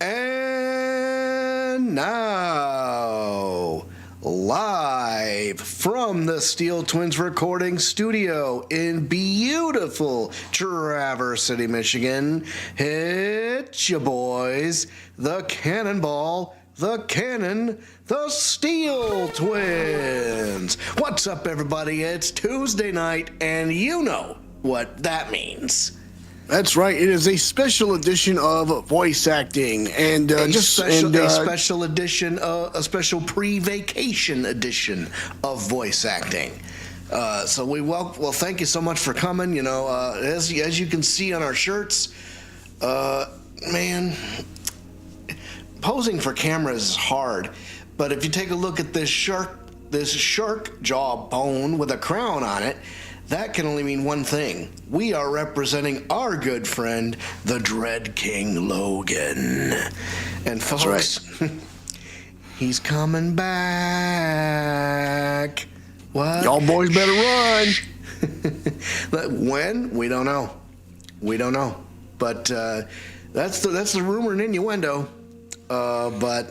And now, live from the Steel Twins recording studio in beautiful Traverse City, Michigan, it's your boys, the Cannonball, the Cannon, the Steel Twins. What's up, everybody? It's Tuesday night, and you know what that means. That's right. It is a special edition of voice acting, and a special edition, a special pre-vacation edition of voice acting. So thank you so much for coming. You know, as you can see on our shirts, man, posing for cameras is hard. But if you take a look at this shark jaw bone with a crown on it, that can only mean one thing. We are representing our good friend, the Dread King Logan. And folks, that's right. He's coming back. What? Y'all boys better run. When? We don't know. But that's the rumor and innuendo. But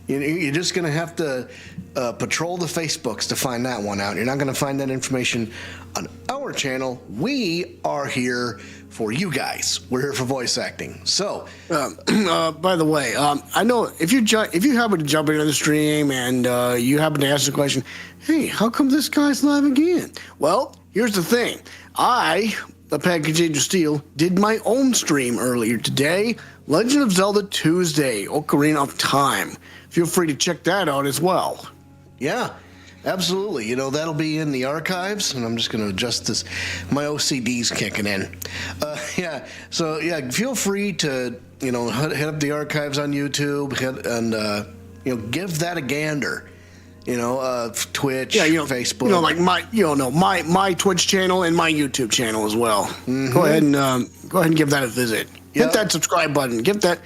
you're just going to have to patrol the Facebooks to find that one out. You're not going to find that information on our channel. We are here for you guys. We're here for voice acting. So, by the way, I know if you happen to jump into the stream and you happen to ask the question, hey, how come this guy's live again? Well, here's the thing. The Package Angel Steel, did my own stream earlier today. Legend of Zelda Tuesday, Ocarina of Time. Feel free to check that out as well. Yeah, absolutely. You know, that'll be in the archives, and I'm just going to adjust this. My OCD's kicking in. So feel free to, hit up the archives on YouTube and give that a gander. Twitch, Facebook. Like my Twitch channel and my YouTube channel as well. Mm-hmm. Go ahead and give that a visit. Yep. Hit that subscribe button. Hit that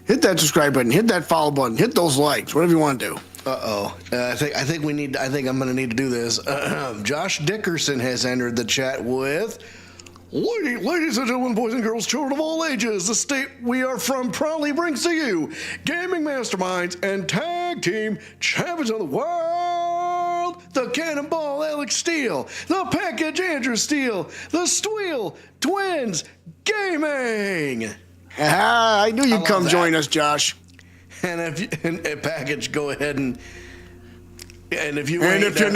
subscribe button. Hit that follow button. Hit those likes. Whatever you want to do. I think I'm going to need to do this. Josh Dickerson has entered the chat with, Ladies and gentlemen, boys and girls, children of all ages, the state we are from proudly brings to you gaming masterminds and tag team champions of the world, the Cannonball Alex Steele, the Package Andrew Steele, the Steel Twins Gaming. I knew you'd come join us, Josh. And if Package, go ahead and if you're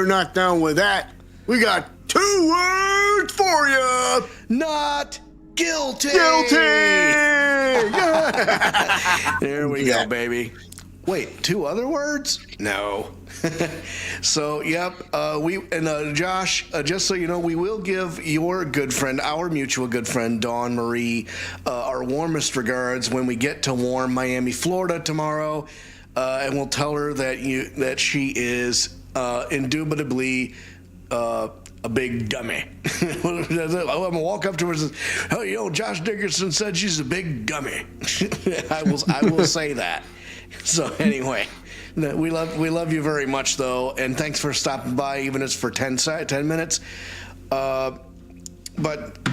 not down with that, we got 2 words for you. Not guilty. There we go, baby. Wait, 2 other words? No. So, yep. Josh, just so you know, we will give your good friend, our mutual good friend, Dawn Marie, our warmest regards when we get to warm Miami, Florida tomorrow, and we'll tell her that she is indubitably a big dummy. I'm gonna walk up to her and say, "Oh, Josh Dickerson said she's a big dummy." I will say that. So anyway, we love you very much, though, and thanks for stopping by, even if it's for 10 minutes. But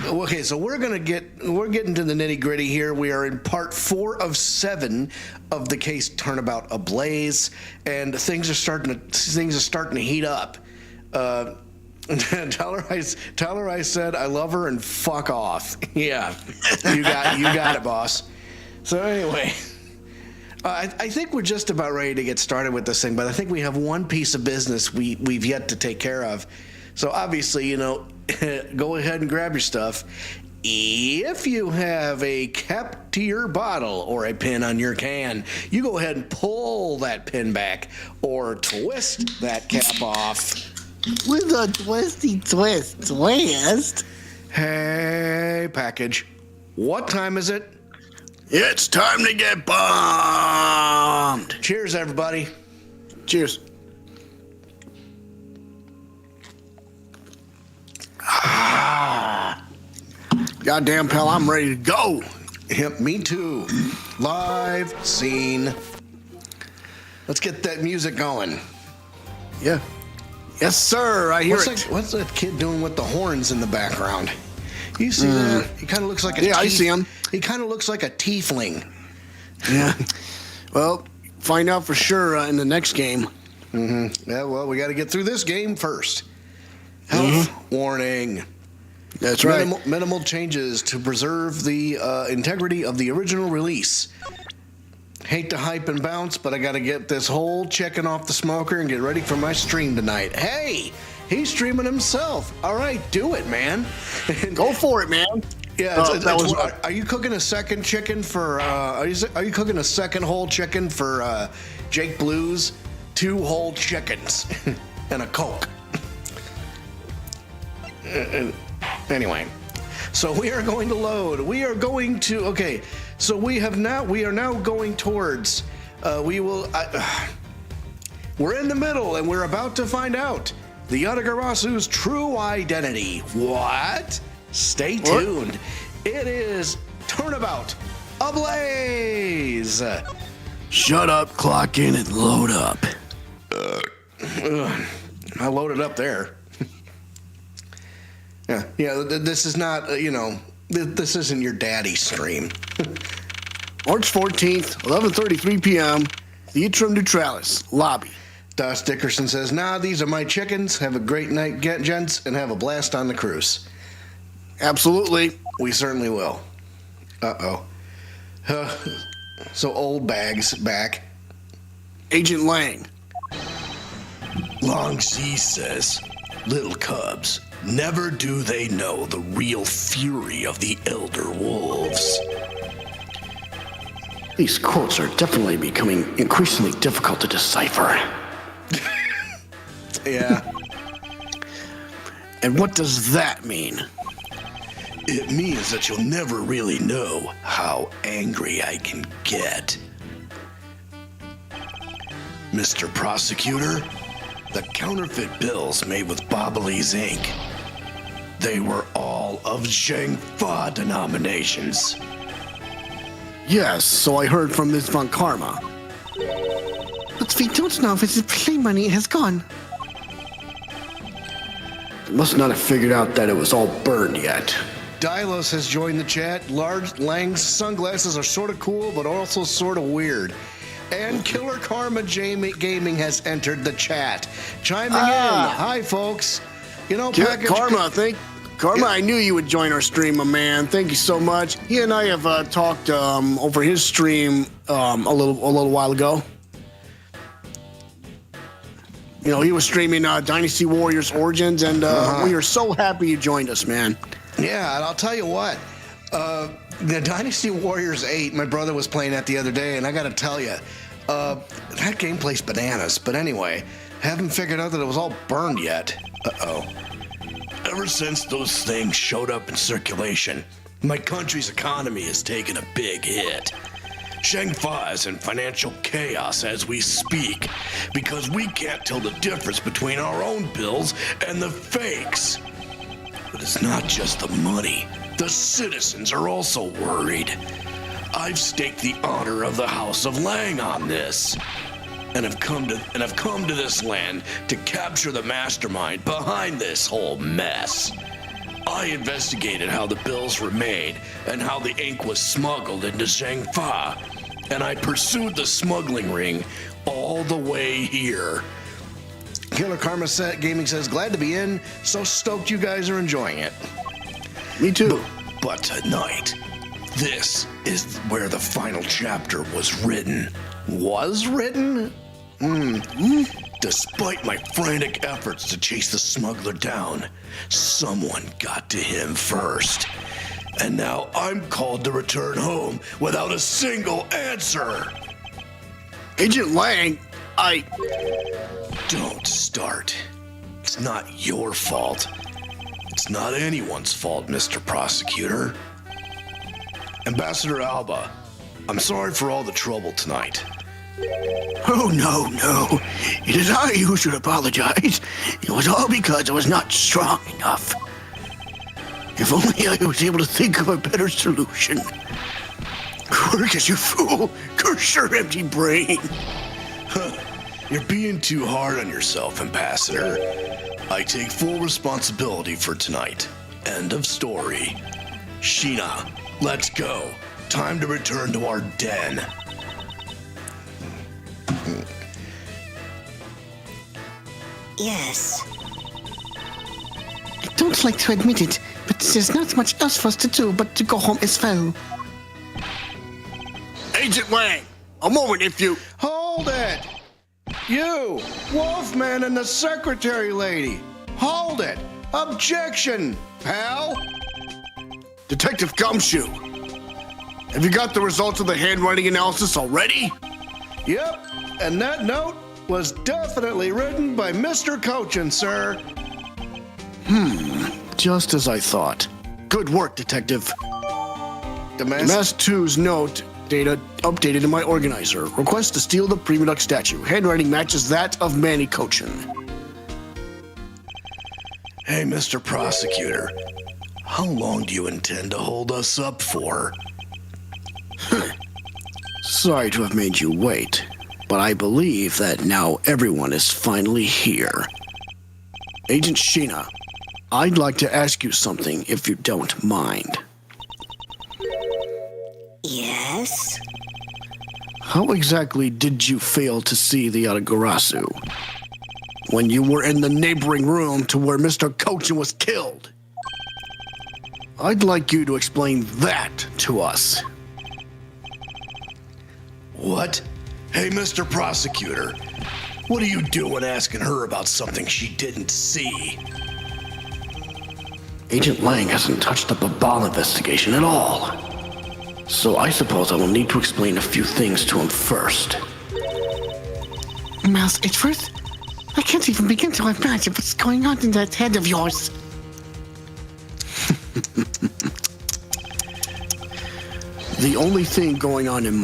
okay, so we're getting to the nitty gritty here. We are in part 4 of 7 of the case Turnabout Ablaze, and things are starting to heat up. Tell her I said I love her and fuck off. Yeah, you got it, boss. So anyway, I think we're just about ready to get started with this thing, but I think we have one piece of business we've yet to take care of. So obviously, go ahead and grab your stuff. If you have a cap to your bottle or a pin on your can, you go ahead and pull that pin back or twist that cap off. With a twisty twist. Hey, Package. What time is it? It's time to get bombed. Cheers, everybody. Cheers. Goddamn, pal, I'm ready to go. Yep, me too. Live scene. Let's get that music going. Yeah. Yes, sir. I hear it. What's that kid doing with the horns in the background? You see that? He kind of looks like a I see him. He kind of looks like a tiefling. Yeah. Well, find out for sure in the next game. Yeah, well, we got to get through this game first. Health warning. That's right. Minimal changes to preserve the integrity of the original release. Hate to hype and bounce, but I got to get this whole chicken off the smoker and get ready for my stream tonight. Hey, he's streaming himself. All right, do it, man. Go for it, man. Yeah, are you cooking a second chicken for? Are you cooking a second whole chicken for Jake Blues? 2 whole chickens and a Coke. Anyway, so we are going to load. We are going to. Okay, so we are now going towards. We're in the middle, and we're about to find out the Yatagarasu's true identity. What? Stay tuned. It is Turnabout Ablaze. Shut up, clock in, and load up. I loaded up there. Yeah. This is not. This isn't your daddy's stream. March 14th, 11:33 p.m. Theatrum Neutralis lobby. Das Dickerson says, "Nah, these are my chickens. Have a great night, gents, and have a blast on the cruise." Absolutely. We certainly will. So old bag's back. Agent Lang. Long C says, "Little cubs, never do they know the real fury of the elder wolves." These quotes are definitely becoming increasingly difficult to decipher. Yeah. And what does that mean? It means that you'll never really know how angry I can get. Mr. Prosecutor, the counterfeit bills made with Babahlese Inc., they were all of Zhengfa denominations. Yes, so I heard from Ms. Von Karma. But we don't know if his play money has gone. They must not have figured out that it was all burned yet. Dylos has joined the chat. Large Lang's sunglasses are sort of cool, but also sort of weird. And Killer Karma Gaming has entered the chat, chiming in. Hi, folks. Karma, I knew you would join our stream, my man. Thank you so much. He and I have talked over his stream a little while ago. You know, he was streaming Dynasty Warriors Origins, and we are so happy you joined us, man. Yeah, and I'll tell you what. The Dynasty Warriors 8, my brother was playing that the other day, and I got to tell you, that game plays bananas. But anyway, haven't figured out that it was all burned yet. Ever since those things showed up in circulation, my country's economy has taken a big hit. Zhengfa is in financial chaos as we speak because we can't tell the difference between our own bills and the fakes. But it's not just the money. The citizens are also worried. I've staked the honor of the House of Lang on this, and have come to this land to capture the mastermind behind this whole mess. I investigated how the bills were made and how the ink was smuggled into Zhengfa, and I pursued the smuggling ring all the way here. Killer Karma Gaming says, glad to be in. So stoked you guys are enjoying it. Me too. But tonight, this is where the final chapter was written. Was written? Despite my frantic efforts to chase the smuggler down, someone got to him first. And now I'm called to return home without a single answer. Agent Lang, Don't start. It's not your fault. It's not anyone's fault, Mr. Prosecutor. Ambassador Alba, I'm sorry for all the trouble tonight. Oh, no. It is I who should apologize. It was all because I was not strong enough. If only I was able to think of a better solution. Work as you fool. Curse your empty brain. You're being too hard on yourself, Ambassador. I take full responsibility for tonight. End of story. Sheena, let's go. Time to return to our den. Yes. I don't like to admit it, but there's not much else for us to do but to go home as well. Agent Lang, a moment if you... Hold it! You, Wolfman and the secretary lady! Hold it! Objection, pal! Detective Gumshoe, have you got the results of the handwriting analysis already? Yep, and that note was definitely written by Mr. Cochin, sir. Just as I thought. Good work, Detective. The Mass 2's note data updated in my organizer. Request to steal the Prima Duck statue. Handwriting matches that of Manny Cochin. Hey, Mr. Prosecutor, how long do you intend to hold us up for? Sorry to have made you wait, but I believe that now everyone is finally here. Agent Sheena, I'd like to ask you something if you don't mind. Yes? How exactly did you fail to see the Yatagarasu when you were in the neighboring room to where Mr. Cochin was killed? I'd like you to explain that to us. What? Hey, Mr. Prosecutor, what are you doing asking her about something she didn't see? Agent Lang hasn't touched the Babal investigation at all. So I suppose I will need to explain a few things to him first. Mouse Edgeworth? I can't even begin to imagine what's going on in that head of yours. The only thing going on in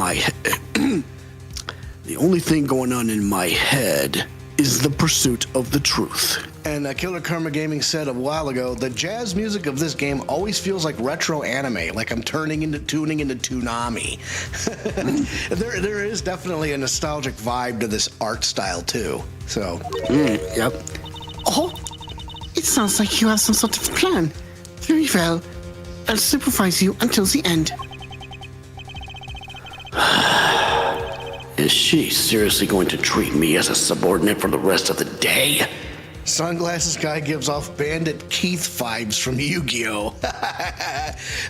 my head is the pursuit of the truth. And Killer Karma Gaming said a while ago, the jazz music of this game always feels like retro anime, like I'm tuning into Toonami. There is definitely a nostalgic vibe to this art style too. So, Yep. Oh, it sounds like you have some sort of plan. Very well. I'll supervise you until the end. Is she seriously going to treat me as a subordinate for the rest of the day? Sunglasses Guy gives off Bandit Keith vibes from Yu-Gi-Oh!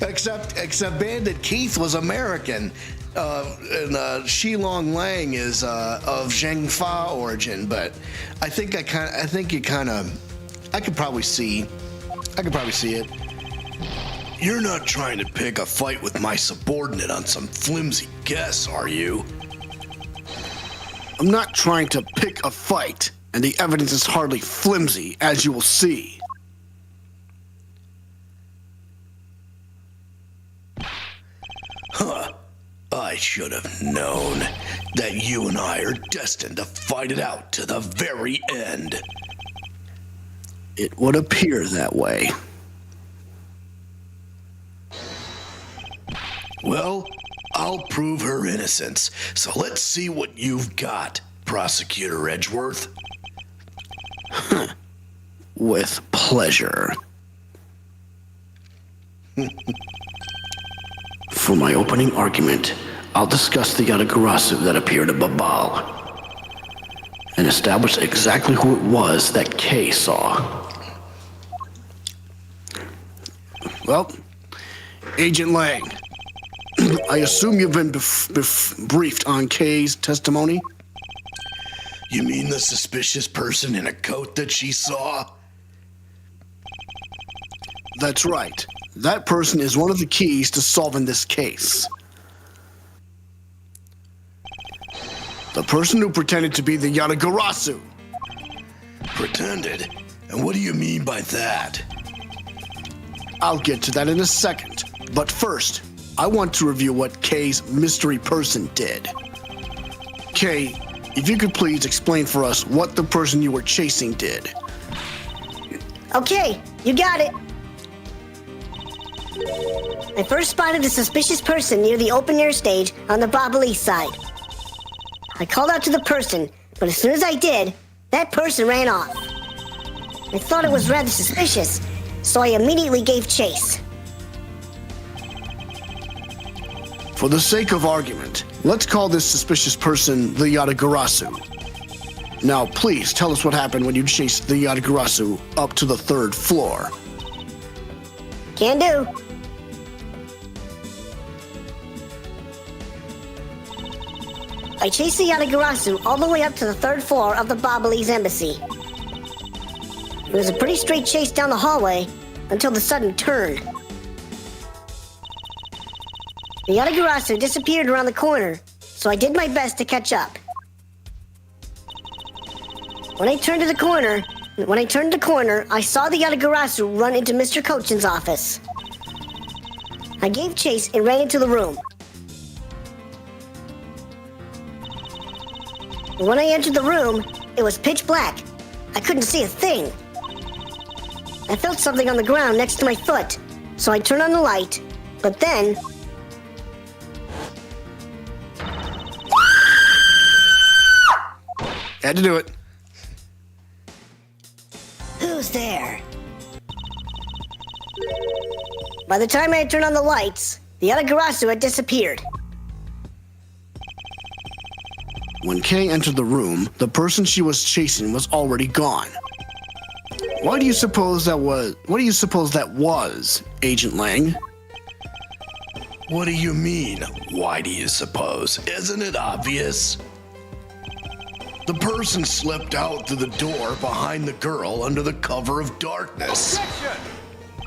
except Bandit Keith was American, and Shilong Lang is of Zheng Fa origin. But I could probably see it. You're not trying to pick a fight with my subordinate on some flimsy guess, are you? I'm not trying to pick a fight, and the evidence is hardly flimsy, as you will see. Huh. I should have known that you and I are destined to fight it out to the very end. It would appear that way. Well, I'll prove her innocence, so let's see what you've got, Prosecutor Edgeworth. With pleasure. For my opening argument, I'll discuss the Yatagarasu that appeared at Babal and establish exactly who it was that Kay saw. Well, Agent Lang, I assume you've been briefed on Kay's testimony? You mean the suspicious person in a coat that she saw? That's right. That person is one of the keys to solving this case. The person who pretended to be the Yatagarasu. Pretended? And what do you mean by that? I'll get to that in a second. But first, I want to review what Kay's mystery person did. Kay, if you could please explain for us what the person you were chasing did. Okay, you got it. I first spotted a suspicious person near the open-air stage on the Babahlese side. I called out to the person, but as soon as I did, that person ran off. I thought it was rather suspicious, so I immediately gave chase. For the sake of argument, let's call this suspicious person the Yatagarasu. Now, please tell us what happened when you chased the Yatagarasu up to the 3rd floor. Can do. I chased the Yatagarasu all the way up to the 3rd floor of the Babahlese Embassy. It was a pretty straight chase down the hallway until the sudden turn. The Yatagarasu disappeared around the corner, so I did my best to catch up. When I turned the corner, I saw the Yatagarasu run into Mr. Cochin's office. I gave chase and ran into the room. When I entered the room, it was pitch black. I couldn't see a thing. I felt something on the ground next to my foot, so I turned on the light, but then... Had to do it. Who's there? By the time I had turned on the lights, the Yatagarasu had disappeared. When Kay entered the room, the person she was chasing was already gone. What do you suppose that was, Agent Lang? What do you mean, why do you suppose? Isn't it obvious? The person slipped out through the door behind the girl under the cover of darkness.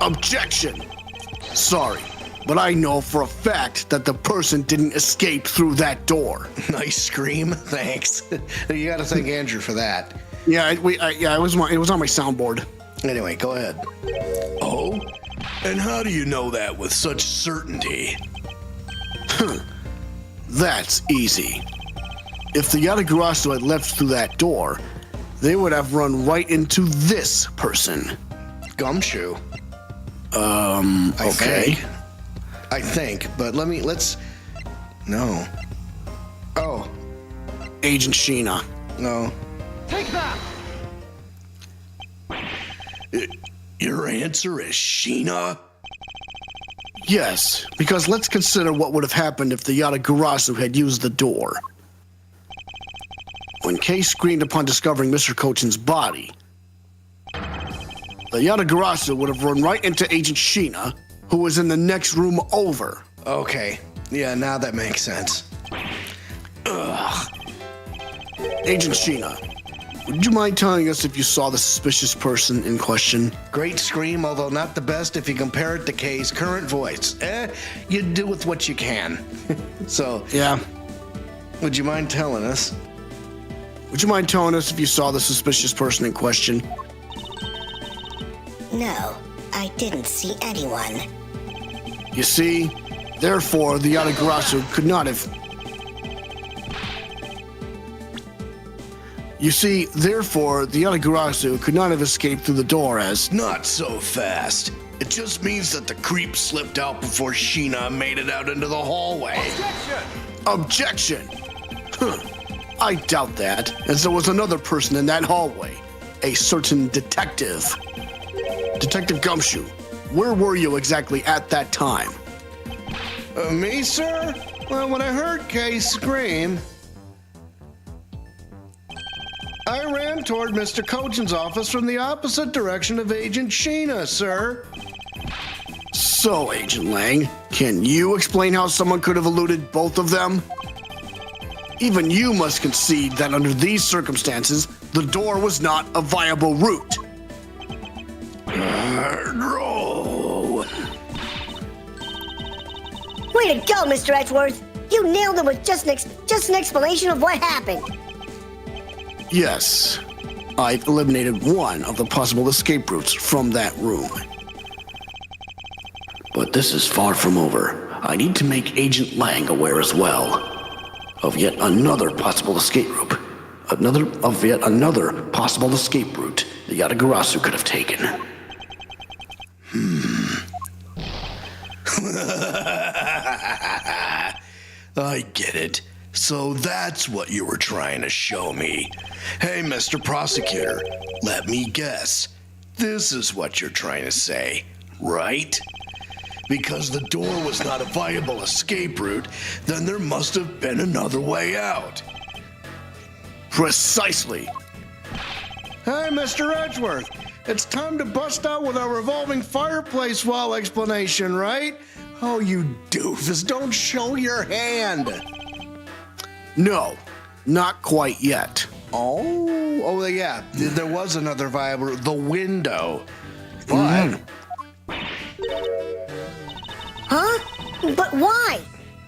Objection! Sorry, but I know for a fact that the person didn't escape through that door. Nice scream. Thanks. You got to thank Andrew for that. Yeah, it was on my soundboard. Anyway, go ahead. Oh? And how do you know that with such certainty? That's easy. If the Yatagarasu had left through that door, they would have run right into this person. Gumshoe. Okay. I think, but let's. No. Oh, Agent Sheena. no. Your answer is Sheena? Yes, because let's consider what would have happened if the Yatagarasu had used the door. When Kay screamed upon discovering Mr. Cochin's body, the Yatagarasu would have run right into Agent Sheena, who was in the next room over. Okay. Yeah, now that makes sense. Agent Sheena, would you mind telling us if you saw the suspicious person in question? Great scream, although not the best if you compare it to Kay's current voice. You do with what you can. So, Yeah. would you mind telling us? Would you mind telling us if you saw the suspicious person in question? No, I didn't see anyone. You see, therefore, the Yatagarasu could not have... You see, therefore, the Yatagarasu could not have escaped through the door as... Not so fast. It just means that the creep slipped out before Sheena made it out into the hallway. Objection! I doubt that, as there was another person in that hallway. A certain detective. Detective Gumshoe, where were you exactly at that time? Me, sir? Well, when I heard Kay scream, I ran toward Mr. Cochin's office from the opposite direction of Agent Sheena, sir. So, Agent Lang, can you explain how someone could have eluded both of them? Even you must concede that under these circumstances, the door was not a viable route. Roll. Way to go, Mr. Edgeworth. You nailed it with just an explanation of what happened. Yes, I've eliminated one of the possible escape routes from that room. But this is far from over. I need to make Agent Lang aware as well of yet another possible escape route. Yet another possible escape route the Yatagarasu could have taken. I get it. So that's what you were trying to show me. Hey, Mr. Prosecutor, let me guess. This is what you're trying to say, right? Because the door was not a viable escape route, then there must have been another way out. Precisely. Hey, Mr. Edgeworth, it's time to bust out with our revolving fireplace wall explanation, right? Oh, you doofus, don't show your hand. No, not quite yet. Oh, yeah, there was another viable, the window. But... Huh? But why?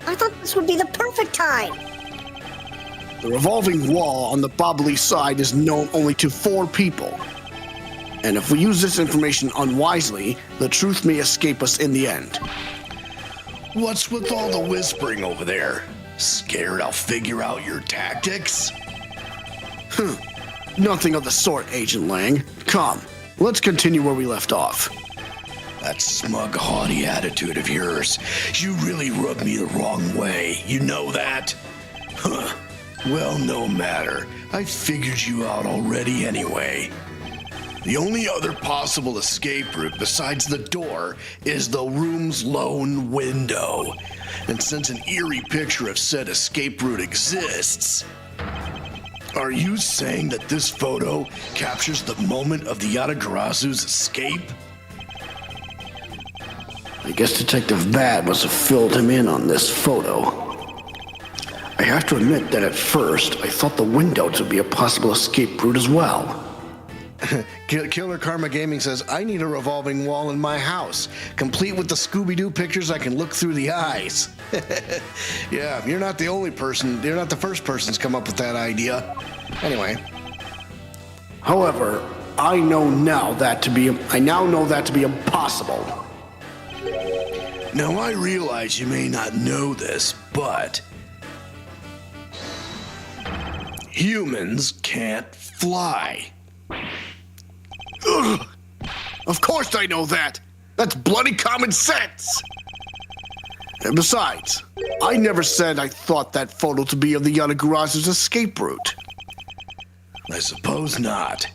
I thought this would be the perfect time. The revolving wall on the Babahlese side is known only to 4 people. And if we use this information unwisely, the truth may escape us in the end. What's with all the whispering over there? Scared I'll figure out your tactics? Nothing of the sort, Agent Lang. Come, let's continue where we left off. That smug, haughty attitude of yours, you really rubbed me the wrong way. You know that? Huh. Well, no matter. I figured you out already anyway. The only other possible escape route besides the door is the room's lone window. And since an eerie picture of said escape route exists, are you saying that this photo captures the moment of the Yatagarasu's escape? I guess Detective Bad must have filled him in on this photo. I have to admit that at first, I thought the window to be a possible escape route as well. Killer Karma Gaming says, I need a revolving wall in my house, complete with the Scooby-Doo pictures I can look through the eyes. Yeah, you're not the only person, you're not the first person to come up with that idea. Anyway. However, I now know that to be impossible. Now, I realize you may not know this, but humans can't fly. Ugh. Of course I know that. That's bloody common sense. And besides, I never said I thought that photo to be of the Yatagarasu's escape route. I suppose not.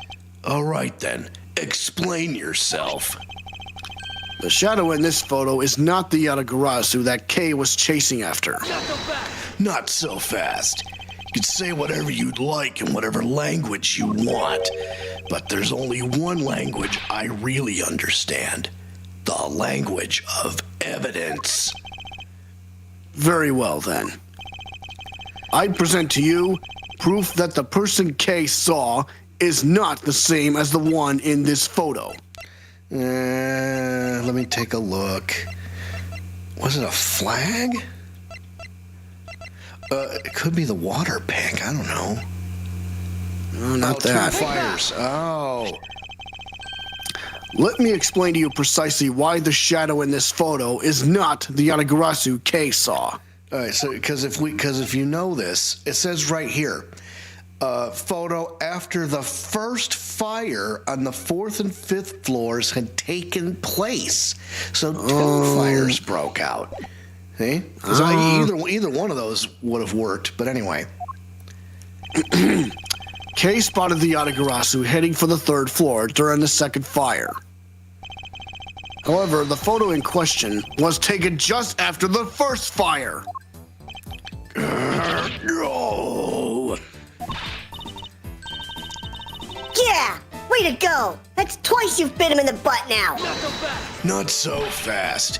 All right then, explain yourself. The shadow in this photo is not the Yatagarasu that Kay was chasing after. Not so fast. You can say whatever you'd like in whatever language you want, but there's only one language I really understand. The language of evidence. Very well then. I present to you proof that the person Kay saw is not the same as the one in this photo. Let me take a look. Was it a flag? It could be the water pick. I don't know. No, not that. 2 fires. Oh. Let me explain to you precisely why the shadow in this photo is not the Yatagarasu Kay saw. All right. So, because if you know this, it says right here, photo after the first fire on the 4th and 5th floors had taken place. So 2 fires broke out. See? Either one of those would have worked. But anyway. Kay spotted the Yatagarasu heading for the 3rd floor during the 2nd fire. However, the photo in question was taken just after the 1st fire. Oh. Yeah! Way to go! That's twice you've bit him in the butt now! Not so fast.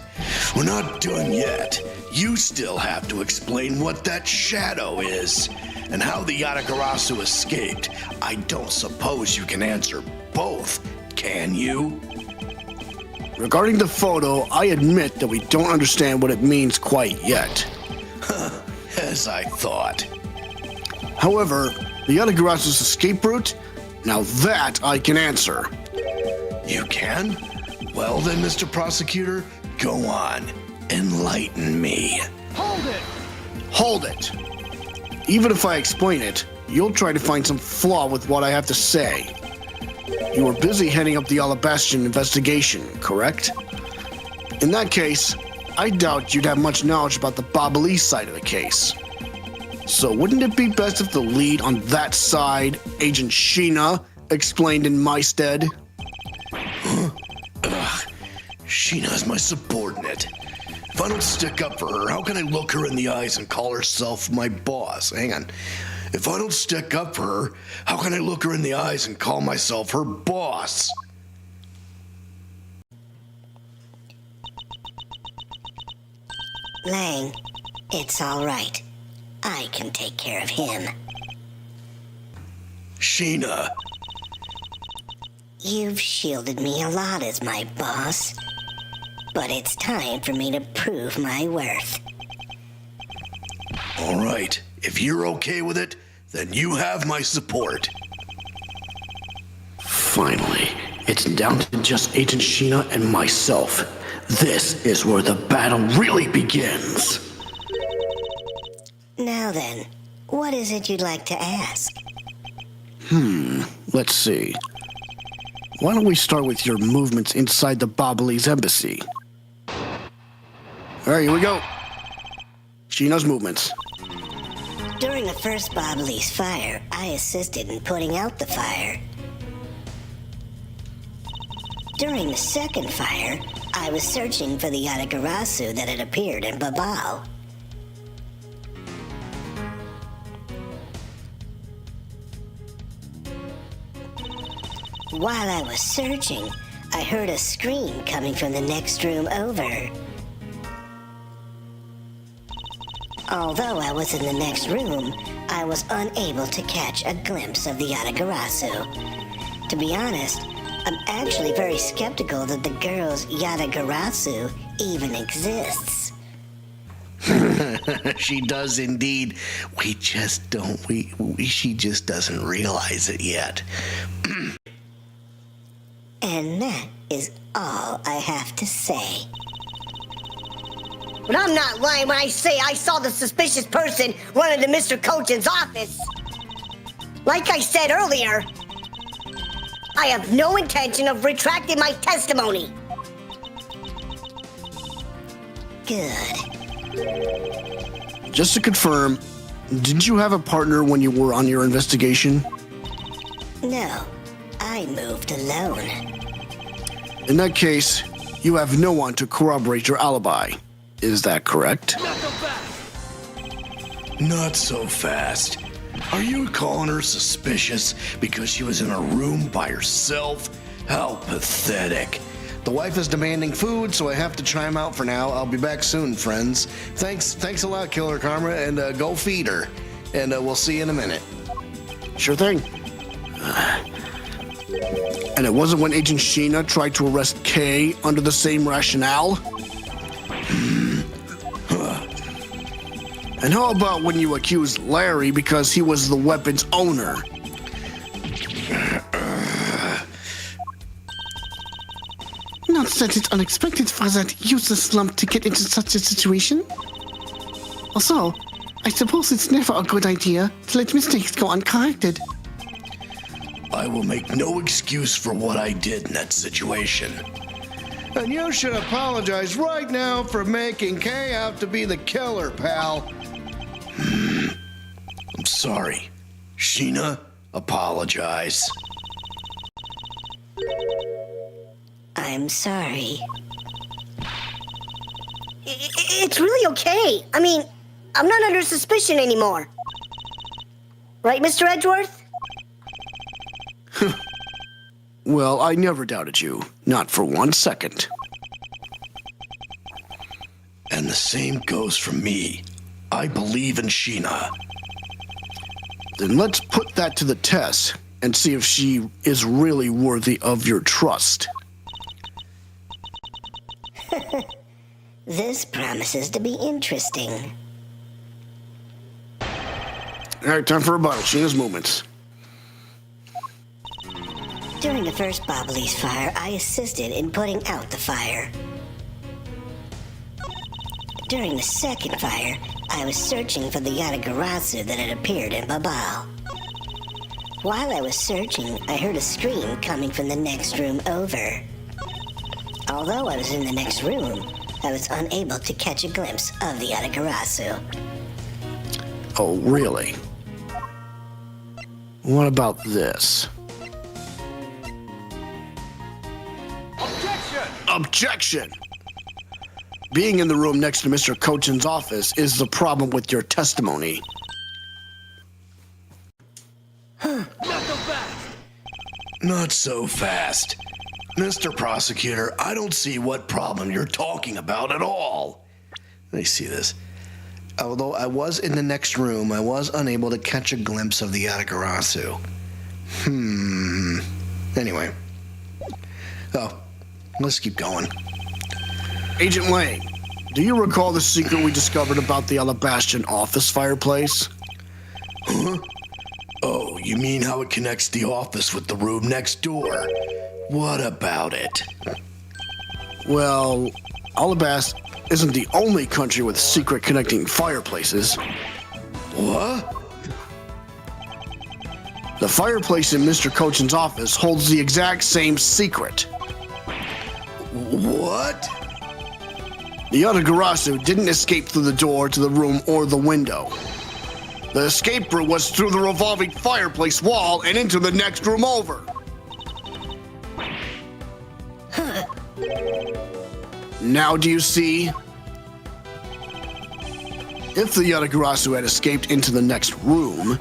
We're not done yet. You still have to explain what that shadow is and how the Yatagarasu escaped. I don't suppose you can answer both, can you? Regarding the photo, I admit that we don't understand what it means quite yet. As I thought. However, the Yatagarasu's escape route, now that I can answer. You can? Well then, Mr. Prosecutor, go on. Enlighten me. Hold it! Even if I explain it, you'll try to find some flaw with what I have to say. You were busy heading up the Allebahstian investigation, correct? In that case, I doubt you'd have much knowledge about the Babahlese side of the case. So wouldn't it be best if the lead on that side, Agent Sheena, explained in my stead? Sheena's my subordinate. If I don't stick up for her, how can I look her in the eyes and call herself my boss? Hang on. If I don't stick up for her, how can I look her in the eyes and call myself her boss? Lang, it's all right. I can take care of him. Sheena, You've shielded me a lot as my boss, but it's time for me to prove my worth. all right. If you're okay with it, then you have my support. Finally, it's down to just Agent Sheena and myself. This is where the battle really begins. Now then, what is it you'd like to ask? Let's see. Why don't we start with your movements inside the Babahlese Embassy? All right, here we go. Sheena's movements. During the first Babahlese fire, I assisted in putting out the fire. During the second fire, I was searching for the Yatagarasu that had appeared in Babal. While I was searching, I heard a scream coming from the next room over. Although I was in the next room, I was unable to catch a glimpse of the Yatagarasu. To be honest, I'm actually very skeptical that the girl's Yatagarasu even exists. She does indeed. We just don't. She just doesn't realize it yet. And that is all I have to say. But I'm not lying when I say I saw the suspicious person run into Mr. Cochin's office. Like I said earlier, I have no intention of retracting my testimony. Good. Just to confirm, did you have a partner when you were on your investigation? No, I moved alone. In that case, you have no one to corroborate your alibi. Is that correct? Not so fast. Are you calling her suspicious because she was in a room by herself? How pathetic. The wife is demanding food, so I have to chime out for now. I'll be back soon, friends. Thanks a lot, Killer Karma, and go feed her. And we'll see you in a minute. Sure thing. And it wasn't when Agent Sheena tried to arrest Kay under the same rationale? And how about when you accused Larry because he was the weapon's owner? Not that it's unexpected for that useless lump to get into such a situation. Also, I suppose it's never a good idea to let mistakes go uncorrected. I will make no excuse for what I did in that situation. And you should apologize right now for making Kay out to be the killer, pal. I'm sorry. Sheena, apologize. I'm sorry. It's really okay. I mean, I'm not under suspicion anymore. Right, Mr. Edgeworth? Well, I never doubted you. Not for 1 second. And the same goes for me. I believe in Sheena. Then let's put that to the test and see if she is really worthy of your trust. This promises to be interesting. All right, time for rebuttal. Sheena's movements. During the first Babahlese fire, I assisted in putting out the fire. During the second fire, I was searching for the Yatagarasu that had appeared in Babal. While I was searching, I heard a scream coming from the next room over. Although I was in the next room, I was unable to catch a glimpse of the Yatagarasu. Oh, really? What about this? Objection! Being in the room next to Mr. Cochin's office is the problem with your testimony. Not so fast. Mr. Prosecutor, I don't see what problem you're talking about at all. Let me see this. Although I was in the next room, I was unable to catch a glimpse of the Yatagarasu. Anyway. Oh, let's keep going. Agent Lang, do you recall the secret we discovered about the Allebahstian office fireplace? Huh? Oh, you mean how it connects the office with the room next door? What about it? Well, Allebahst isn't the only country with secret connecting fireplaces. What? The fireplace in Mr. Cochin's office holds the exact same secret. What? The Yatagarasu didn't escape through the door to the room or the window. The escape route was through the revolving fireplace wall and into the next room over. Now do you see? If the Yatagarasu had escaped into the next room,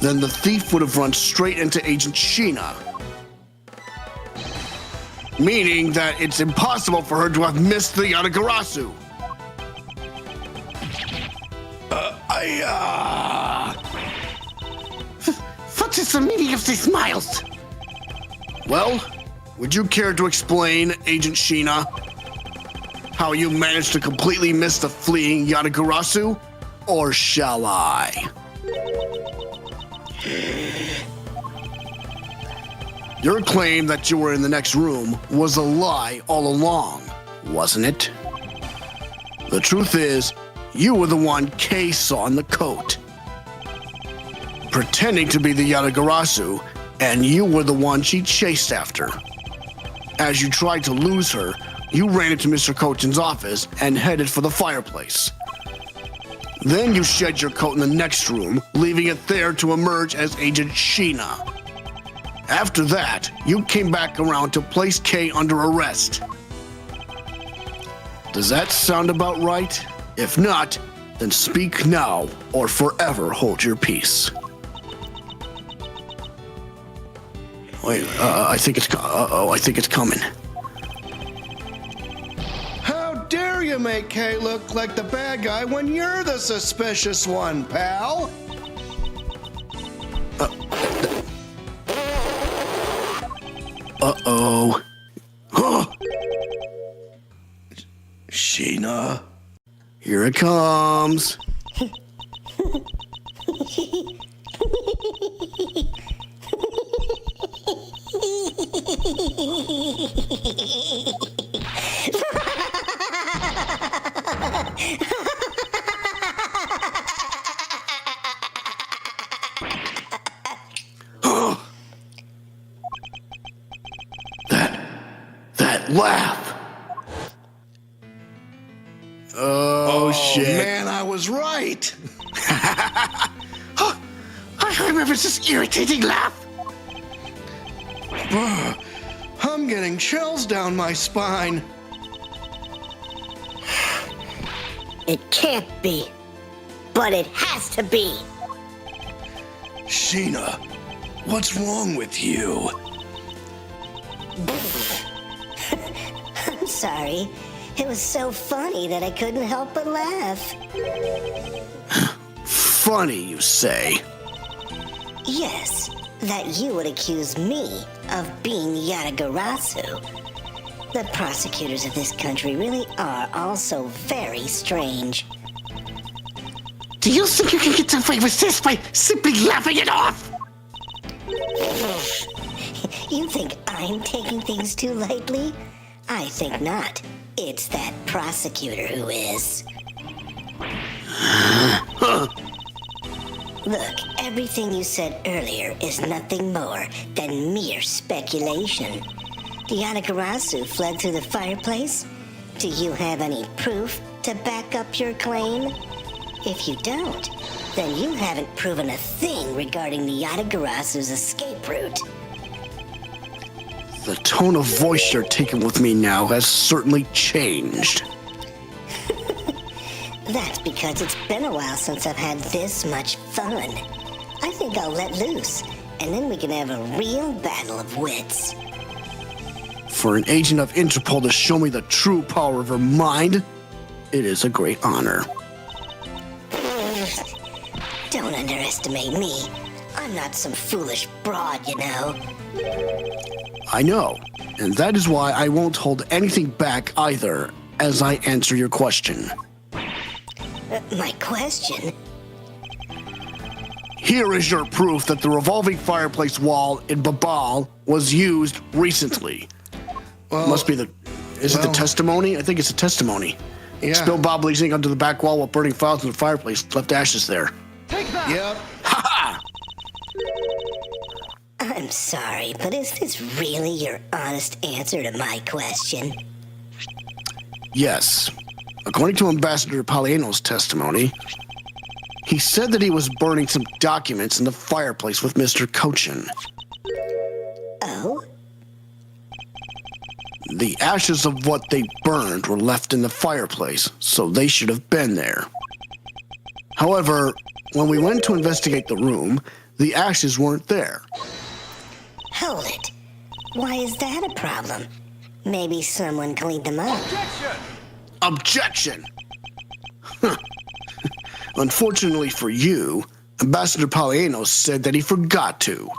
then the thief would have run straight into Agent Sheena. Meaning that it's impossible for her to have missed the Yatagarasu. What is the meaning of these miles? Well, would you care to explain, Agent Sheena, how you managed to completely miss the fleeing Yatagarasu? Or shall I? Your claim that you were in the next room was a lie all along, wasn't it? The truth is, you were the one Kay saw in the coat, pretending to be the Yatagarasu, and you were the one she chased after. As you tried to lose her, you ran into Mr. Cochin's office and headed for the fireplace. Then you shed your coat in the next room, leaving it there to emerge as Agent Sheena. After that, you came back around to place Kay under arrest. Does that sound about right? If not, then speak now or forever hold your peace. Wait, I think it's coming. How dare you make Kay look like the bad guy when you're the suspicious one, pal? Uh-oh. Sheena? Here it comes. That laugh. Oh, shit. Man, I was right. I remember this irritating laugh. I'm getting chills down my spine. It can't be. But it has to be. Sheena, what's wrong with you? I'm sorry. It was so funny that I couldn't help but laugh. Funny, you say? Yes, that you would accuse me of being Yatagarasu. The prosecutors of this country really are also very strange. Do you think you can get away with this by simply laughing it off? You think I'm taking things too lightly? I think not. It's that prosecutor who is. Look, everything you said earlier is nothing more than mere speculation. The Yatagarasu fled through the fireplace? Do you have any proof to back up your claim? If you don't, then you haven't proven a thing regarding the Yatagarasu's escape route. The tone of voice you're taking with me now has certainly changed. That's because it's been a while since I've had this much fun. I think I'll let loose and then we can have a real battle of wits. For an agent of Interpol to show me the true power of her mind, it is a great honor. Don't underestimate me. I'm not some foolish broad, you know. I know, and that is why I won't hold anything back either as I answer your question. My question? Here is your proof that the revolving fireplace wall in Babal was used recently. Well, Must be the... Is it the testimony? I think it's a testimony. Yeah. Spilled Babahlese ink onto the back wall while burning files in the fireplace. Left ashes there. Yep. Ha-ha! I'm sorry, but is this really your honest answer to my question? Yes. According to Ambassador Palaiano's testimony, he said that he was burning some documents in the fireplace with Mr. Cochin. Oh? The ashes of what they burned were left in the fireplace, so they should have been there. However, when we went to investigate the room, the ashes weren't there. Hold it. Why is that a problem? Maybe someone cleaned them up. Objection! Huh. Unfortunately for you, Ambassador Palaiano said that he forgot to.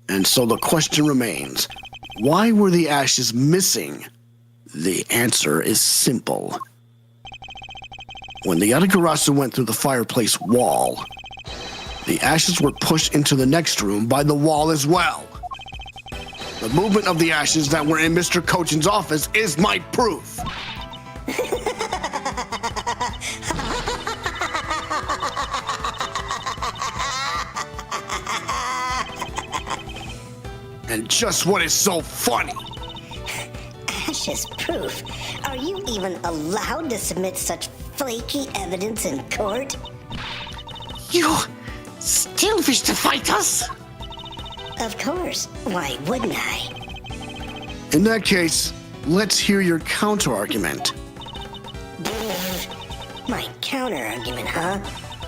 And so the question remains, why were the ashes missing? The answer is simple. When the Yatagarasu went through the fireplace wall, the ashes were pushed into the next room by the wall as well. The movement of the ashes that were in Mr. Cochin's office is my proof. And just what is so funny? Ashes proof? Are you even allowed to submit such flaky evidence in court? You still wish to fight us? Of course. Why wouldn't I? In that case, let's hear your counter-argument. My counter-argument, huh?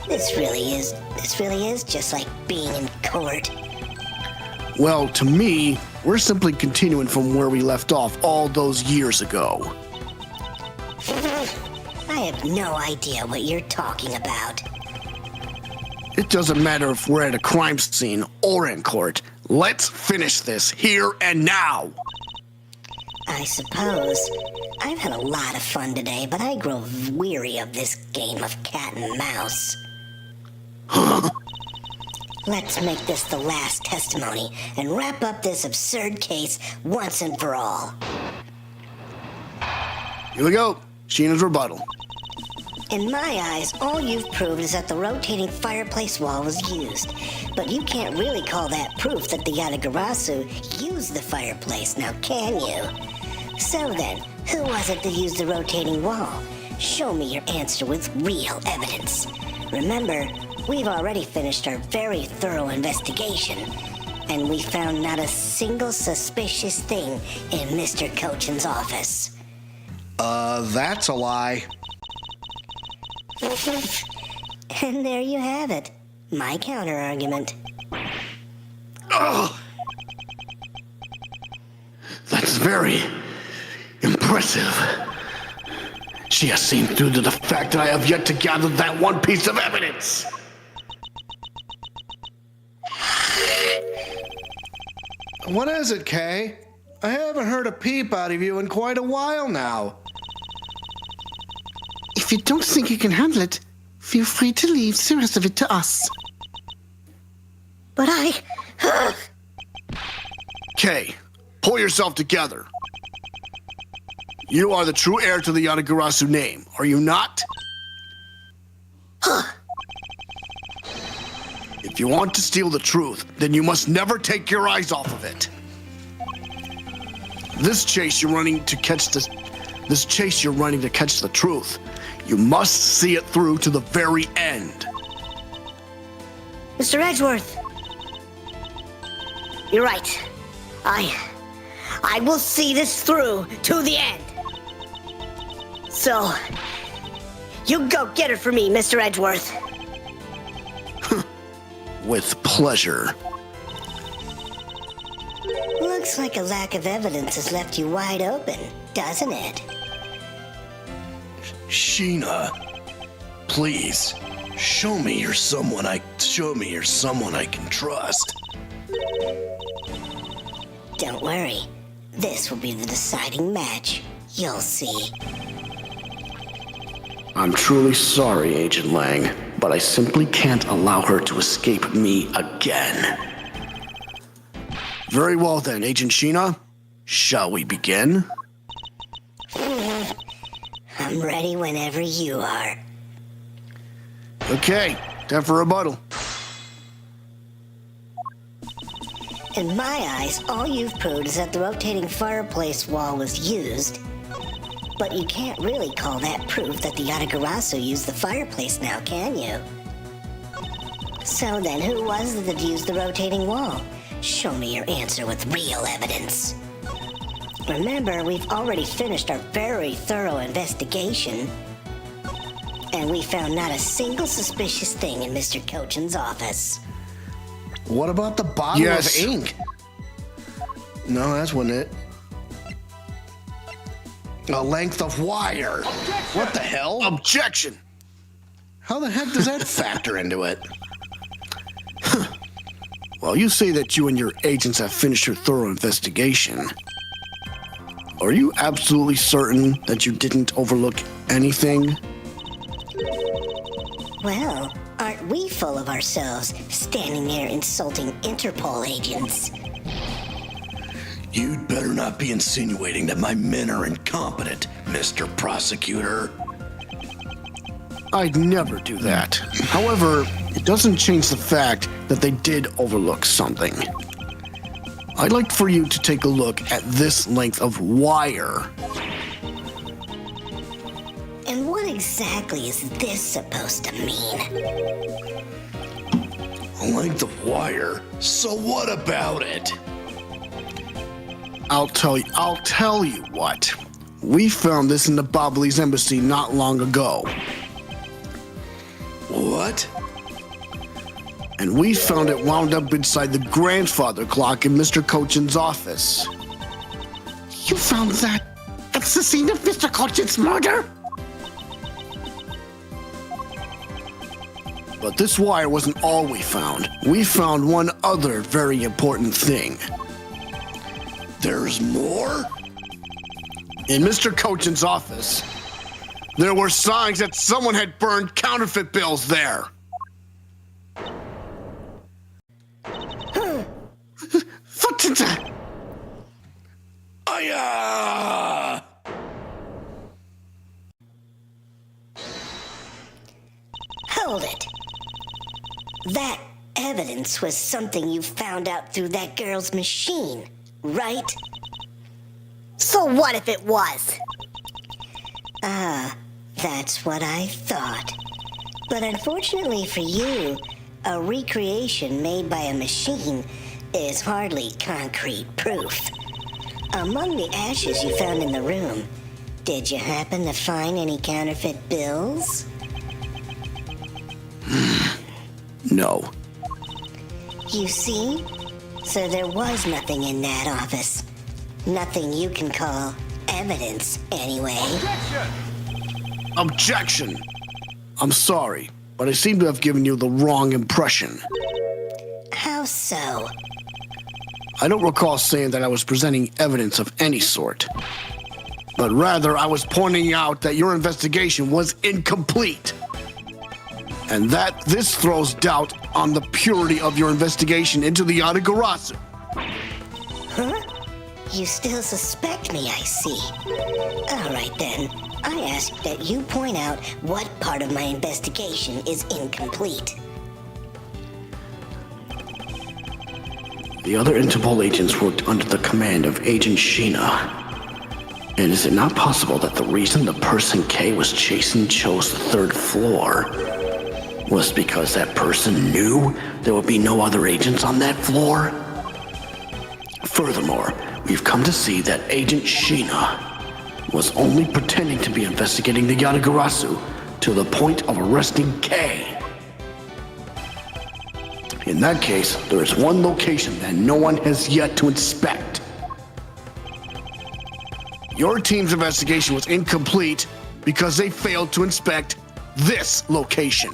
This really is just like being in court. Well, to me, we're simply continuing from where we left off all those years ago. I have no idea what you're talking about. It doesn't matter if we're at a crime scene or in court. Let's finish this here and now. I suppose. I've had a lot of fun today, but I grow weary of this game of cat and mouse. Let's make this the last testimony and wrap up this absurd case once and for all. Here we go. Sheena's rebuttal. In my eyes, all you've proved is that the rotating fireplace wall was used. But you can't really call that proof that the Yatagarasu used the fireplace, now can you? So then, who was it that used the rotating wall? Show me your answer with real evidence. Remember, we've already finished our very thorough investigation, and we found not a single suspicious thing in Mr. Cochin's office. That's a lie. And there you have it. My counter-argument. That's very impressive. She has seen through to the fact that I have yet to gather that one piece of evidence. What is it, Kay? I haven't heard a peep out of you in quite a while now. If you don't think you can handle it, feel free to leave the rest of it to us. But I... Kay, pull yourself together. You are the true heir to the Yatagarasu name, are you not? If you want to steal the truth, then you must never take your eyes off of it. This chase you're running to catch the truth. You must see it through to the very end. Mr. Edgeworth. You're right. I will see this through to the end. So, you go get it for me, Mr. Edgeworth. With pleasure. Looks like a lack of evidence has left you wide open, doesn't it? Sheena, please, show me you're someone I can trust. Don't worry. This will be the deciding match. You'll see. I'm truly sorry, Agent Lang, but I simply can't allow her to escape me again. Very well then, Agent Sheena. Shall we begin? I'm ready whenever you are. Okay, time for rebuttal. In my eyes, all you've proved is that the rotating fireplace wall was used. But you can't really call that proof that the Yatagarasu used the fireplace now, can you? So then, who was it that used the rotating wall? Show me your answer with real evidence. Remember, we've already finished our very thorough investigation. And we found not a single suspicious thing in Mr. Cochin's office. What about the bottle Yes. of ink? No, that's wasn't it. A length of wire. What the hell? Objection! How the heck does that factor into it? Well, you say that you and your agents have finished your thorough investigation. Are you absolutely certain that you didn't overlook anything? Well, aren't we full of ourselves, standing there insulting Interpol agents? You'd better not be insinuating that my men are incompetent, Mr. Prosecutor. I'd never do that. However, it doesn't change the fact that they did overlook something. I'd like for you to take a look at this length of wire. And what exactly is this supposed to mean? A length of wire? So what about it? I'll tell you what. We found this in the Babahlese Embassy not long ago. What? And we found it wound up inside the grandfather clock in Mr. Cochin's office. You found that? That's the scene of Mr. Cochin's murder? But this wire wasn't all we found. We found one other very important thing. There's more? In Mr. Cochin's office, there were signs that someone had burned counterfeit bills there. What in the... Aya! Hold it. That evidence was something you found out through that girl's machine, right? So what if it was? That's what I thought. But unfortunately for you, a recreation made by a machine is hardly concrete proof. Among the ashes you found in the room, did you happen to find any counterfeit bills? No. You see? So there was nothing in that office. Nothing you can call evidence, anyway. Objection! I'm sorry, but I seem to have given you the wrong impression. How so? I don't recall saying that I was presenting evidence of any sort. But rather, I was pointing out that your investigation was incomplete. And that this throws doubt on the purity of your investigation into the Yatagarasu. Huh? You still suspect me, I see. All right, then. I ask that you point out what part of my investigation is incomplete. The other Interpol agents worked under the command of Agent Sheena. And is it not possible that the reason the person K was chasing chose the third floor was because that person knew there would be no other agents on that floor? Furthermore, we've come to see that Agent Sheena was only pretending to be investigating the Yatagarasu to the point of arresting K. In that case, there is one location that no one has yet to inspect. Your team's investigation was incomplete because they failed to inspect this location.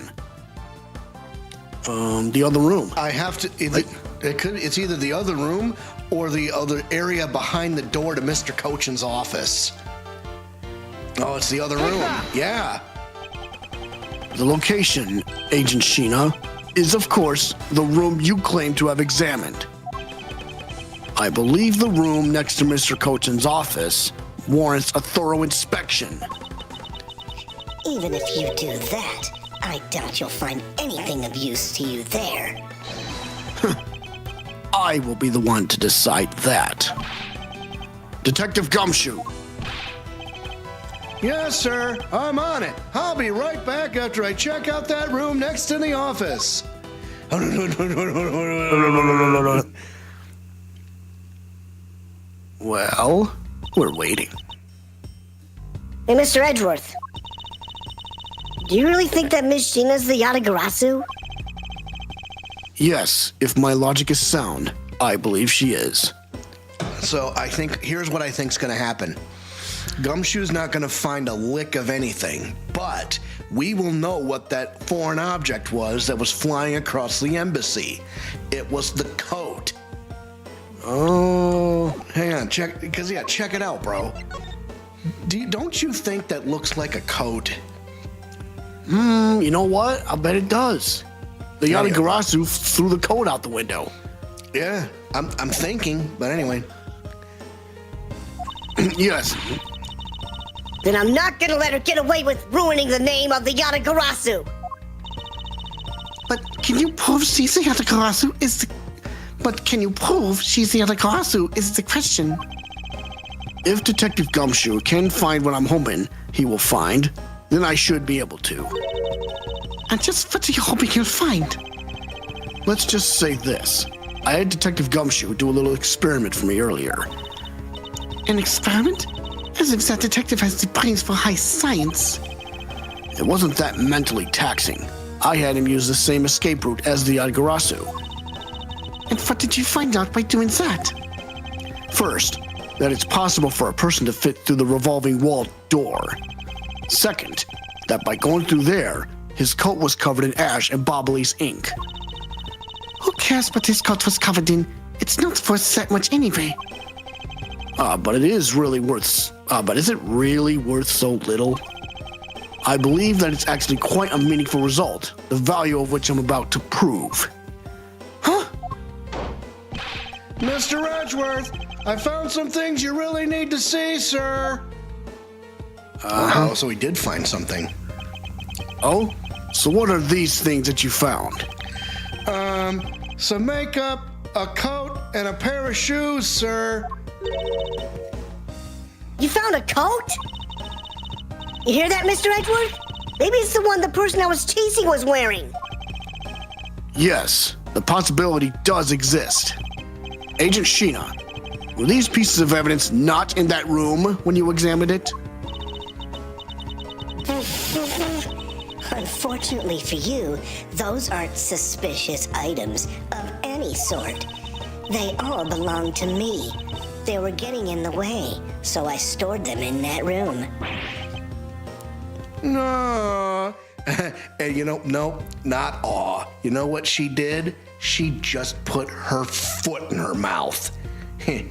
The other room. I have to. It's either the other room or the other area behind the door to Mr. Cochin's office. Oh, it's the other room. Yeah. The location, Agent Sheena, is of course the room you claim to have examined. I believe the room next to Mr. Cochin's office warrants a thorough inspection. Even if you do that, I doubt you'll find anything of use to you there. I will be the one to decide that. Detective Gumshoe. Yes, sir. I'm on it. I'll be right back after I check out that room next to the office. Well, we're waiting. Hey, Mr. Edgeworth. Do you really think that Miss Sheena's the Yatagarasu? Yes, if my logic is sound, I believe she is. So here's what I think's gonna happen. Gumshoe's not gonna find a lick of anything, but we will know what that foreign object was that was flying across the embassy. It was the coat. Oh, hang on, check it out, bro. Don't you think that looks like a coat? You know what? I bet it does. The Yatagarasu threw the coat out the window. Yeah, I'm thinking, but anyway. Yes. Then I'm not gonna let her get away with ruining the name of the Yatagarasu. But can you prove she's the Yatagarasu is the... But can you prove she's the Yatagarasu is the question. If Detective Gumshoe can find what I'm hoping he will find, then I should be able to. And just what are you hoping you'll find? Let's just say this. I had Detective Gumshoe do a little experiment for me earlier. An experiment? As if that detective has the brains for high science. It wasn't that mentally taxing. I had him use the same escape route as the Yatagarasu. And what did you find out by doing that? First, that it's possible for a person to fit through the revolving wall door. Second, that by going through there, his coat was covered in ash and Babahlese ink. Who cares what his coat was covered in? It's not worth that much anyway. But it is really worth... but is it really worth so little? I believe that it's actually quite a meaningful result, the value of which I'm about to prove. Huh? Mr. Edgeworth, I found some things you really need to see, sir. Oh, so he did find something. Oh? So what are these things that you found? Some makeup, a coat, and a pair of shoes, sir. You found a coat? You hear that, Mr. Edgeworth? Maybe it's the one the person I was chasing was wearing. Yes, the possibility does exist. Agent Sheena, were these pieces of evidence not in that room when you examined it? Unfortunately for you, those aren't suspicious items of any sort. They all belong to me. They were getting in the way, so I stored them in that room. No. And no, not awe. You know what she did? She just put her foot in her mouth. We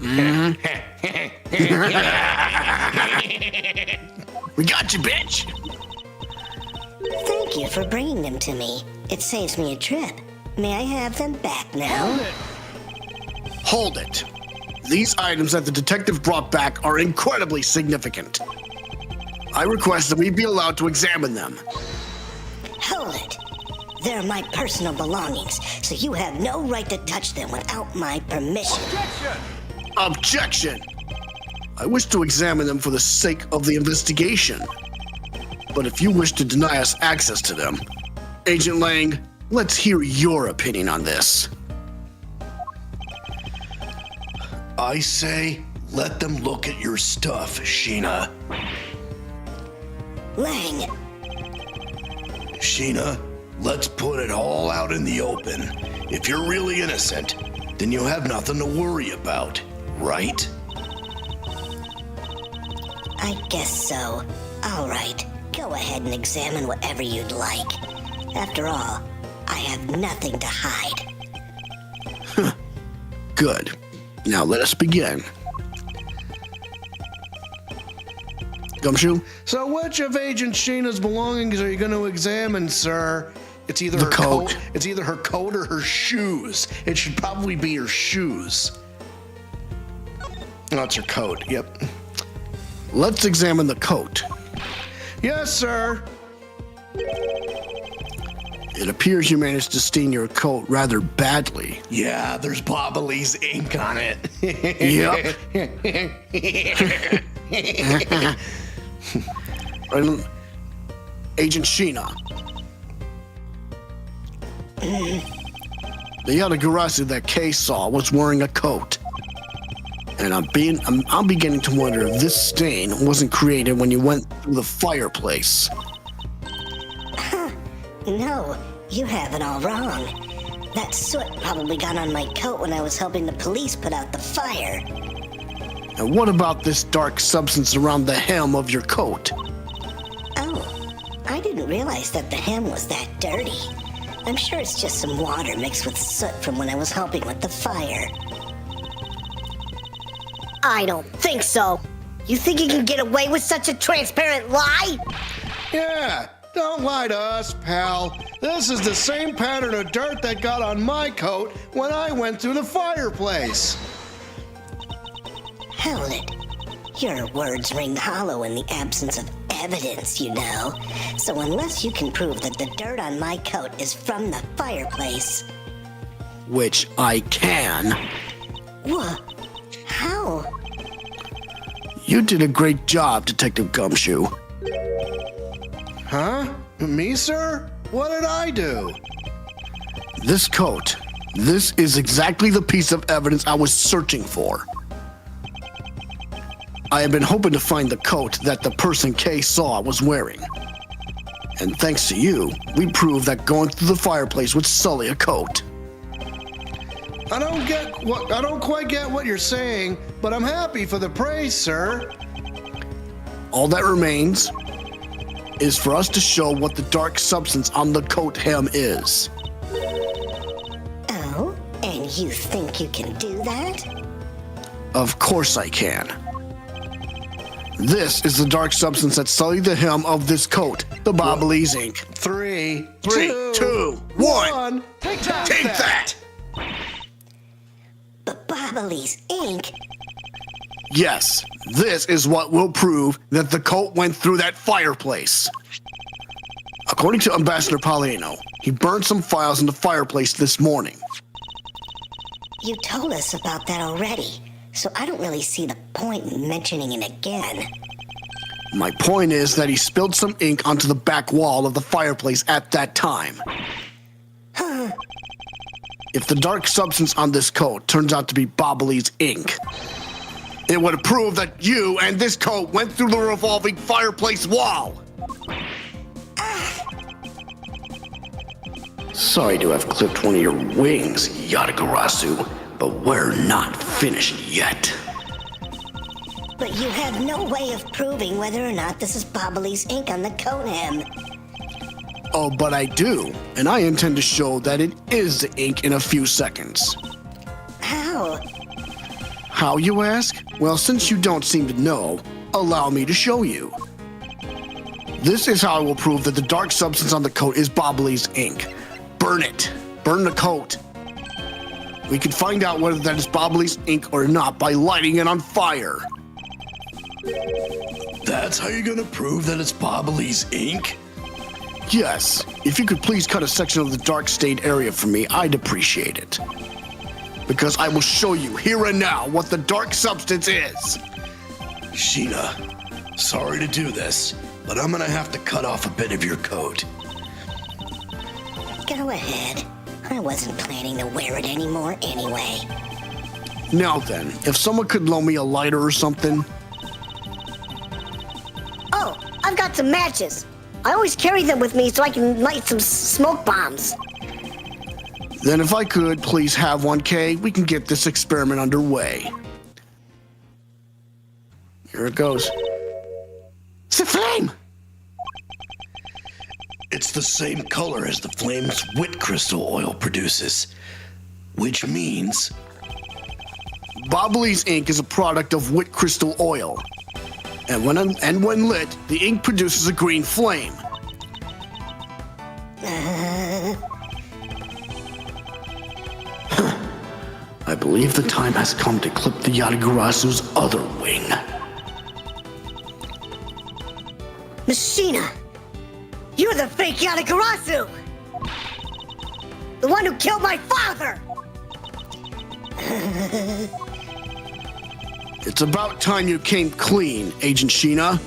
got you, bitch! Thank you for bringing them to me. It saves me a trip. May I have them back now? Hold it. These items that the detective brought back are incredibly significant. I request that we be allowed to examine them. Hold it. They're my personal belongings, so you have no right to touch them without my permission. Objection! I wish to examine them for the sake of the investigation. But if you wish to deny us access to them, Agent Lang, let's hear your opinion on this. I say, let them look at your stuff, Sheena. Lang, Sheena, let's put it all out in the open. If you're really innocent, then you have nothing to worry about, right? I guess so. All right, go ahead and examine whatever you'd like. After all, I have nothing to hide. Good. Now let us begin. Gumshoe? So which of Agent Sheena's belongings are you going to examine, sir? It's either The her coat. It's either her coat or her shoes. It should probably be her shoes. Oh, it's her coat. Yep. Let's examine the coat. Yes, sir. It appears you managed to stain your coat rather badly. Yeah, there's Babahlese ink on it. Yep. Agent Sheena. The Yatagarasu that Kay saw was wearing a coat. And I'm beginning to wonder if this stain wasn't created when you went through the fireplace. No, you have it all wrong. That soot probably got on my coat when I was helping the police put out the fire. And what about this dark substance around the hem of your coat? Oh, I didn't realize that the hem was that dirty. I'm sure it's just some water mixed with soot from when I was helping with the fire. I don't think so. You think you can get away with such a transparent lie? Yeah, don't lie to us, pal. This is the same pattern of dirt that got on my coat when I went through the fireplace. Held it. Your words ring hollow in the absence of evidence, you know. So unless you can prove that the dirt on my coat is from the fireplace... Which I can. What? How? You did a great job, Detective Gumshoe. Huh? Me, sir? What did I do? This coat, this is exactly the piece of evidence I was searching for. I have been hoping to find the coat that the person Kay saw was wearing. And thanks to you, we proved that going through the fireplace would sully a coat. I don't quite get what you're saying, but I'm happy for the praise, sir. All that remains is for us to show what the dark substance on the coat hem is. Oh, and you think you can do that? Of course I can. This is the dark substance that sullied the hem of this coat, the Babahlese ink. Three, 2, 1. Take Take that! But Babahlese ink? Yes, this is what will prove that the coat went through that fireplace. According to Ambassador Paulino, he burned some files in the fireplace this morning. You told us about that already, so I don't really see the point in mentioning it again. My point is that he spilled some ink onto the back wall of the fireplace at that time. If the dark substance on this coat turns out to be Babahlese ink, it would prove that you and this coat went through the revolving fireplace wall. Sorry to have clipped one of your wings, Yatagarasu, but we're not finished yet. But you have no way of proving whether or not this is Babahlese ink on the coat hem. Oh, but I do, and I intend to show that it is the ink in a few seconds. How? How, you ask? Well, since you don't seem to know, allow me to show you. This is how I will prove that the dark substance on the coat is Babahlese ink. Burn it. Burn the coat. We can find out whether that is Babahlese ink or not by lighting it on fire. That's how you're gonna prove that it's Babahlese ink? Yes, if you could please cut a section of the dark stained area for me, I'd appreciate it. Because I will show you here and now what the dark substance is. Sheena, sorry to do this, but I'm gonna have to cut off a bit of your coat. Go ahead. I wasn't planning to wear it anymore anyway. Now then, if someone could loan me a lighter or something. Oh, I've got some matches. I always carry them with me so I can light some smoke bombs. Then if I could please have one, Kay, we can get this experiment underway. Here it goes. The flame! It's the same color as the flame's wit crystal oil produces, which means Babahlese ink is a product of wit crystal oil. And when lit, the ink produces a green flame. I believe the time has come to clip the Yatagarasu's other wing. Machina! You're the fake Yatagarasu! The one who killed my father! It's about time you came clean, Agent Sheena.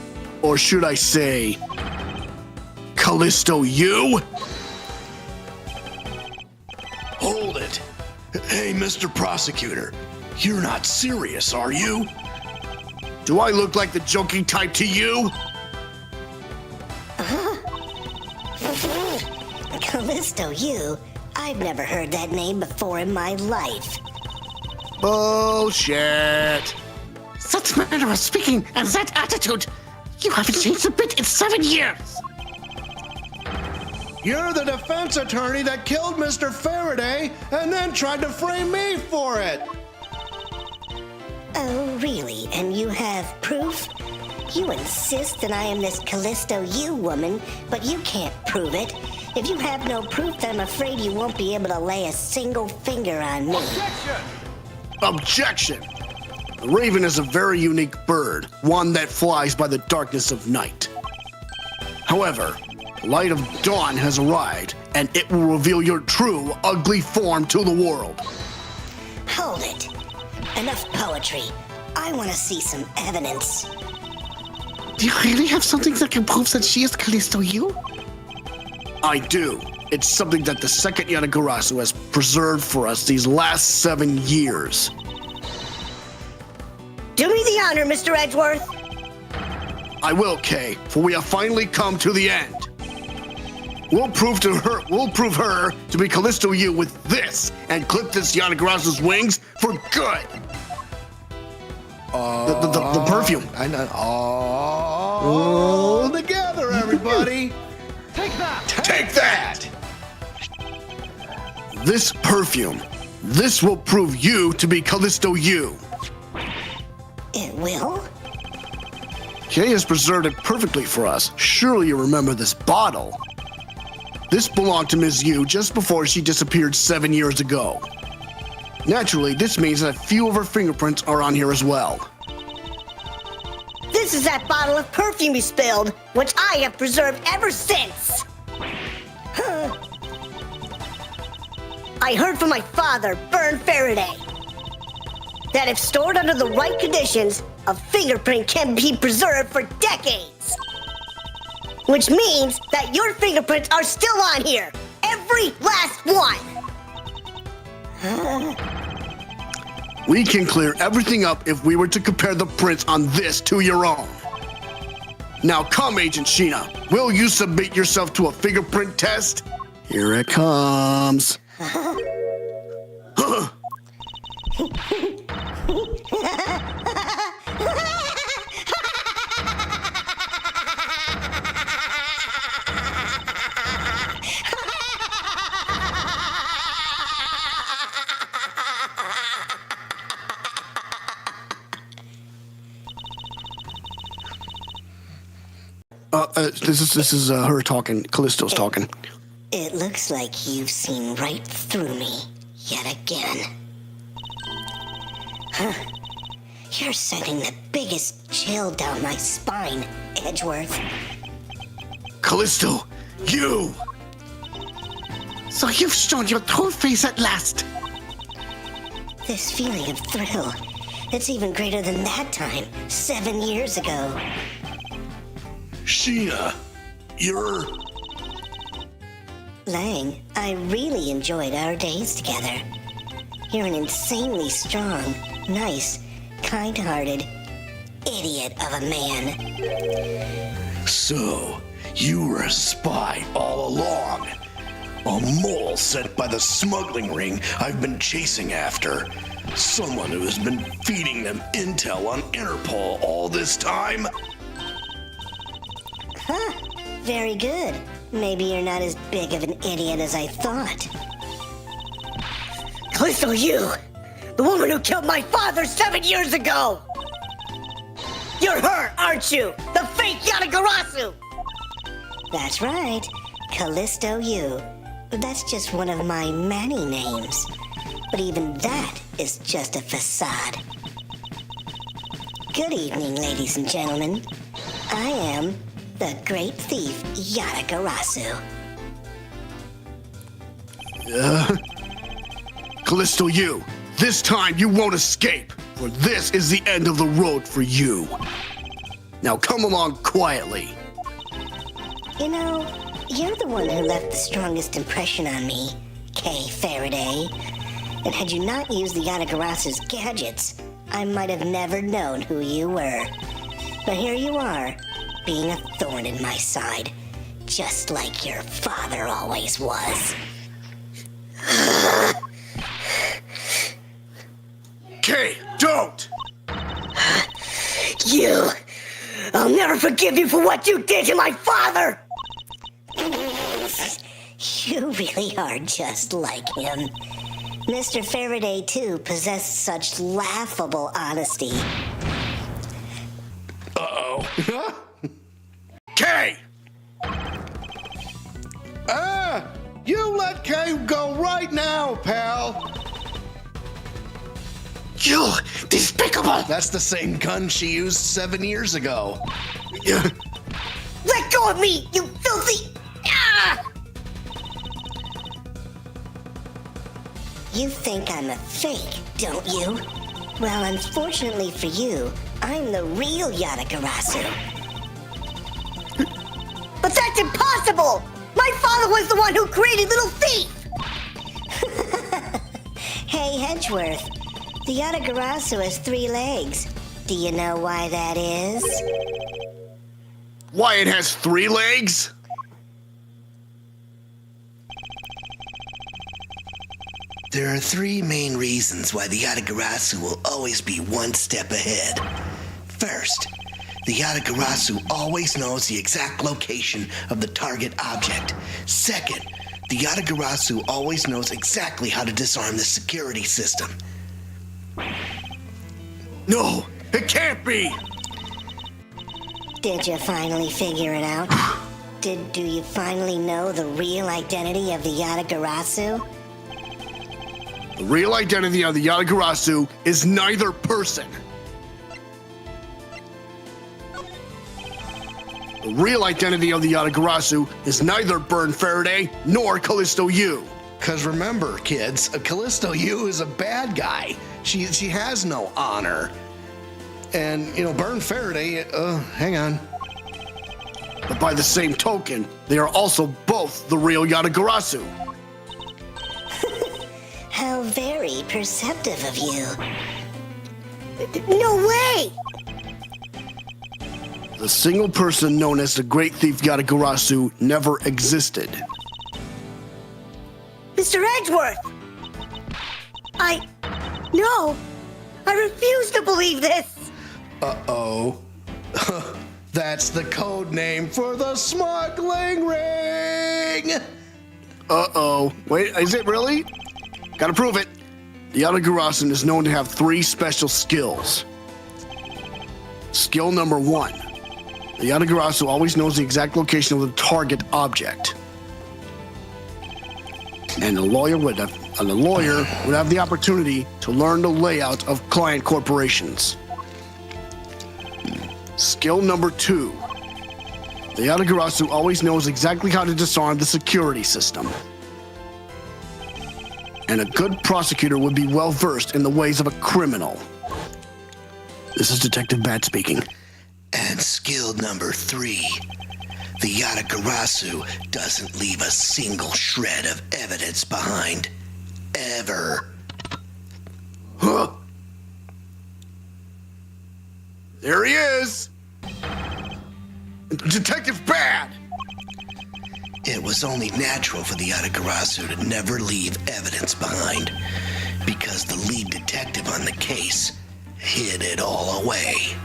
Or should I say, Callisto you? hold it. Hey, Mr. Prosecutor, you're not serious, are you? Do I look like the joking type to you? Callisto, you? I've never heard that name before in my life. Bullshit. Such manner of speaking and that attitude, you haven't changed a bit in 7 years. You're the defense attorney that killed Mr. Faraday and then tried to frame me for it. Oh, really? And you have proof? You insist that I am this Callisto you woman, but you can't prove it. If you have no proof, then I'm afraid you won't be able to lay a single finger on me. Objection! The raven is a very unique bird, one that flies by the darkness of night. However, the light of dawn has arrived, and it will reveal your true, ugly form to the world. Hold it. Enough poetry. I want to see some evidence. Do you really have something that can prove that she is Callisto you? I do. It's something that the second Yatagarasu has preserved for us these last 7 years. Do me the honor, Mr. Edgeworth. I will, Kay, for we have finally come to the end. We'll prove her to be Callisto you with this, and clip this Yatagarasu's wings for good. The perfume. I know. All together, everybody. Take that! This perfume. This will prove you to be Callisto you. It will? Kay has preserved it perfectly for us. Surely you remember this bottle. This belonged to Ms. Yu just before she disappeared 7 years ago. Naturally, this means that a few of her fingerprints are on here as well. This is that bottle of perfume you spilled, which I have preserved ever since. I heard from my father, Bern Faraday, that if stored under the right conditions, a fingerprint can be preserved for decades. Which means that your fingerprints are still on here. Every last one. We can clear everything up if we were to compare the prints on this to your own. Now come, Agent Sheena. Will you submit yourself to a fingerprint test? Here it comes. This is her talking. Callisto's talking. It looks like you've seen right through me yet again. You're sending the biggest chill down my spine, Edgeworth. Callisto, you! So you've shown your true face at last. This feeling of thrill, it's even greater than that time, 7 years ago. Sheena, you're... Lang, I really enjoyed our days together. You're an insanely strong, nice, kind-hearted idiot of a man. So, you were a spy all along. A mole sent by the smuggling ring I've been chasing after. Someone who has been feeding them intel on Interpol all this time. Very good. Maybe you're not as big of an idiot as I thought. Callisto, you! The woman who killed my father 7 years ago! You're her, aren't you? The fake Yatagarasu! That's right. Callisto you. That's just one of my many names. But even that is just a facade. Good evening, ladies and gentlemen. I am the great thief Yatagarasu. Callisto, you. This time you won't escape, for this is the end of the road for you. Now come along quietly. You know, you're the one who left the strongest impression on me, Kay Faraday. And had you not used the Yatagarasu's gadgets, I might have never known who you were. But here you are, being a thorn in my side, just like your father always was. Kay, don't! You! I'll never forgive you for what you did to my father! You really are just like him. Mr. Faraday, too, possessed such laughable honesty. Kay! You let Kay go right now, pal. You despicable! That's the same gun she used 7 years ago. Let go of me, you filthy... Ah! You think I'm a fake, don't you? Well, unfortunately for you, I'm the real Yatagarasu. But that's impossible! My father was the one who created Little Thief! Hey, Edgeworth, the Yatagarasu has 3 legs. Do you know why that is? Why it has 3 legs? There are 3 main reasons why the Yatagarasu will always be one step ahead. First, the Yatagarasu always knows the exact location of the target object. Second, the Yatagarasu always knows exactly how to disarm the security system. No, it can't be! Did you finally figure it out? Do you finally know the real identity of the Yatagarasu? The real identity of the Yatagarasu is neither person. The real identity of the Yatagarasu is neither Bern Faraday nor Callisto Yu. Because remember, kids, Callisto Yu is a bad guy. She has no honor. And, Bern Faraday, hang on. But by the same token, they are also both the real Yatagarasu. How very perceptive of you. No way! The single person known as the Great Thief Yatagarasu never existed. Mr. Edgeworth! No! I refuse to believe this! Uh-oh. That's the code name for the smuggling ring! Uh-oh. Wait, is it really? Gotta prove it. The Yatagarasu is known to have 3 special skills. Skill number 1. The Yatagarasu always knows the exact location of the target object. And the lawyer would have the opportunity to learn the layout of client corporations. Skill number 2. The Yatagarasu always knows exactly how to disarm the security system. And a good prosecutor would be well versed in the ways of a criminal. This is Detective Bat speaking. And skill number 3. The Yatagarasu doesn't leave a single shred of evidence behind. Ever. Huh? There he is! Detective Bad! It was only natural for the Yatagarasu to never leave evidence behind, because the lead detective on the case hid it all away.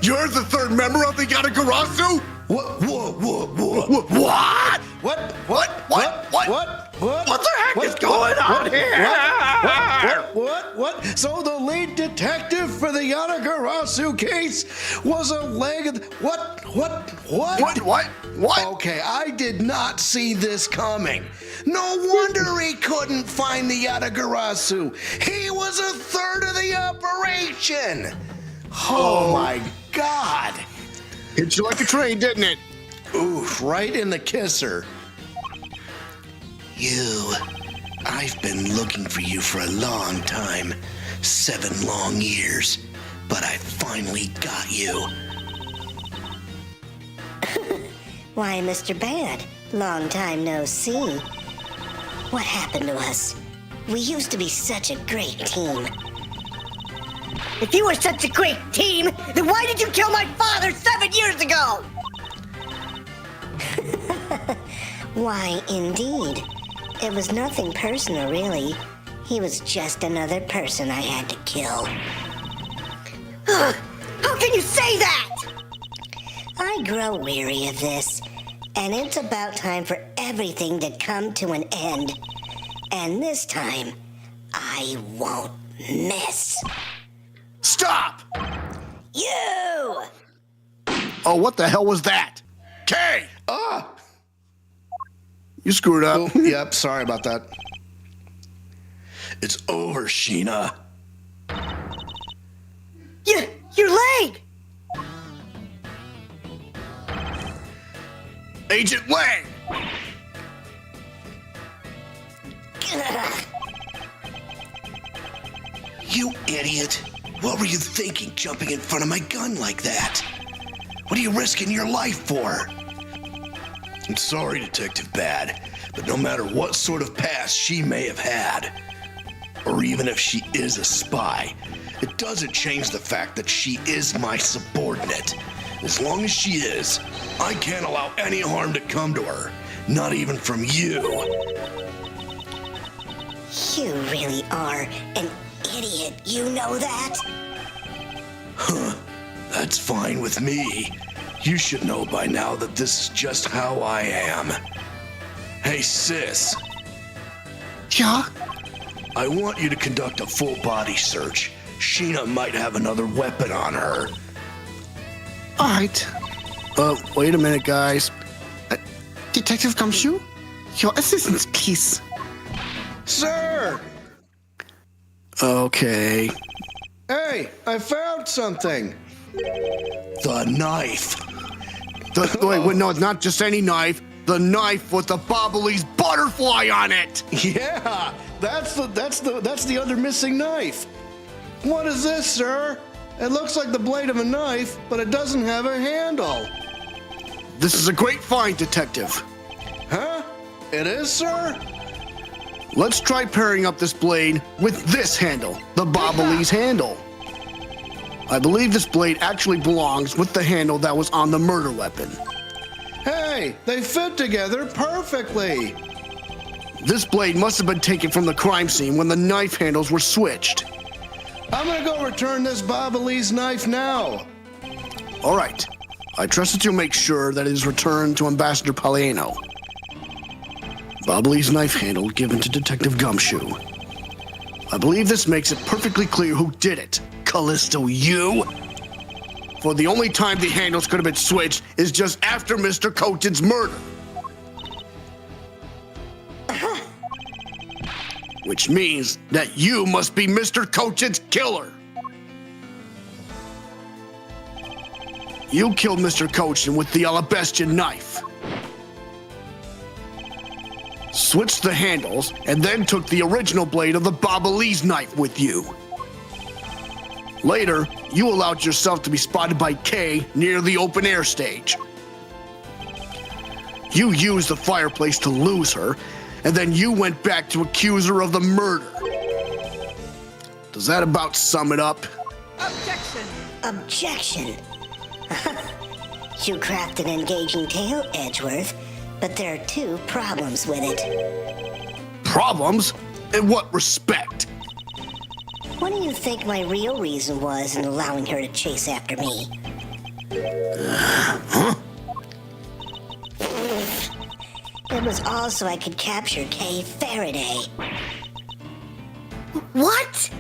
You're the 3rd member of the Yatagarasu? What? What? What the heck is going on here? What? So the lead detective for the Yatagarasu case was a leg of What? Okay, I did not see this coming. No wonder he couldn't find the Yatagarasu. He was a third of the operation. Oh my God. Hit you like a train, didn't it? Oof, right in the kisser. I've been looking for you for a long time. 7 long years. But I finally got you. Why, Mr. Bad, long time no see. What happened to us? We used to be such a great team. If you were such a great team, then why did you kill my father 7 years ago? Why, indeed. It was nothing personal, really. He was just another person I had to kill. How can you say that? I grow weary of this, and it's about time for everything to come to an end. And this time, I won't miss. Stop! You! Oh, what the hell was that? Kay! You screwed up. Oh, yep, sorry about that. It's over, Sheena. Your leg! Agent Lang! You idiot. What were you thinking jumping in front of my gun like that? What are you risking your life for? I'm sorry, Detective Bad, but no matter what sort of past she may have had, or even if she is a spy, it doesn't change the fact that she is my subordinate. As long as she is, I can't allow any harm to come to her, not even from you. You really are an idiot, you know that? That's fine with me. You should know by now that this is just how I am. Hey, sis. Yeah? I want you to conduct a full body search. Sheena might have another weapon on her. All right. Wait a minute, guys. Detective Gumshoe? Your assistance, please. Sir! Okay. Hey, I found something. The knife. Wait, no, it's not just any knife. The knife with the Babahlese butterfly on it. Yeah, that's the other missing knife. What is this, sir? It looks like the blade of a knife, but it doesn't have a handle. This is a great find, Detective. Huh? It is, sir? Let's try pairing up this blade with this handle, the Babahlese handle. I believe this blade actually belongs with the handle that was on the murder weapon. Hey, they fit together perfectly. This blade must have been taken from the crime scene when the knife handles were switched. I'm gonna go return this Babahlese knife now. All right. I trust that you'll make sure that it is returned to Ambassador Palliano. Babahlese knife handle given to Detective Gumshoe. I believe this makes it perfectly clear who did it. Callisto, you? For the only time the handles could have been switched is just after Mr. Coates' murder. Which means that you must be Mr. Coates' killer. You killed Mr. Coates with the Allebahstian knife. Switched the handles, and then took the original blade of the Babahlese knife with you. Later, you allowed yourself to be spotted by Kay near the open air stage. You used the fireplace to lose her, and then you went back to accuse her of the murder. Does that about sum it up? Objection. You craft an engaging tale, Edgeworth, but there are 2 problems with it. Problems? In what respect? What do you think my real reason was in allowing her to chase after me? it was all so I could capture Kay Faraday. What?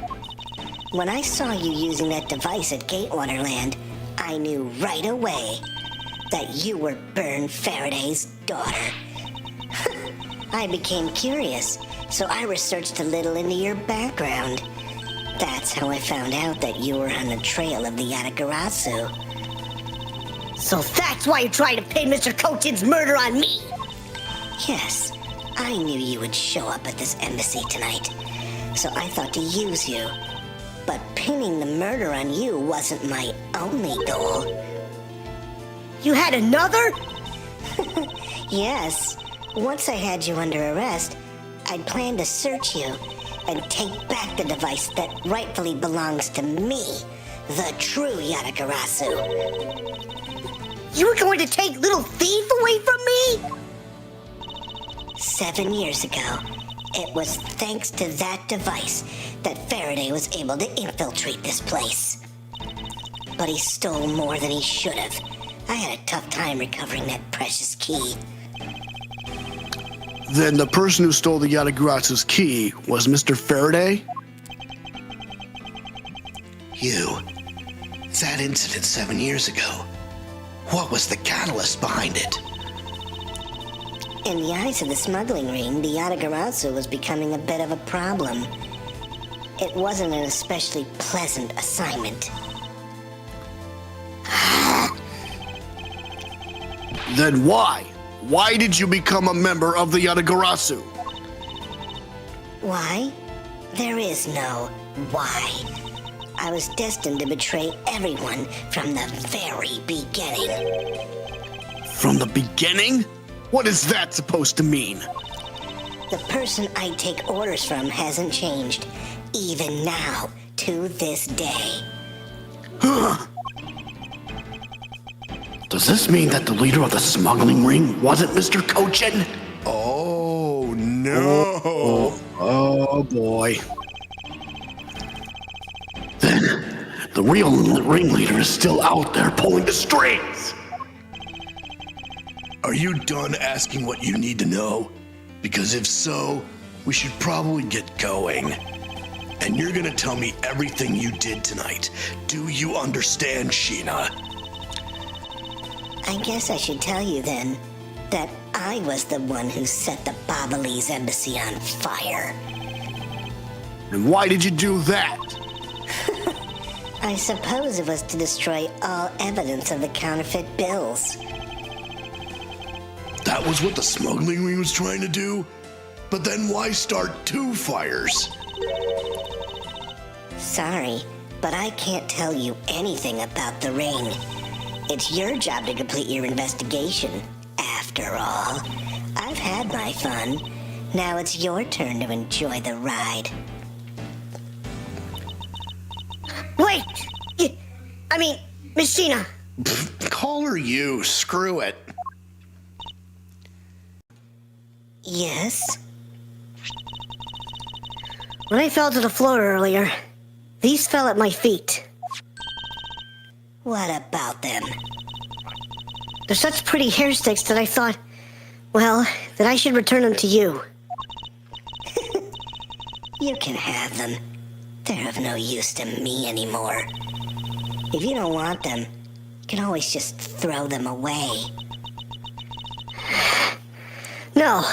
When I saw you using that device at Gatewater Land, I knew right away that you were Byrne Faraday's daughter. I became curious, so I researched a little into your background. That's how I found out that you were on the trail of the Yatagarasu. So that's why you tried to pin Mr. Cochin's murder on me. Yes, I knew you would show up at this embassy tonight, so I thought to use you. But pinning the murder on you wasn't my only goal. You had another? Yes, once I had you under arrest, I'd planned to search you and take back the device that rightfully belongs to me, the true Yatagarasu. You were going to take little thief away from me? 7 years ago, it was thanks to that device that Faraday was able to infiltrate this place. But he stole more than he should have. I had a tough time recovering that precious key. Then the person who stole the Yatagarasu's key was Mr. Faraday? You. That incident 7 years ago. What was the catalyst behind it? In the eyes of the smuggling ring, the Yatagarasu was becoming a bit of a problem. It wasn't an especially pleasant assignment. Then why? Why did you become a member of the Yatagarasu? Why? There is no why. I was destined to betray everyone from the very beginning. From the beginning? What is that supposed to mean? The person I take orders from hasn't changed, even now, to this day. Does this mean that the leader of the smuggling ring wasn't Mr. Cochin? Oh, no. Oh boy. Then, the real ringleader is still out there pulling the strings. Are you done asking what you need to know? Because if so, we should probably get going. And you're gonna tell me everything you did tonight. Do you understand, Sheena? I guess I should tell you then that I was the one who set the Babahlese Embassy on fire. And why did you do that? I suppose it was to destroy all evidence of the counterfeit bills. That was what the smuggling ring was trying to do? But then why start 2 fires? Sorry, but I can't tell you anything about the ring. It's your job to complete your investigation. After all, I've had my fun. Now it's your turn to enjoy the ride. Wait! I mean, Miss Sheena. Call her you. Screw it. Yes? When I fell to the floor earlier, these fell at my feet. What about them? They're such pretty hair sticks that I thought, well, that I should return them to you. You can have them. They're of no use to me anymore. If you don't want them, you can always just throw them away. No,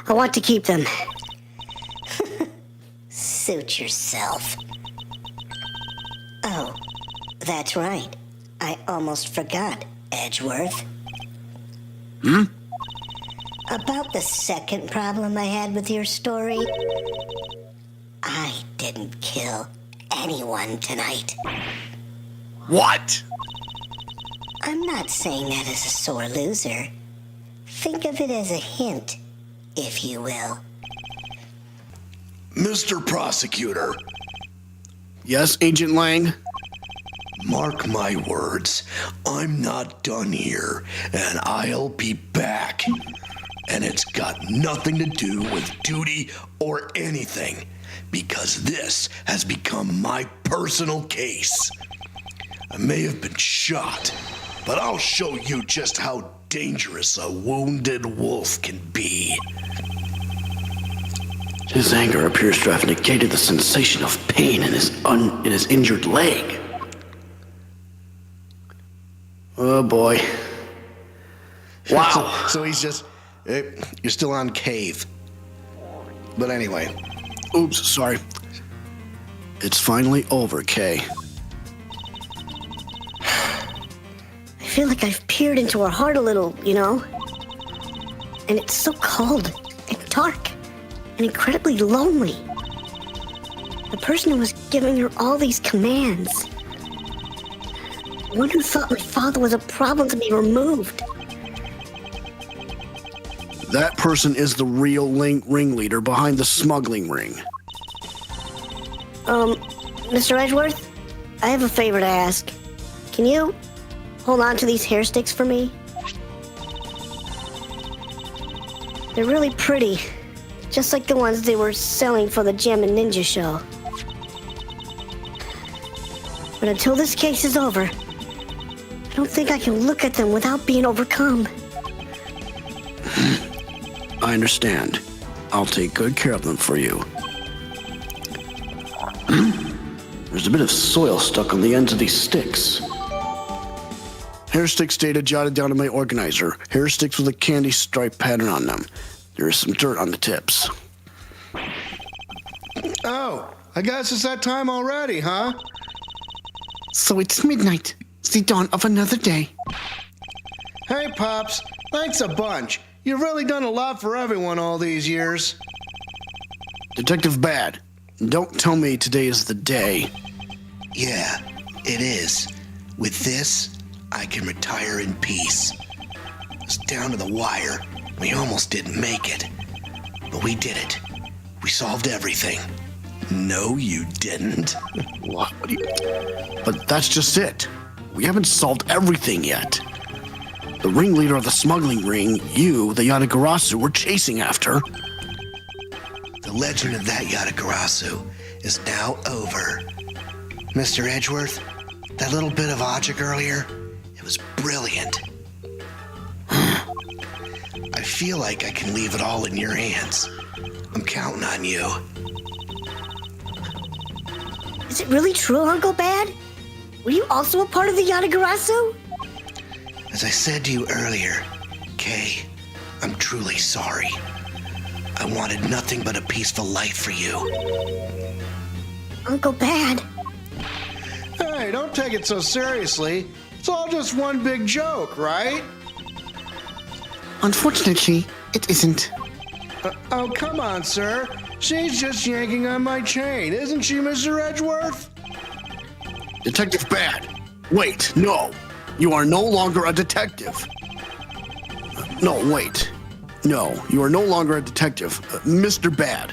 I want to keep them. Suit yourself. Oh, that's right. I almost forgot, Edgeworth. About the second problem I had with your story, I didn't kill anyone tonight. What? I'm not saying that as a sore loser. Think of it as a hint, if you will. Mr. Prosecutor, Yes, Agent Lang? mark my words. I'm not done here, and I'll be back. And it's got nothing to do with duty or anything, because this has become my personal case. I may have been shot, but I'll show you just how dangerous a wounded wolf can be. His anger appears to have negated the sensation of pain in his injured leg. Oh boy. Wow. So he's just, you're still on cave. But anyway. Oops, sorry. It's finally over, Kay. I feel like I've peered into her heart a little, you know? And it's so cold and dark and incredibly lonely. The person who was giving her all these commands. One who thought my father was a problem to be removed. That person is the real ringleader behind the smuggling ring. Mr. Edgeworth, I have a favor to ask. Can you hold on to these hair sticks for me? They're really pretty, just like the ones they were selling for the Gem and Ninja show. But until this case is over, I don't think I can look at them without being overcome. I understand. I'll take good care of them for you. There's a bit of soil stuck on the ends of these sticks. Hair sticks data jotted down in my organizer. Hair sticks with a candy stripe pattern on them. There is some dirt on the tips. Oh, I guess it's that time already, huh? So it's midnight. It's the dawn of another day. Hey, Pops, thanks a bunch. You've really done a lot for everyone all these years. Detective Bad, don't tell me today is the day. Yeah, it is. With this, I can retire in peace. It's down to the wire. We almost didn't make it. But we did it. We solved everything. No, you didn't. What do you... But that's just it. We haven't solved everything yet. The ringleader of the smuggling ring, you, the Yatagarasu, were chasing after. The legend of that Yatagarasu is now over. Mr. Edgeworth, that little bit of logic earlier, it was brilliant. I feel like I can leave it all in your hands. I'm counting on you. Is it really true, Uncle Bad? Were you also a part of the Yatagarasu? As I said to you earlier, Kay, I'm truly sorry. I wanted nothing but a peaceful life for you. Uncle Bad. Hey, don't take it so seriously. It's all just one big joke, right? Unfortunately, it isn't. Oh, come on, sir. She's just yanking on my chain, isn't she, Mr. Edgeworth? Detective Bad, wait, no. You are no longer a detective. No, wait. No, you are no longer a detective. Mr. Bad,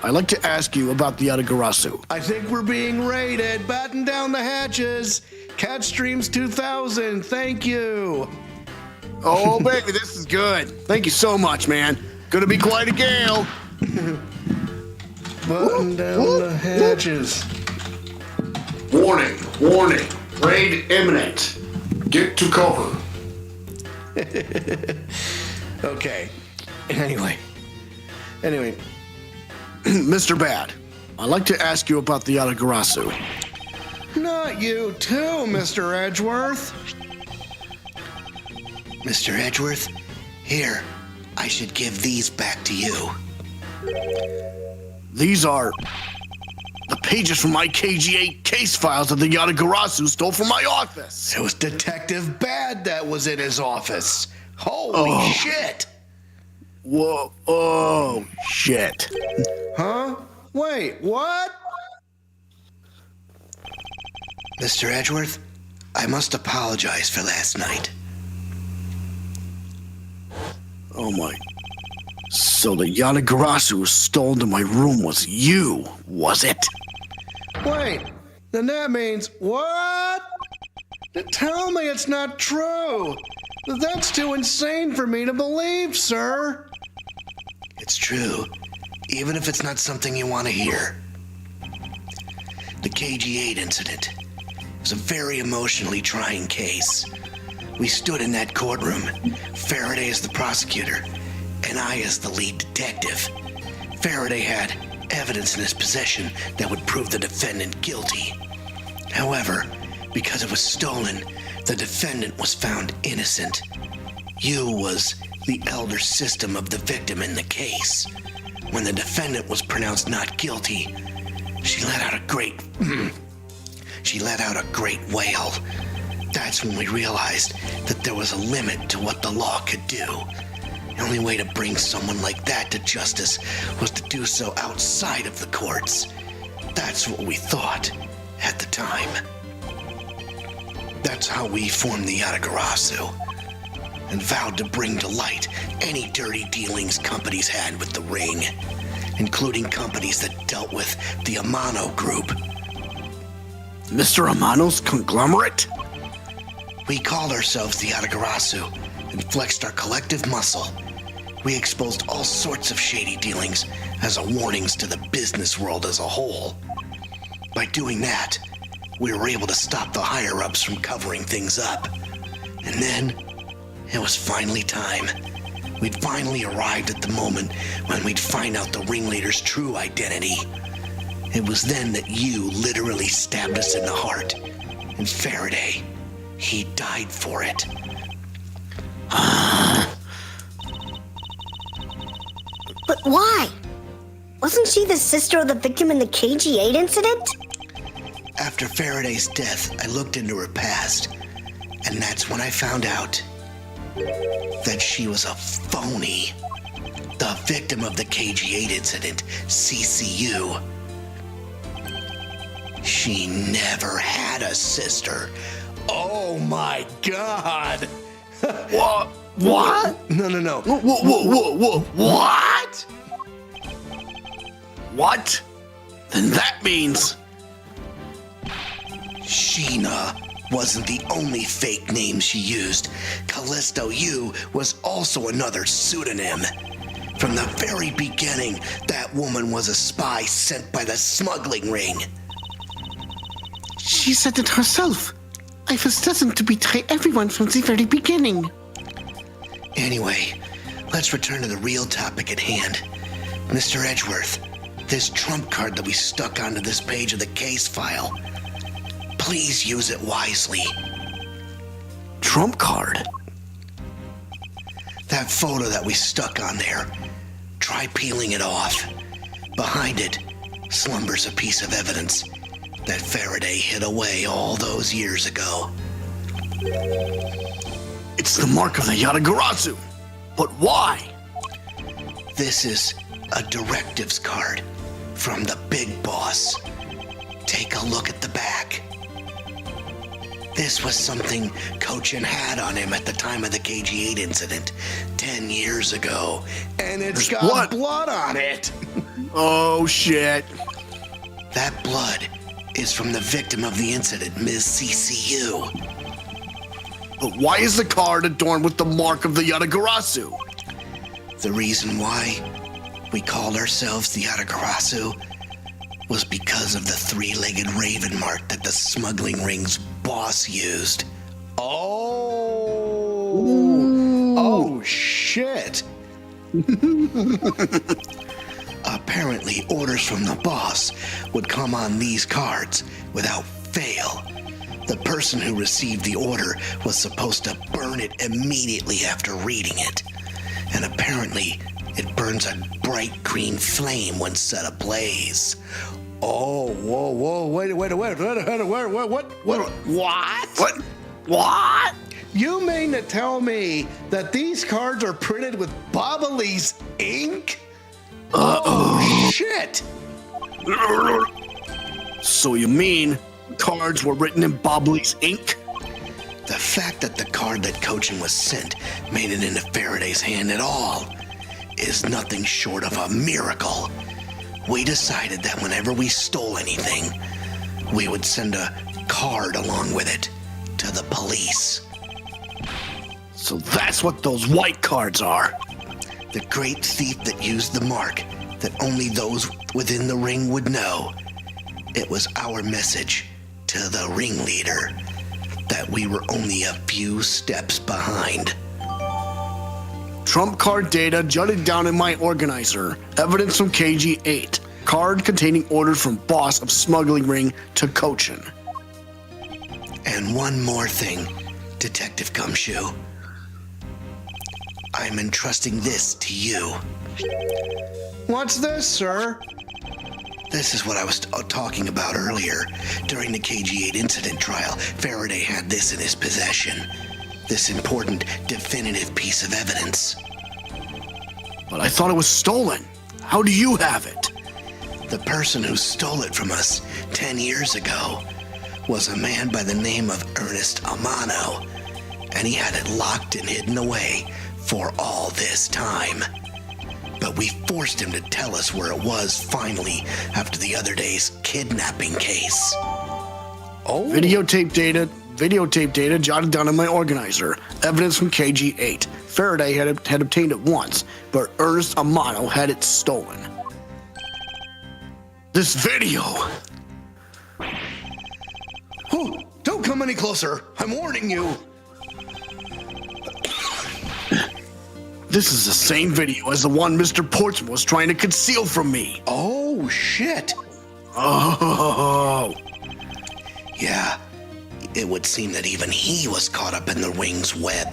I'd like to ask you about the Yatagarasu. I think we're being raided. Batten down the hatches. Cat Streams 2000, thank you. Oh, baby, this is good. Thank you so much, man. Gonna be quite a gale. Button down the hatches. Warning, warning. Raid imminent. Get to cover. Okay. Anyway. Mr. Bad, I'd like to ask you about the Yatagarasu. Not you too, Mr. Edgeworth. Mr. Edgeworth, here, I should give these back to you. These are the pages from my KG8 case files that the Yatagarasu stole from my office. It was Detective Bad that was in his office. Holy shit. Whoa, oh, shit. Huh? Wait, what? Mr. Edgeworth, I must apologize for last night. Oh my. So the Yatagarasu who stole into my room was you, was it? Wait, then that means what? Tell me it's not true. That's too insane for me to believe, sir. It's true, even if it's not something you want to hear. The KG8 incident was a very emotionally trying case. We stood in that courtroom, Faraday as the prosecutor, and I as the lead detective. Faraday had evidence in his possession that would prove the defendant guilty. However, because it was stolen, the defendant was found innocent. You was the elder sister of the victim in the case. When the defendant was pronounced not guilty, she let out a great wail. That's when we realized that there was a limit to what the law could do. The only way to bring someone like that to justice was to do so outside of the courts. That's what we thought at the time. That's how we formed the Yatagarasu and vowed to bring to light any dirty dealings companies had with the ring, including companies that dealt with the Amano group. Mr. Amano's conglomerate? We called ourselves the Yatagarasu and flexed our collective muscle. We exposed all sorts of shady dealings as a warnings to the business world as a whole. By doing that, we were able to stop the higher-ups from covering things up. And then, it was finally time. We'd finally arrived at the moment when we'd find out the ringleader's true identity. It was then that you literally stabbed us in the heart. And Faraday, he died for it. But why? Wasn't she the sister of the victim in the KG-8 incident? After Faraday's death, I looked into her past, and that's when I found out that she was a phony. The victim of the KG-8 incident, CCU. She never had a sister. Oh my God! What? What? No. Whoa. What? What? Then that means... Sheena wasn't the only fake name she used. Callisto U was also another pseudonym. From the very beginning, that woman was a spy sent by the smuggling ring. She said it herself. I was destined to betray everyone from the very beginning. Anyway, let's return to the real topic at hand. Mr. Edgeworth, this trump card that we stuck onto this page of the case file, please use it wisely. Trump card? That photo that we stuck on there, try peeling it off. Behind it slumbers a piece of evidence that Faraday hid away all those years ago. It's the mark of the Yatagarasu. But why? This is a directives card from the big boss. Take a look at the back. This was something Cochin had on him at the time of the KG-8 incident 10 years ago. And it's There's got blood. blood on it. Oh, shit. That blood is from the victim of the incident, Ms. CCU. But why is the card adorned with the mark of the Yatagarasu? The reason why we called ourselves the Yatagarasu was because of the three-legged raven mark that the smuggling ring's boss used. Oh shit. Apparently, orders from the boss would come on these cards without fail. The person who received the order was supposed to burn it immediately after reading it. And apparently, it burns a bright green flame when set ablaze. Oh, whoa, wait, what? What? You mean to tell me that these cards are printed with Babahlese ink? Oh, shit. So you mean cards were written in Babahlese ink? The fact that the card that Cochin was sent made it into Faraday's hand at all is nothing short of a miracle. We decided that whenever we stole anything, we would send a card along with it to the police. So that's what those white cards are. The great thief that used the mark that only those within the ring would know. It was our message to the ringleader. that we were only a few steps behind. Trump card data jotted down in my organizer. Evidence from KG8. Card containing orders from boss of smuggling ring to Cochin. And one more thing, Detective Gumshoe. I'm entrusting this to you. What's this, sir? This is what I was talking about earlier. During the KG8 incident trial, Faraday had this in his possession. This important, definitive piece of evidence. But I thought it was stolen. How do you have it? The person who stole it from us 10 years ago was a man by the name of Ernest Amano, and he had it locked and hidden away for all this time. But we forced him to tell us where it was finally after the other day's kidnapping case. Oh. Videotape data jotted down in my organizer. Evidence from KG8. Faraday had obtained it once, but Ernest Amano had it stolen. This video. Oh, don't come any closer. I'm warning you. This is the same video as the one Mr. Portsmouth was trying to conceal from me. Oh, shit. Oh. Yeah, it would seem that even he was caught up in the ring's web.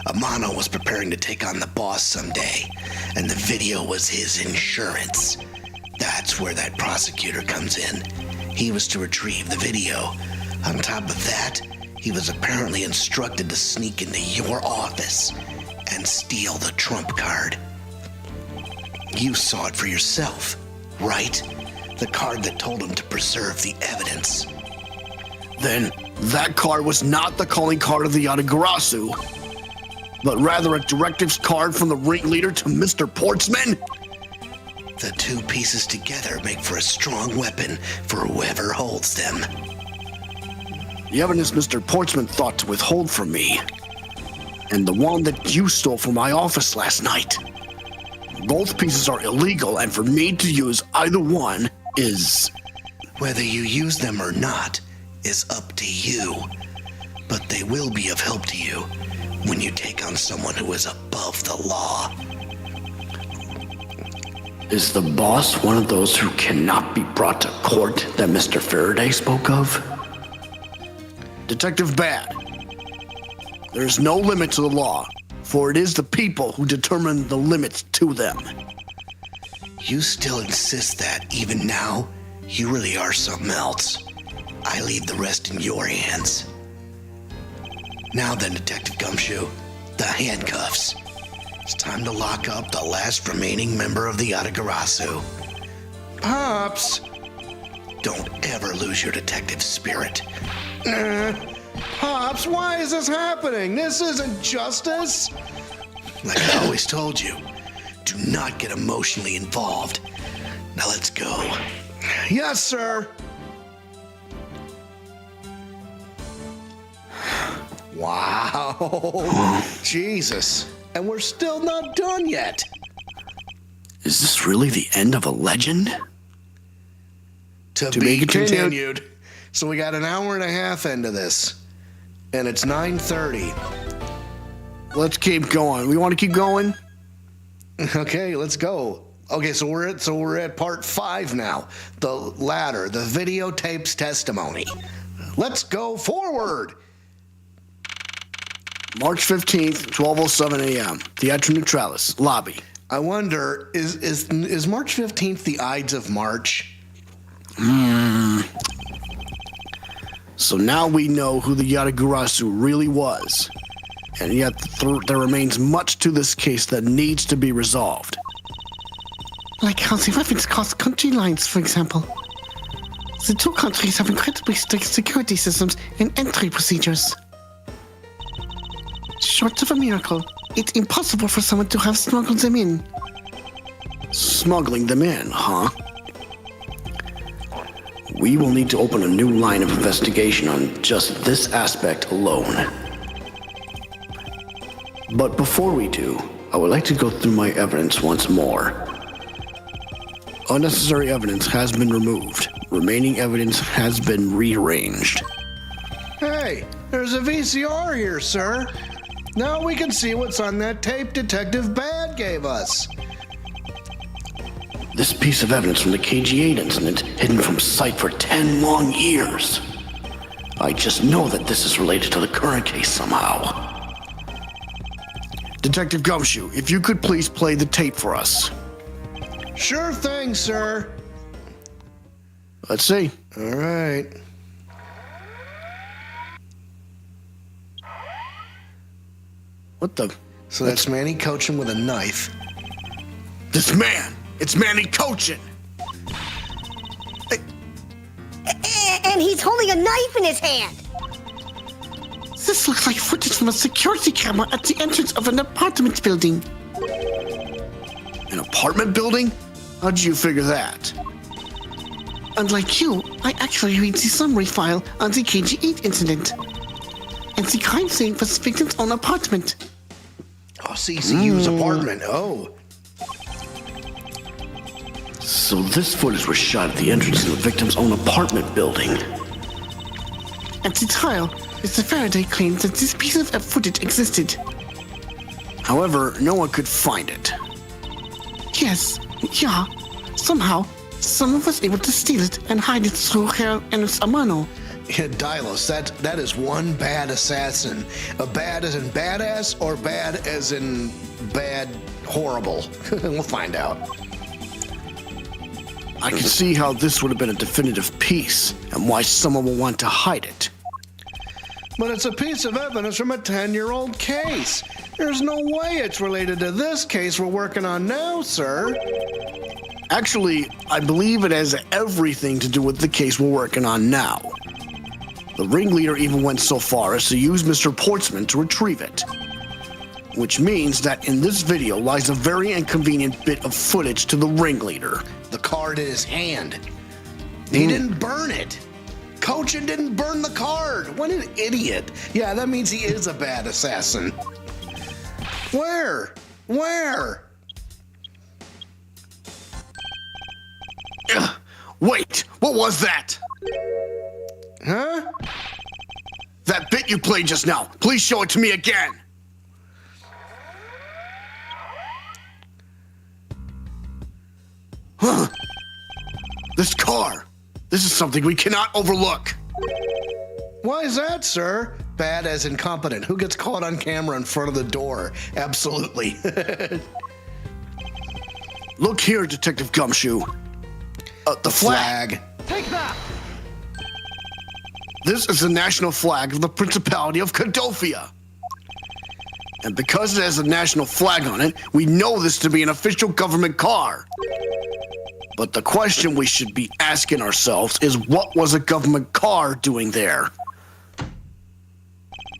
Amano was preparing to take on the boss someday, and the video was his insurance. That's where that prosecutor comes in. He was to retrieve the video. On top of that, he was apparently instructed to sneak into your office and steal the trump card. You saw it for yourself, right? The card that told him to preserve the evidence. Then that card was not the calling card of the Yatagarasu, but rather a directives card from the ringleader to Mr. Portsman? The two pieces together make for a strong weapon for whoever holds them. The evidence Mr. Portsman thought to withhold from me, and the one that you stole from my office last night. Both pieces are illegal, and for me to use either one is... Whether you use them or not is up to you, but they will be of help to you when you take on someone who is above the law. Is the boss one of those who cannot be brought to court that Mr. Faraday spoke of? Detective Bad, there is no limit to the law, for it is the people who determine the limits to them. You still insist that, even now, you really are something else. I leave the rest in your hands. Now then, Detective Gumshoe, the handcuffs. It's time to lock up the last remaining member of the Yatagarasu. Pops. Don't ever lose your detective spirit. Pops, why is this happening? This isn't justice. Like I always told you, do not get emotionally involved. Now let's go. Yes, sir. Wow. Jesus. And we're still not done yet. Is this really the end of a legend? To be continued. So we got an hour and a half into this. And it's 9:30. Let's keep going. We want to keep going? Okay, let's go. Okay, so we're at part 5 now. The ladder, the videotapes testimony. Let's go forward. March 15th, 12:07 a.m. Theatre Neutralis, lobby. I wonder, is March 15th the Ides of March? So now we know who the Yatagarasu really was. And yet there remains much to this case that needs to be resolved. Like how the weapons cross country lines, for example. The two countries have incredibly strict security systems and entry procedures. Short of a miracle, it's impossible for someone to have smuggled them in. Smuggling them in, huh? We will need to open a new line of investigation on just this aspect alone. But before we do, I would like to go through my evidence once more. Unnecessary evidence has been removed. Remaining evidence has been rearranged. Hey, Hey, there's a VCR here, sir. Now we can see what's on that tape Detective Bad gave us. This piece of evidence from the KG8 incident hidden from sight for 10 long years. I just know that this is related to the current case somehow. Detective Gumshoe, if you could please play the tape for us. Sure thing, sir. Let's see. All right. What the? So that's Manny Cochin with a knife. This man! It's Manny Cochin! And he's holding a knife in his hand. This looks like footage from a security camera at the entrance of an apartment building. An apartment building? How'd you figure that? Unlike you, I actually read the summary file on the KG8 incident. And the crime scene was the victim's own apartment. Oh, CCU's apartment. Oh. So this footage was shot at the entrance to the victim's own apartment building. At the trial, Mr. Faraday claimed that this piece of footage existed. However, no one could find it. Yes, yeah. Somehow, someone was able to steal it and hide it through Herr Enos Amano. Yeah, Dylos, that is one bad assassin. A bad as in badass or bad as in bad horrible? We'll find out. I can see how this would have been a definitive piece and why someone would want to hide it. But it's a piece of evidence from a 10-year-old case. There's no way it's related to this case we're working on now, sir. Actually, I believe it has everything to do with the case we're working on now. The ringleader even went so far as to use Mr. Portsman to retrieve it. Which means that in this video lies a very inconvenient bit of footage to the ringleader. The card in his hand. He didn't burn it. Cochin didn't burn the card. What an idiot. Yeah, that means he is a bad assassin. Where? Wait, what was that? Huh? That bit you played just now. Please show it to me again. Huh. This car. This is something we cannot overlook. Why is that, sir? Bad as incompetent. Who gets caught on camera in front of the door? Absolutely. Look here, Detective Gumshoe. The flag. Take that. This is the national flag of the Principality of Cadofia. And because it has a national flag on it, we know this to be an official government car. But the question we should be asking ourselves is, what was a government car doing there?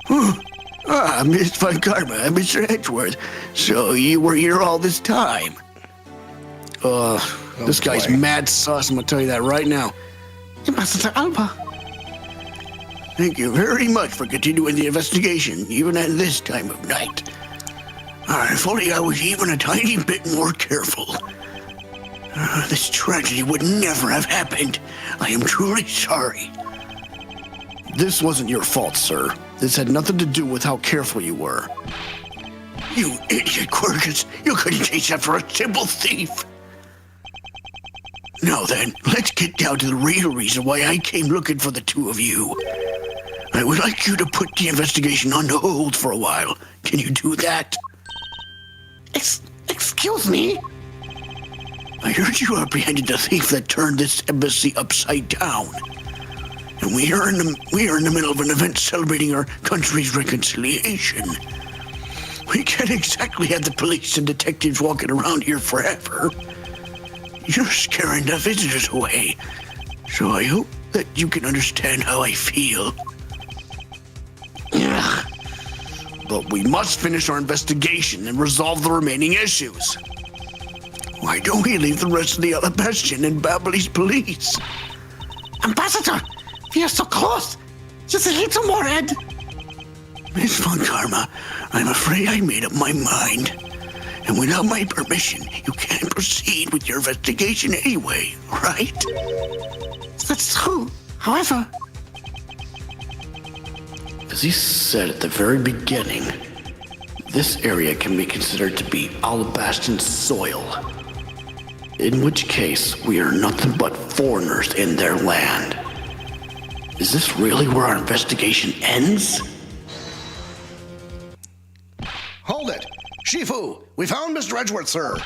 Miss Von Karma, Mr. Edgeworth. So you were here all this time? This guy's mad sus, I'm gonna tell you that right now. Ambassador Alba. Thank you very much for continuing the investigation, even at this time of night. If only I was even a tiny bit more careful. This tragedy would never have happened. I am truly sorry. This wasn't your fault, sir. This had nothing to do with how careful you were. You idiot, Quirkus. You couldn't chase after a simple thief. Now then, let's get down to the real reason why I came looking for the two of you. I would like you to put the investigation on hold for a while. Can you do that? Excuse me? I heard you apprehended the thief that turned this embassy upside down. And we are in the middle of an event celebrating our country's reconciliation. We can't exactly have the police and detectives walking around here forever. You're scaring the visitors away. So I hope that you can understand how I feel. But we must finish our investigation and resolve the remaining issues. Why don't we leave the rest of the Allebahstian and Babahlese police? Ambassador, we are so close. Just a little more, Ed. Miss Von Karma, I'm afraid I made up my mind. And without my permission, you can't proceed with your investigation anyway, right? That's true. However, As he said at the very beginning, this area can be considered to be Allebahstian soil. In which case, we are nothing but foreigners in their land. Is this really where our investigation ends? Hold it! Shifu, we found Mr. Edgeworth, sir.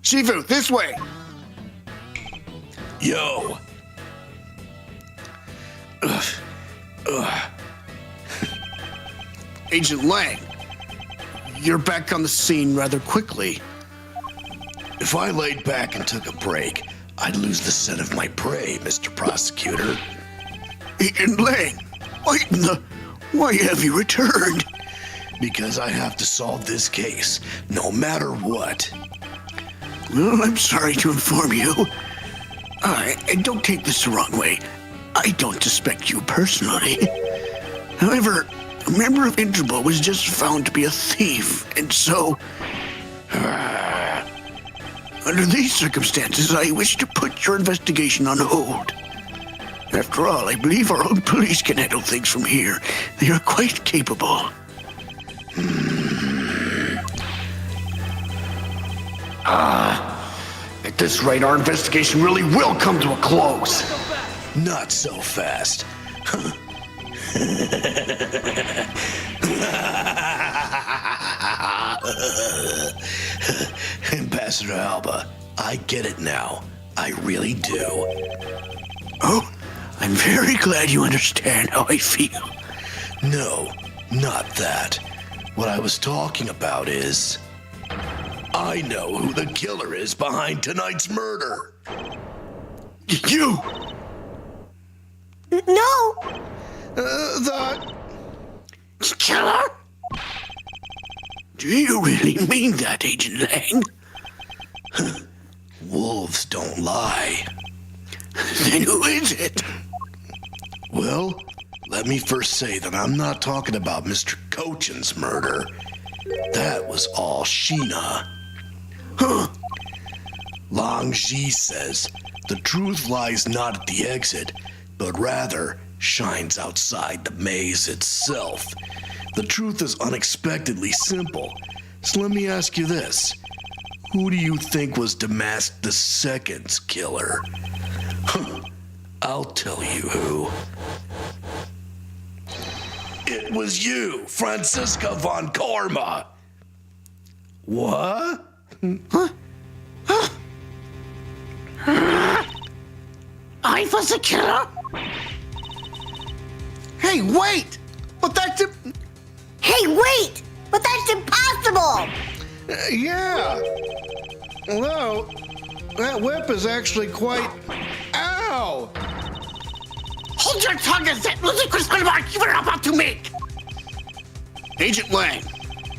Shifu, this way! Yo. Agent Lang, you're back on the scene rather quickly. If I laid back and took a break, I'd lose the scent of my prey, Mr. Prosecutor. Agent Lang, why have you returned? Because I have to solve this case, no matter what. Well, I'm sorry to inform you. And don't take this the wrong way. I don't suspect you personally. However, a member of Interpol was just found to be a thief, and so... under these circumstances, I wish to put your investigation on hold. After all, I believe our own police can handle things from here. They are quite capable. At this rate, our investigation really will come to a close. Not so fast. Ambassador Alba, I get it now. I really do. Oh, I'm very glad you understand how I feel. No, not that. What I was talking about is... I know who the killer is behind tonight's murder. You! No! The... Killer? Do you really mean that, Agent Lang? Wolves don't lie. Then who is it? Well, let me first say that I'm not talking about Mr. Cochin's murder. That was all Sheena. Huh? Long Ji says the truth lies not at the exit, but rather shines outside the maze itself. The truth is unexpectedly simple. So let me ask you this. Who do you think was Damask II's killer? I'll tell you who. It was you, Franziska von Korma. What? I was the killer? Hey, wait! But that's... Hey, wait! But that's impossible! Yeah. Although, that whip is actually quite... Ow! Hold your tongue as that ludicrous remark you were about to make! Agent Lang,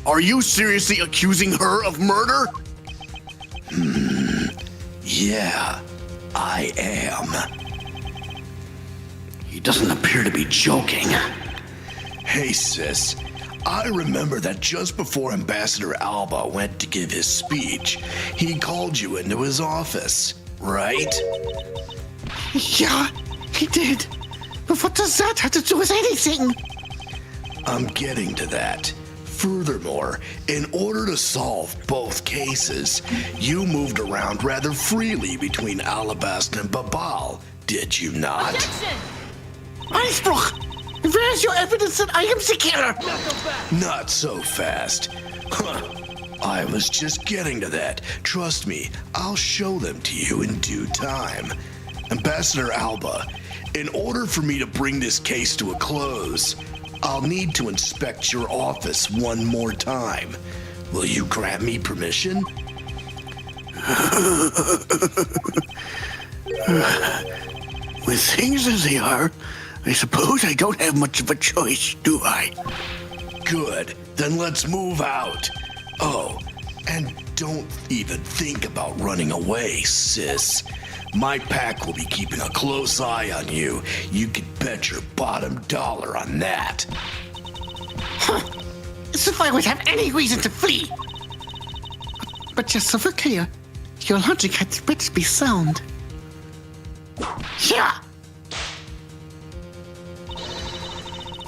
are you seriously accusing her of murder? Yeah, I am. He doesn't appear to be joking. Hey, sis. I remember that just before Ambassador Alba went to give his speech, he called you into his office, right? Yeah, he did. But what does that have to do with anything? I'm getting to that. Furthermore, in order to solve both cases, you moved around rather freely between Allebahstian and Babal, did you not? Eisbruch! Where's your evidence that I am the killer? Not so fast. I was just getting to that. Trust me, I'll show them to you in due time. Ambassador Alba, in order for me to bring this case to a close, I'll need to inspect your office one more time. Will you grant me permission? With things as they are, I suppose I don't have much of a choice, do I? Good. Then let's move out. Oh, and don't even think about running away, sis. My pack will be keeping a close eye on you. You can bet your bottom dollar on that. As if I would have any reason to flee. But just so we're clear, your logic had better be sound. Yeah!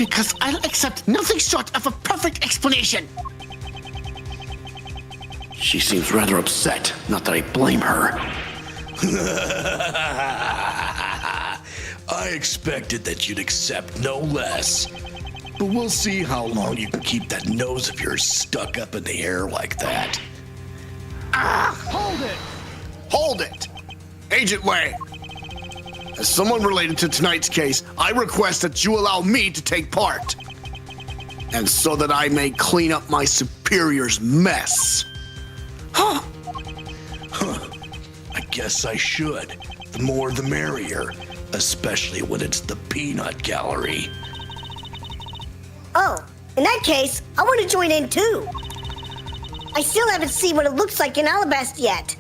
because I'll accept nothing short of a perfect explanation. She seems rather upset. Not that I blame her. I expected that you'd accept no less. But we'll see how long you can keep that nose of yours stuck up in the air like that. Hold it! Agent Wang! As someone related to tonight's case, I request that you allow me to take part. And so that I may clean up my superior's mess. I guess I should. The more the merrier, especially when it's the peanut gallery. Oh, in that case, I want to join in too. I still haven't seen what it looks like in Allebahstian yet.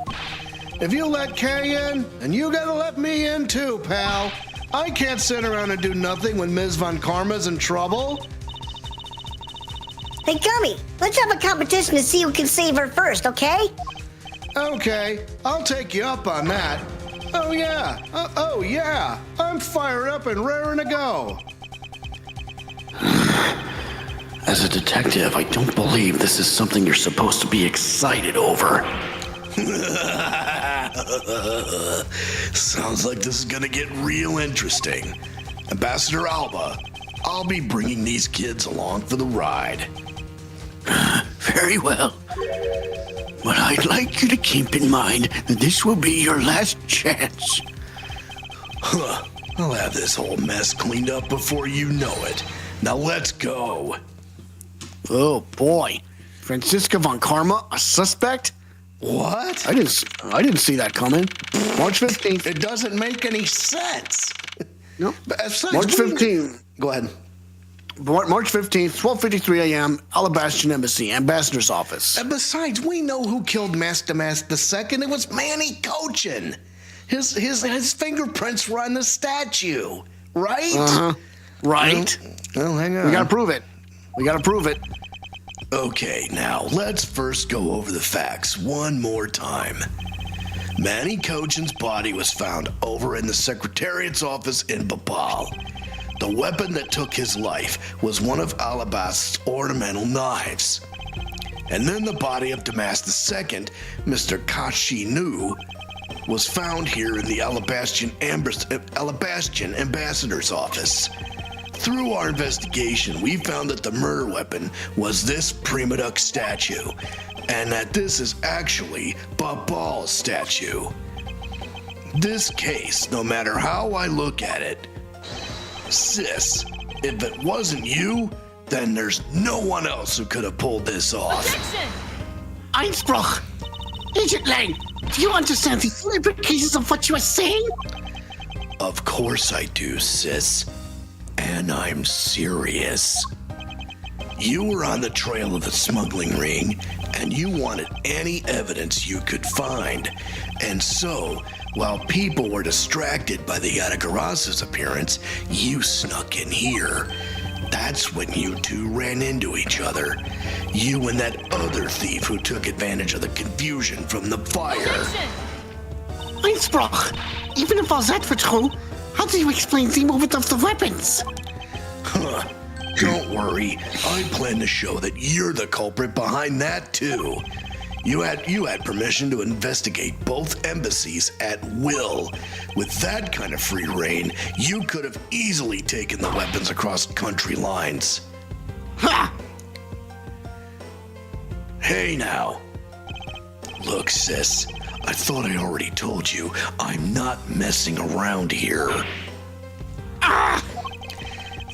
If you let Kay in, and you gotta let me in too, pal. I can't sit around and do nothing when Ms. Von Karma's in trouble. Hey, Gummy, let's have a competition to see who can save her first, okay? Okay, I'll take you up on that. Oh yeah, I'm fired up and raring to go. As a detective, I don't believe this is something you're supposed to be excited over. Sounds like this is gonna get real interesting. Ambassador Alba, I'll be bringing these kids along for the ride. Very well. But I'd like you to keep in mind that this will be your last chance. I'll have this whole mess cleaned up before you know it. Now let's go. Oh boy. Franziska Von Karma, a suspect? What? I didn't see that coming. March 15th. It doesn't make any sense. No. Besides, March 15th. Go ahead. March 15th, 12:53 a.m., Allebahstian Embassy, Ambassador's Office. And besides, we know who killed Master II. It was Manny Cochin. His fingerprints were on the statue, right? Uh-huh. Right. Well, hang on. We gotta prove it. Okay, now let's first go over the facts one more time. Manny Cochin's body was found over in the Secretariat's office in Bhopal. The weapon that took his life was one of Allebah's ornamental knives. And then the body of Damas II, Mr. Kashi Nu, was found here in the Allebahstian Ambassador's office. Through our investigation, we found that the murder weapon was this Prima Duck statue, and that this is actually Babal's statue. This case, no matter how I look at it, sis, if it wasn't you, then there's no one else who could have pulled this off. Objection! Einspruch! Agent Lang, do you understand the implications of what you are saying? Of course I do, sis. And I'm serious. You were on the trail of the smuggling ring, and you wanted any evidence you could find. And so, while people were distracted by the Yatagarasu's appearance, you snuck in here. That's when you two ran into each other. You and that other thief who took advantage of the confusion from the fire. Einspruch! Even if all that were true, how do you explain the movement of the weapons? Don't worry. I plan to show that you're the culprit behind that too. You had permission to investigate both embassies at will. With that kind of free reign, you could have easily taken the weapons across country lines. Ha! Hey now. Look, sis, I thought I already told you I'm not messing around here.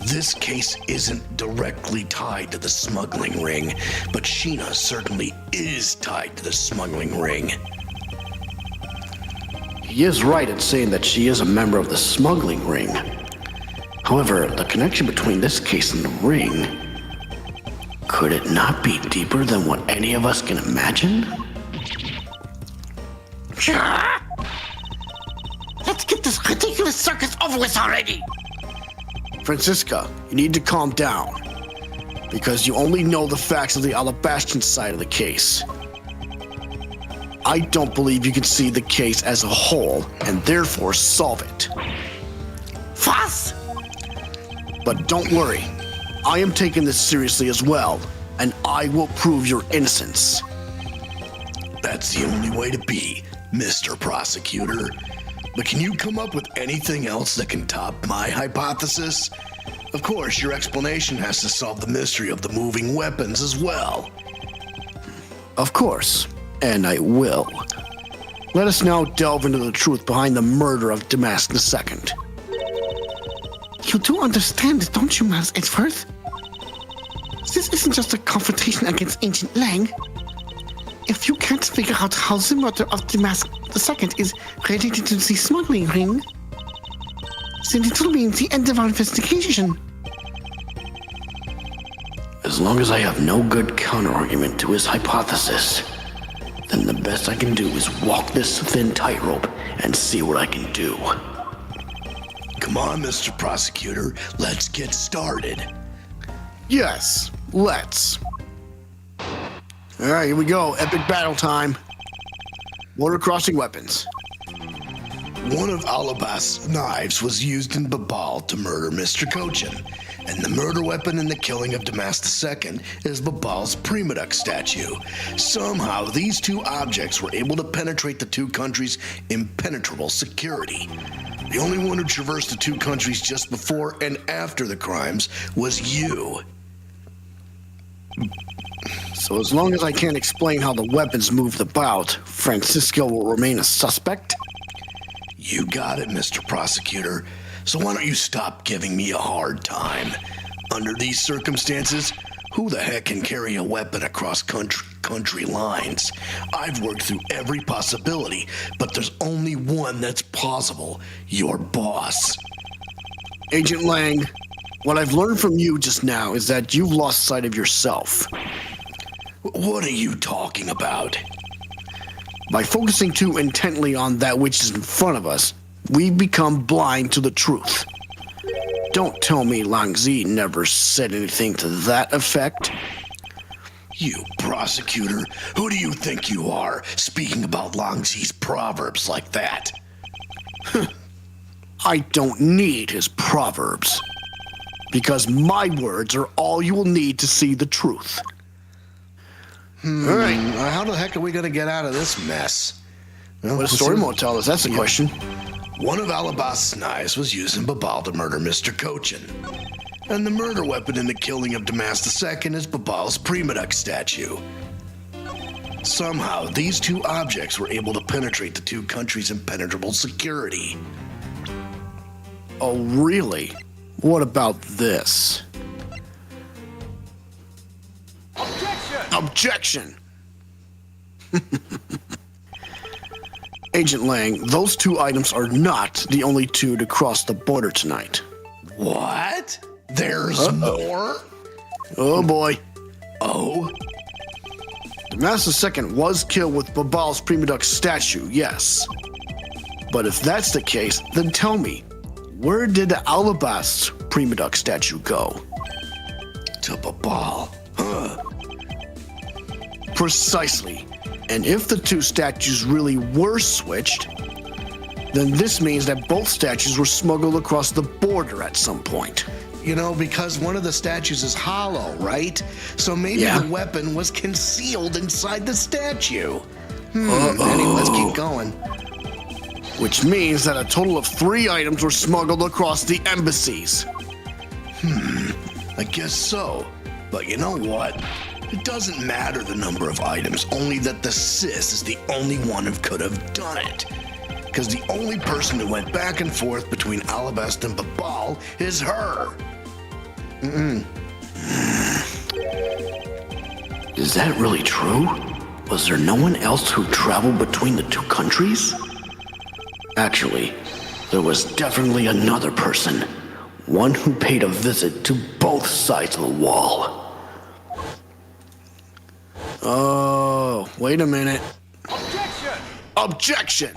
This case isn't directly tied to the smuggling ring, but Sheena certainly is tied to the smuggling ring. He is right in saying that she is a member of the smuggling ring. However, the connection between this case and the ring, could it not be deeper than what any of us can imagine? Let's get this ridiculous circus over with already! Franziska, you need to calm down. Because you only know the facts of the Allebahstian side of the case. I don't believe you can see the case as a whole, and therefore solve it. Was? But don't worry. I am taking this seriously as well, and I will prove your innocence. That's the only way to be, Mr. Prosecutor. But can you come up with anything else that can top my hypothesis? Of course, your explanation has to solve the mystery of the moving weapons as well. Of course, and I will. Let us now delve into the truth behind the murder of Damask II. You do understand, don't you, Miles Edgeworth? This isn't just a confrontation against Ancient Lang. If you can't figure out how the murder of Damask II is related to the smuggling ring, then it will mean the end of our investigation. As long as I have no good counterargument to his hypothesis, then the best I can do is walk this thin tightrope and see what I can do. Come on, Mr. Prosecutor, let's get started. Yes, let's. All right, here we go. Epic battle time. Border crossing weapons. One of Allebahstian's knives was used in Babal to murder Mr. Cochin, and the murder weapon in the killing of Damask II is Babal's Primadux statue. Somehow, these two objects were able to penetrate the two countries' impenetrable security. The only one who traversed the two countries just before and after the crimes was you. So as long as I can't explain how the weapons moved about, Francisco will remain a suspect? You got it, Mr. Prosecutor. So why don't you stop giving me a hard time? Under these circumstances, who the heck can carry a weapon across country lines? I've worked through every possibility, but there's only one that's possible. Your boss. Agent Lang, what I've learned from you just now is that you've lost sight of yourself. What are you talking about? By focusing too intently on that which is in front of us, we become blind to the truth. Don't tell me Lang Zi never said anything to that effect. You prosecutor, who do you think you are, speaking about Lang Zi's proverbs like that? I don't need his proverbs, because my words are all you will need to see the truth. All right, how the heck are we going to get out of this mess? Well, What does story mode tell us? That's the question. One of Allebahstian's knives was used in Babal to murder Mr. Cochin. And the murder weapon in the killing of Damask II is Babal's Primadux statue. Somehow, these two objects were able to penetrate the two countries' impenetrable security. Oh, really? What about this? Objection! Agent Lang, those two items are not the only two to cross the border tonight. What? There's more? Oh boy. Oh? Damask II was killed with Babal's Primadux statue, yes. But if that's the case, then tell me, where did the Allebahstian Primadux statue go? To Babal. Huh? Precisely. And if the two statues really were switched, then this means that both statues were smuggled across the border at some point. You know, because one of the statues is hollow, right? So maybe Yeah. the weapon was concealed inside the statue. Anyway, let's keep going. Which means that a total of 3 items were smuggled across the embassies. I guess so. But you know what? It doesn't matter the number of items, only that the sis is the only one who could have done it. Because the only person who went back and forth between Allebahstian and Babal is her. Is that really true? Was there no one else who traveled between the two countries? Actually, there was definitely another person. One who paid a visit to both sides of the wall. Oh, wait a minute. Objection!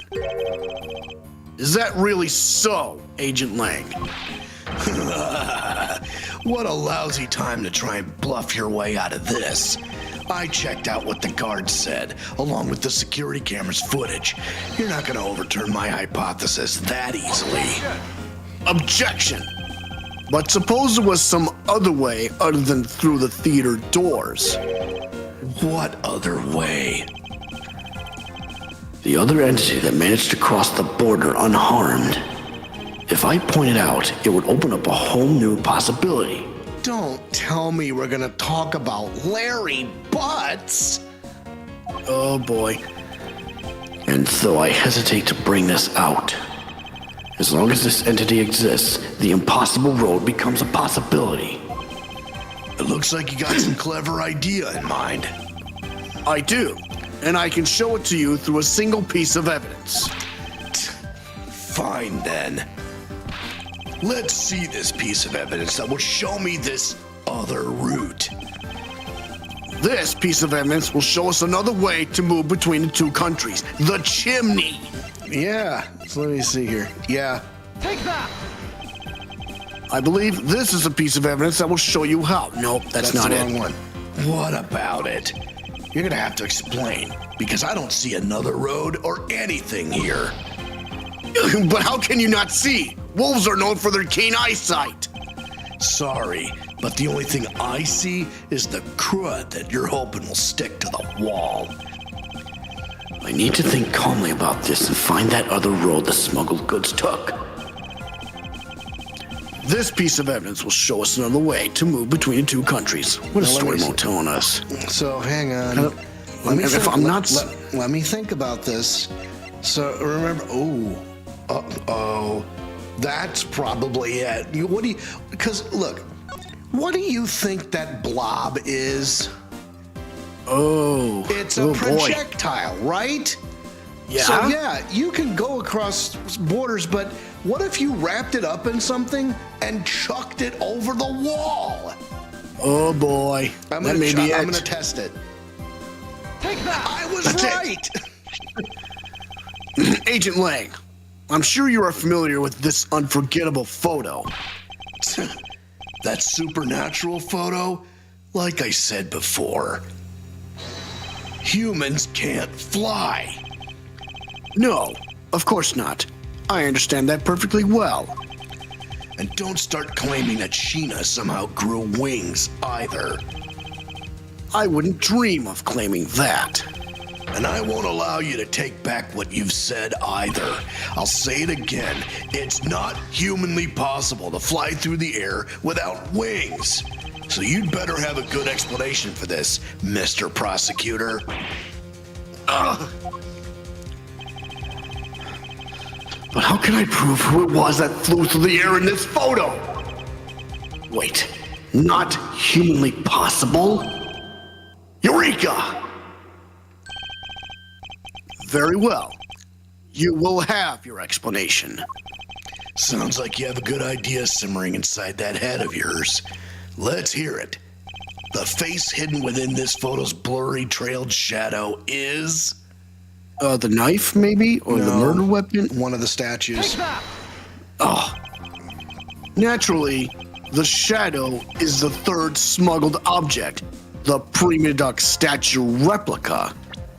Is that really so, Agent Lang? What a lousy time to try and bluff your way out of this. I checked out what the guard said, along with the security camera's footage. You're not going to overturn my hypothesis that easily. Objection! But suppose there was some other way other than through the theater doors. What other way? The other entity that managed to cross the border unharmed. If I pointed out, it would open up a whole new possibility. Don't tell me we're gonna talk about Larry Butts. Oh boy. And so I hesitate to bring this out. As long as this entity exists, the impossible road becomes a possibility. It looks like you got some clever idea in mind. I do, and I can show it to you through a single piece of evidence. Fine then. Let's see this piece of evidence that will show me this other route. This piece of evidence will show us another way to move between the two countries. The chimney! Yeah, so let me see here. Yeah. I believe this is a piece of evidence that will show you how. Nope, that's not the it. wrong one. What about it? You're gonna have to explain, because I don't see another road or anything here. But how can you not see? Wolves are known for their keen eyesight. Sorry, but the only thing I see is the crud that you're hoping will stick to the wall. I need to think calmly about this and find that other road the smuggled goods took. This piece of evidence will show us another way to move between the two countries. What is Now, let me Storymo telling us? So hang on. Let me think about this. So remember, that's probably it. Because look, what do you think that blob is? It's a projectile, right? Yeah. So yeah, you can go across borders, but what if you wrapped it up in something and chucked it over the wall? Oh boy, I'm that may be it. I'm gonna test it. Take that! I was right. Agent Lang, I'm sure you are familiar with this unforgettable photo. That supernatural photo? Like I said before, humans can't fly. No, of course not. I understand that perfectly well. And don't start claiming that Sheena somehow grew wings either. I wouldn't dream of claiming that. And I won't allow you to take back what you've said either. I'll say it again. It's not humanly possible to fly through the air without wings. So you'd better have a good explanation for this, Mr. Prosecutor. But how can I prove who it was that flew through the air in this photo? Wait, not humanly possible? Eureka! Very well. You will have your explanation. Sounds like you have a good idea simmering inside that head of yours. Let's hear it. The face hidden within this photo's blurry trailed shadow is... The knife, maybe? Or the murder weapon? One of the statues. Oh. Naturally, the shadow is the third smuggled object, the Prima Duck statue replica.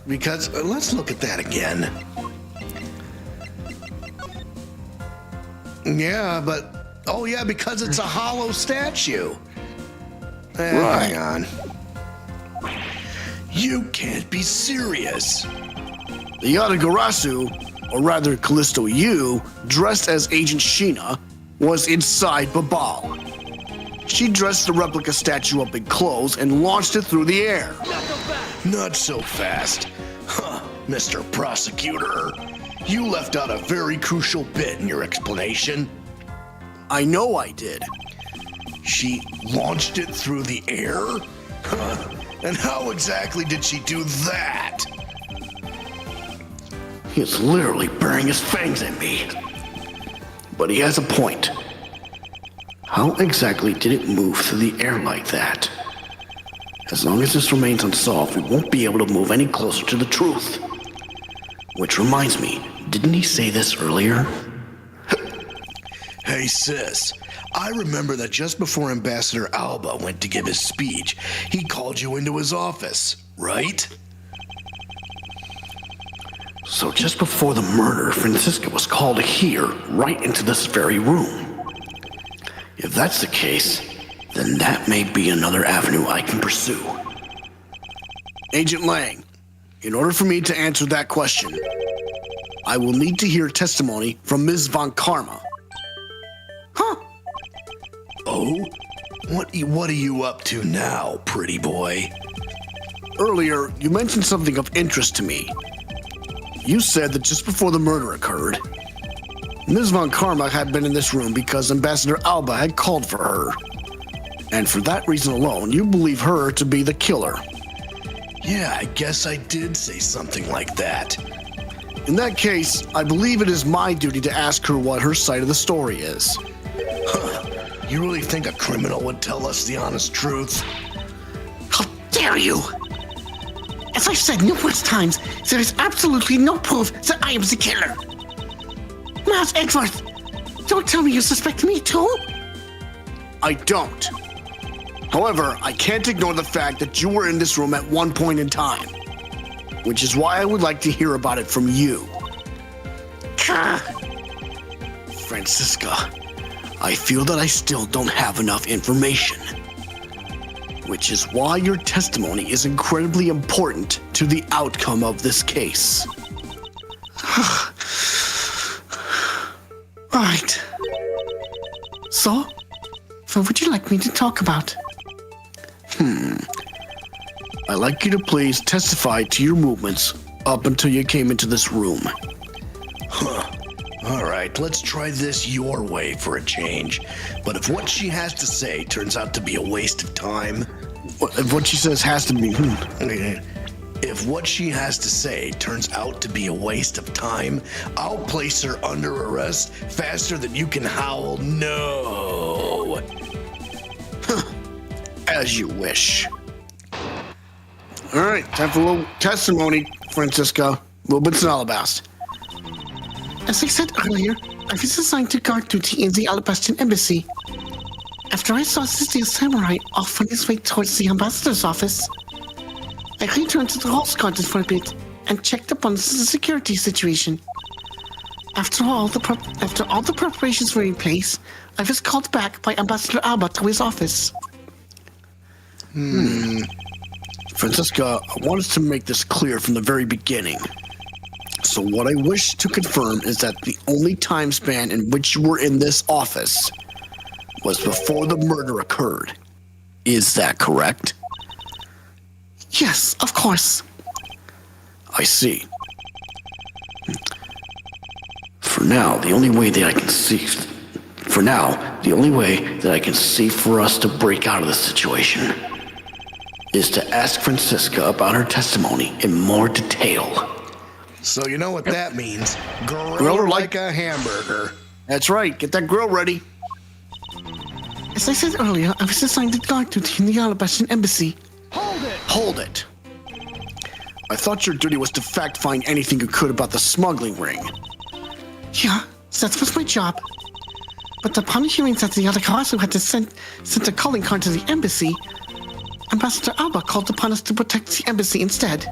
Because let's look at that again. Yeah, but because it's a hollow statue. Right. Hang on. You can't be serious. The Yatagarasu, or rather Callisto Yu, dressed as Agent Sheena, was inside Babal. She dressed the replica statue up in clothes and launched it through the air. Not so fast. Huh, Mr. Prosecutor. You left out a very crucial bit in your explanation. I know I did. She launched it through the air? Huh. And how exactly did she do that? He is literally burying his fangs in me. But he has a point. How exactly did it move through the air like that? As long as this remains unsolved, we won't be able to move any closer to the truth. Which reminds me, didn't he say this earlier? Hey sis, I remember that just before Ambassador Alba went to give his speech, he called you into his office, right? So just before the murder, Francisca was called here, right into this very room. If that's the case, then that may be another avenue I can pursue. Agent Lang, in order for me to answer that question, I will need to hear testimony from Ms. Von Karma. Huh? Oh? What are you up to now, pretty boy? Earlier, you mentioned something of interest to me. You said that just before the murder occurred, Ms. Von Karma had been in this room because Ambassador Alba had called for her. And for that reason alone, you believe her to be the killer. Yeah, I guess I did say something like that. In that case, I believe it is my duty to ask her what her side of the story is. You really think a criminal would tell us the honest truth? How dare you! As I've said numerous times, there is absolutely no proof that I am the killer. Miles Edgeworth, don't tell me you suspect me too? I don't. However, I can't ignore the fact that you were in this room at one point in time, which is why I would like to hear about it from you. Francisca, I feel that I still don't have enough information, which is why your testimony is incredibly important to the outcome of this case. Right. So, what would you like me to talk about? I'd like you to please testify to your movements up until you came into this room. All right, let's try this your way for a change. But if what she has to say turns out to be a waste of time... If what she says has to be... If what she has to say turns out to be a waste of time, I'll place her under arrest faster than you can howl no. As you wish. All right, time for a little testimony, Francisca. A little bit of Allebahst. As I said earlier, I was assigned to guard duty in the Allebahstian Embassy. After I saw the steel samurai off on his way towards the ambassador's office, I returned to the Rose Garden for a bit and checked upon the security situation. After all the preparations were in place, I was called back by Ambassador Alba to his office. Francisca, I want us to make this clear from the very beginning. So what I wish to confirm is that the only time span in which you were in this office was before the murder occurred. Is that correct? Yes, of course. I see. For now, the only way that I can see for us to break out of this situation is to ask Francisca about her testimony in more detail. So you know what that means. Grill her like a hamburger. That's right. Get that grill ready. As I said earlier, I was assigned to guard duty in the Allebahstian Embassy. Hold it. I thought your duty was to fact-find anything you could about the smuggling ring. Yeah, that was my job. But upon hearing that the Yatagarasu had sent a calling card to the embassy, Ambassador Alba called upon us to protect the embassy instead.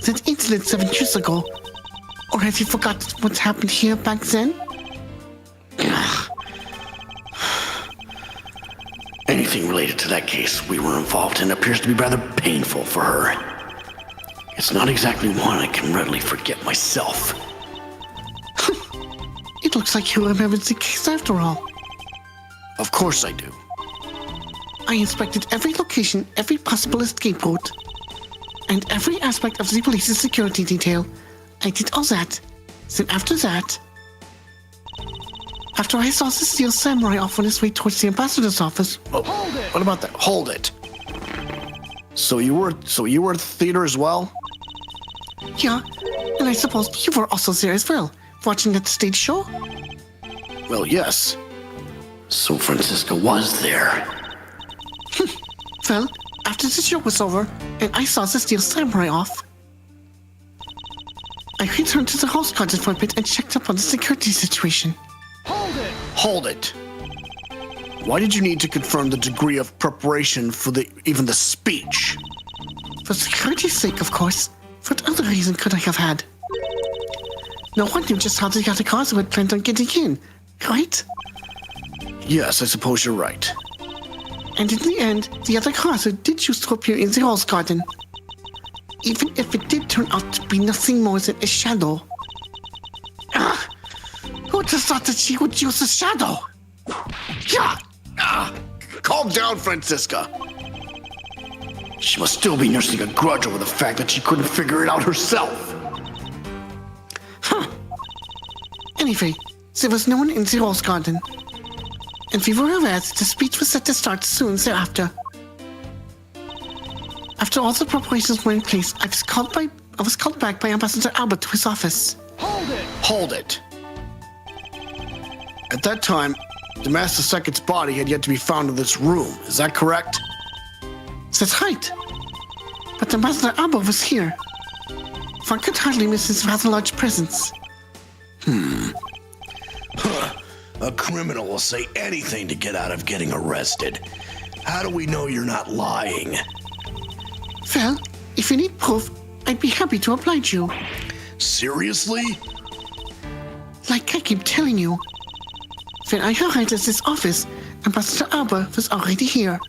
That incident 7 years ago. Or have you forgotten what happened here back then? Anything related to that case we were involved in appears to be rather painful for her. It's not exactly one I can readily forget myself. It looks like you remembered the case after all. Of course I do. I inspected every location, every possible escape route, and every aspect of the police's security detail. I did all that. Then after I saw the steel samurai off on his way towards the ambassador's office. Oh, hold it! What about that? Hold it. So you were at the theater as well? Yeah, and I suppose you were also there as well, watching that stage show? Well, yes. So Francisca was there. Well, after the show was over, and I saw the steel samurai off, I returned to the Rose Garden for a bit and checked up on the security situation. Hold it. Why did you need to confirm the degree of preparation for even the speech? For security's sake, of course. What other reason could I have had? No one knew just how the Yatagarasu had planned on getting in, right? Yes, I suppose you're right. And in the end, the Yatagarasu did choose to appear in the Rose Garden. Even if it did turn out to be nothing more than a shadow. Who just thought that she would use a shadow? Yeah! Calm down, Francisca. She must still be nursing a grudge over the fact that she couldn't figure it out herself. Anyway, there was no one in the Rose Garden. And we were aware that the speech was set to start soon thereafter. After all the preparations were in place, I was called back by Ambassador Albert to his office. Hold it. At that time, the Master Second's body had yet to be found in this room. Is that correct? That's right. But Ambassador Albert was here. One could hardly miss his rather large presence. A criminal will say anything to get out of getting arrested. How do we know you're not lying? Well, if you need proof, I'd be happy to oblige you. Seriously? Like I keep telling you. When I arrived at this office, Ambassador Albert was already here.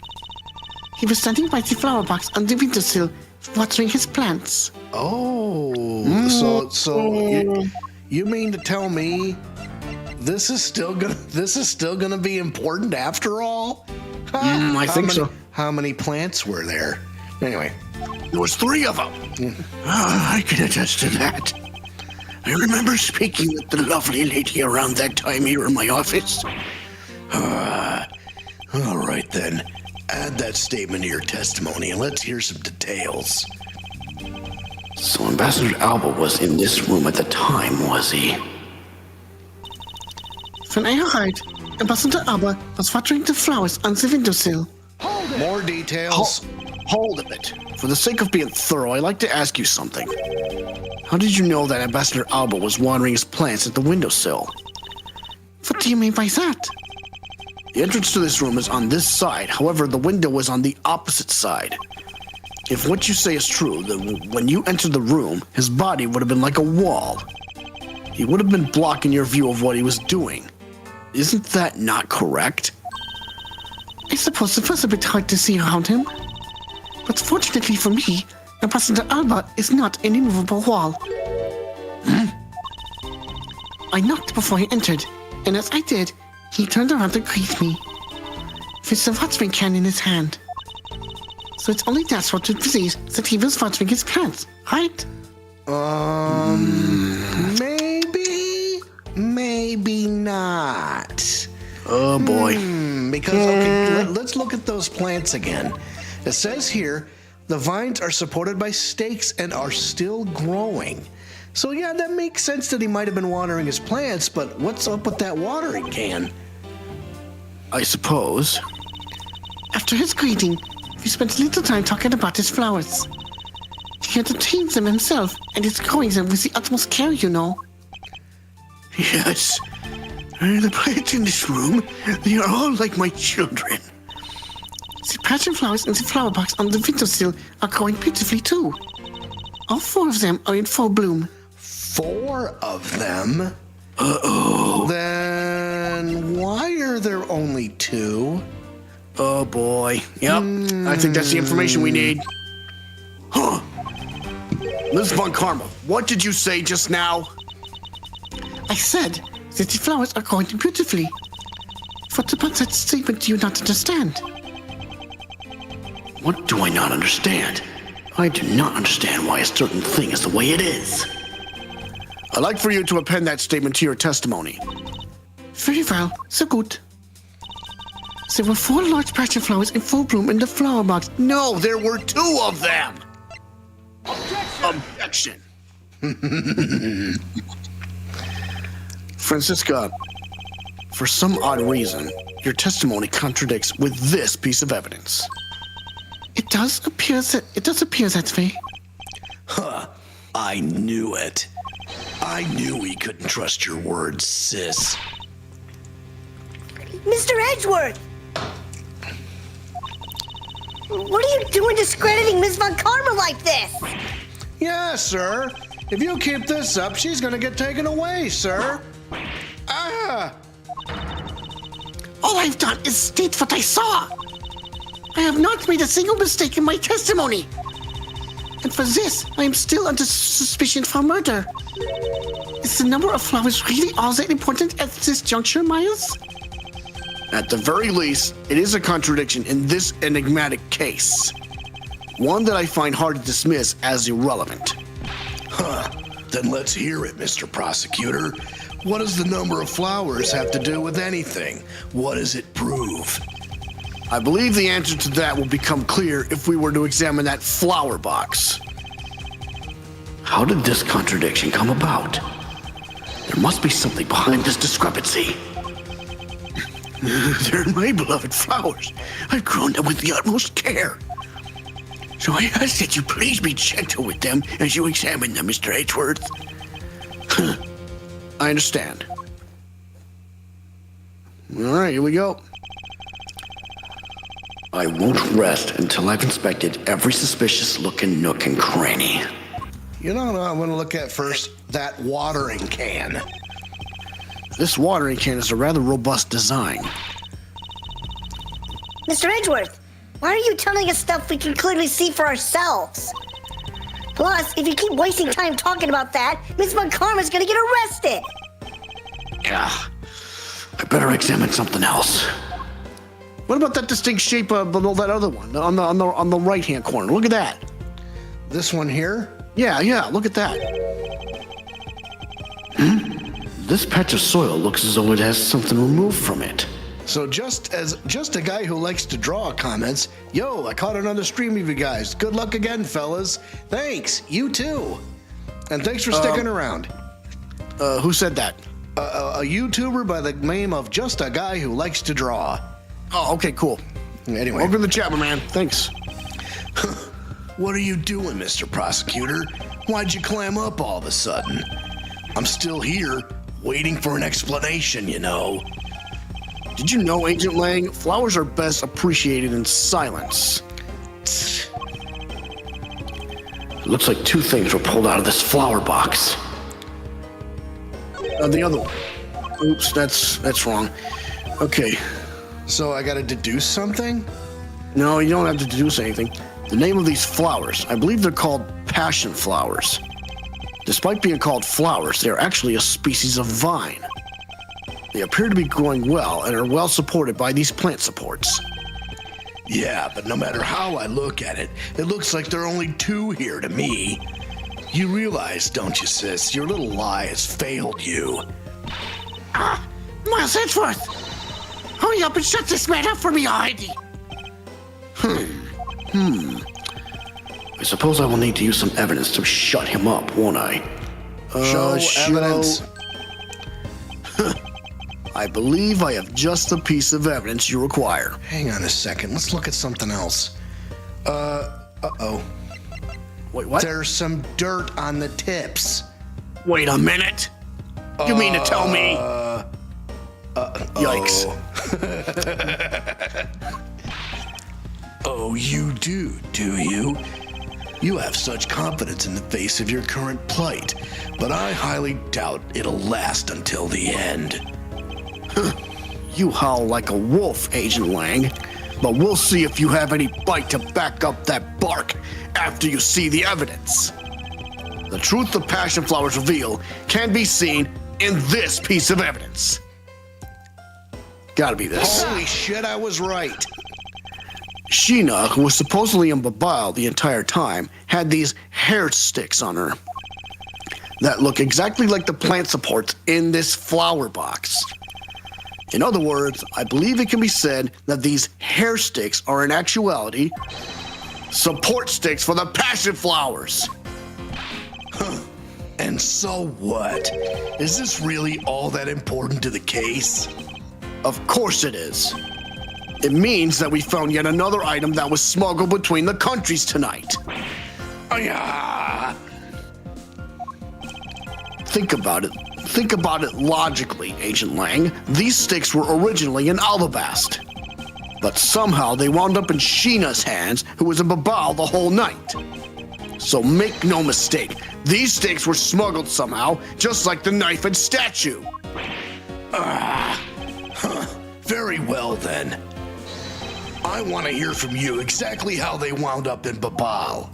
He was standing by the flower box on the windowsill, watering his plants. Oh, so you mean to tell me this is still gonna be important after all? I think so. How many plants were there? Anyway, There was 3 of them. I can attest to that. I remember speaking with the lovely lady around that time here in my office. All right then. Add that statement to your testimony and let's hear some details. So Ambassador Albert was in this room at the time, was he? When I arrived, Ambassador Albert was watering the flowers on the windowsill. more details. Hold a bit. For the sake of being thorough, I'd like to ask you something. How did you know that Ambassador Albert was watering his plants at the windowsill? What do you mean by that? The entrance to this room is on this side. However, the window was on the opposite side. If what you say is true, then when you entered the room, his body would have been like a wall. He would have been blocking your view of what he was doing. Isn't that not correct? I suppose it was a bit hard to see around him. But fortunately for me, Ambassador Albert is not an immovable wall. I knocked before he entered, and as I did, he turned around to greet me, with the watering can in his hand. So it's only that sort of disease that he was watering his plants, right? Maybe not. Oh boy. Because, okay, let's look at those plants again. It says here, the vines are supported by stakes and are still growing. So yeah, that makes sense that he might have been watering his plants, but what's up with that watering can? I suppose. After his greeting, we spent a little time talking about his flowers. He entertained them himself and is growing them with the utmost care, you know. Yes. The plants in this room, they are all like my children. The passion flowers in the flower box on the windowsill are growing beautifully too. All 4 of them are in full bloom. 4 of them? Uh-oh. Then why are there only 2? Oh boy. Yep. I think that's the information we need. Huh. Ms. Von Karma, what did you say just now? I said that the flowers are growing beautifully. What about that statement do you not understand? What do I not understand? I do not understand why a certain thing is the way it is. I'd like for you to append that statement to your testimony. Very well, so good. There were 4 large passion flowers in full bloom in the flower box. No, there were 2 of them! Objection! Francisca, for some odd reason, your testimony contradicts with this piece of evidence. It does appear that way. Huh. I knew it. I knew we couldn't trust your words, sis. Mr. Edgeworth! What are you doing discrediting Ms. Von Karma like this? Yes, sir. If you keep this up, she's gonna get taken away, sir. All I've done is state what I saw. I have not made a single mistake in my testimony. And for this, I am still under suspicion for murder. Is the number of flowers really all that important at this juncture, Miles? At the very least, it is a contradiction in this enigmatic case. One that I find hard to dismiss as irrelevant. Huh. Then let's hear it, Mr. Prosecutor. What does the number of flowers have to do with anything? What does it prove? I believe the answer to that will become clear if we were to examine that flower box. How did this contradiction come about? There must be something behind this discrepancy. They're my beloved flowers. I've grown them with the utmost care. So I ask that you please be gentle with them as you examine them, Mr. Edgeworth. I understand. All right, here we go. I won't rest until I've inspected every suspicious-looking nook and cranny. You know what I want to look at first? That watering can. This watering can is a rather robust design. Mr. Edgeworth, why are you telling us stuff we can clearly see for ourselves? Plus, if you keep wasting time talking about that, Miss Montcarna's gonna get arrested. Yeah, I better examine something else. What about that distinct shape below that other one on the right-hand corner? Look at that. This one here? Yeah, look at that. This patch of soil looks as though it has something removed from it. So just a guy who likes to draw comments, yo, I caught another stream of you guys. Good luck again, fellas. Thanks, you too. And thanks for sticking around. Who said that? A YouTuber by the name of Just a Guy Who Likes to Draw. Oh, okay, cool. Anyway. Welcome to the chat, my man. Thanks. What are you doing, Mr. Prosecutor? Why'd you clam up all of a sudden? I'm still here, waiting for an explanation, you know. Did you know, Agent Lang, flowers are best appreciated in silence? It looks like two things were pulled out of this flower box. The other one. Oops, that's wrong. Okay. So I gotta deduce something? No, you don't have to deduce anything. The name of these flowers, I believe they're called passion flowers. Despite being called flowers, they are actually a species of vine. They appear to be growing well and are well supported by these plant supports. Yeah, but no matter how I look at it, it looks like there are only two here to me. You realize, don't you, sis, your little lie has failed you. Miles Edgeworth! Hurry up and shut this man up for me already! I suppose I will need to use some evidence to shut him up, won't I? Show evidence. I believe I have just the piece of evidence you require. Hang on a second. Let's look at something else. Uh-oh. Wait, what? There's some dirt on the tips. Wait a minute. You mean to tell me? Yikes. Oh, you do you? You have such confidence in the face of your current plight, but I highly doubt it'll last until the end. You howl like a wolf, Agent Lang, but we'll see if you have any bite to back up that bark after you see the evidence. The truth the passion flowers reveal can be seen in this piece of evidence. Gotta be this. Holy shit, I was right. Sheena, who was supposedly in Babal the entire time, had these hair sticks on her that look exactly like the plant supports in this flower box. In other words, I believe it can be said that these hair sticks are in actuality support sticks for the passion flowers. And so what? Is this really all that important to the case? Of course it is. It means that we found yet another item that was smuggled between the countries tonight. Oh, yeah. Think about it. Think about it logically, Agent Lang. These sticks were originally in Allebahst, but somehow they wound up in Sheena's hands, who was in Babal the whole night. So make no mistake, these sticks were smuggled somehow, just like the knife and statue. Very well, then. I want to hear from you exactly how they wound up in Babal.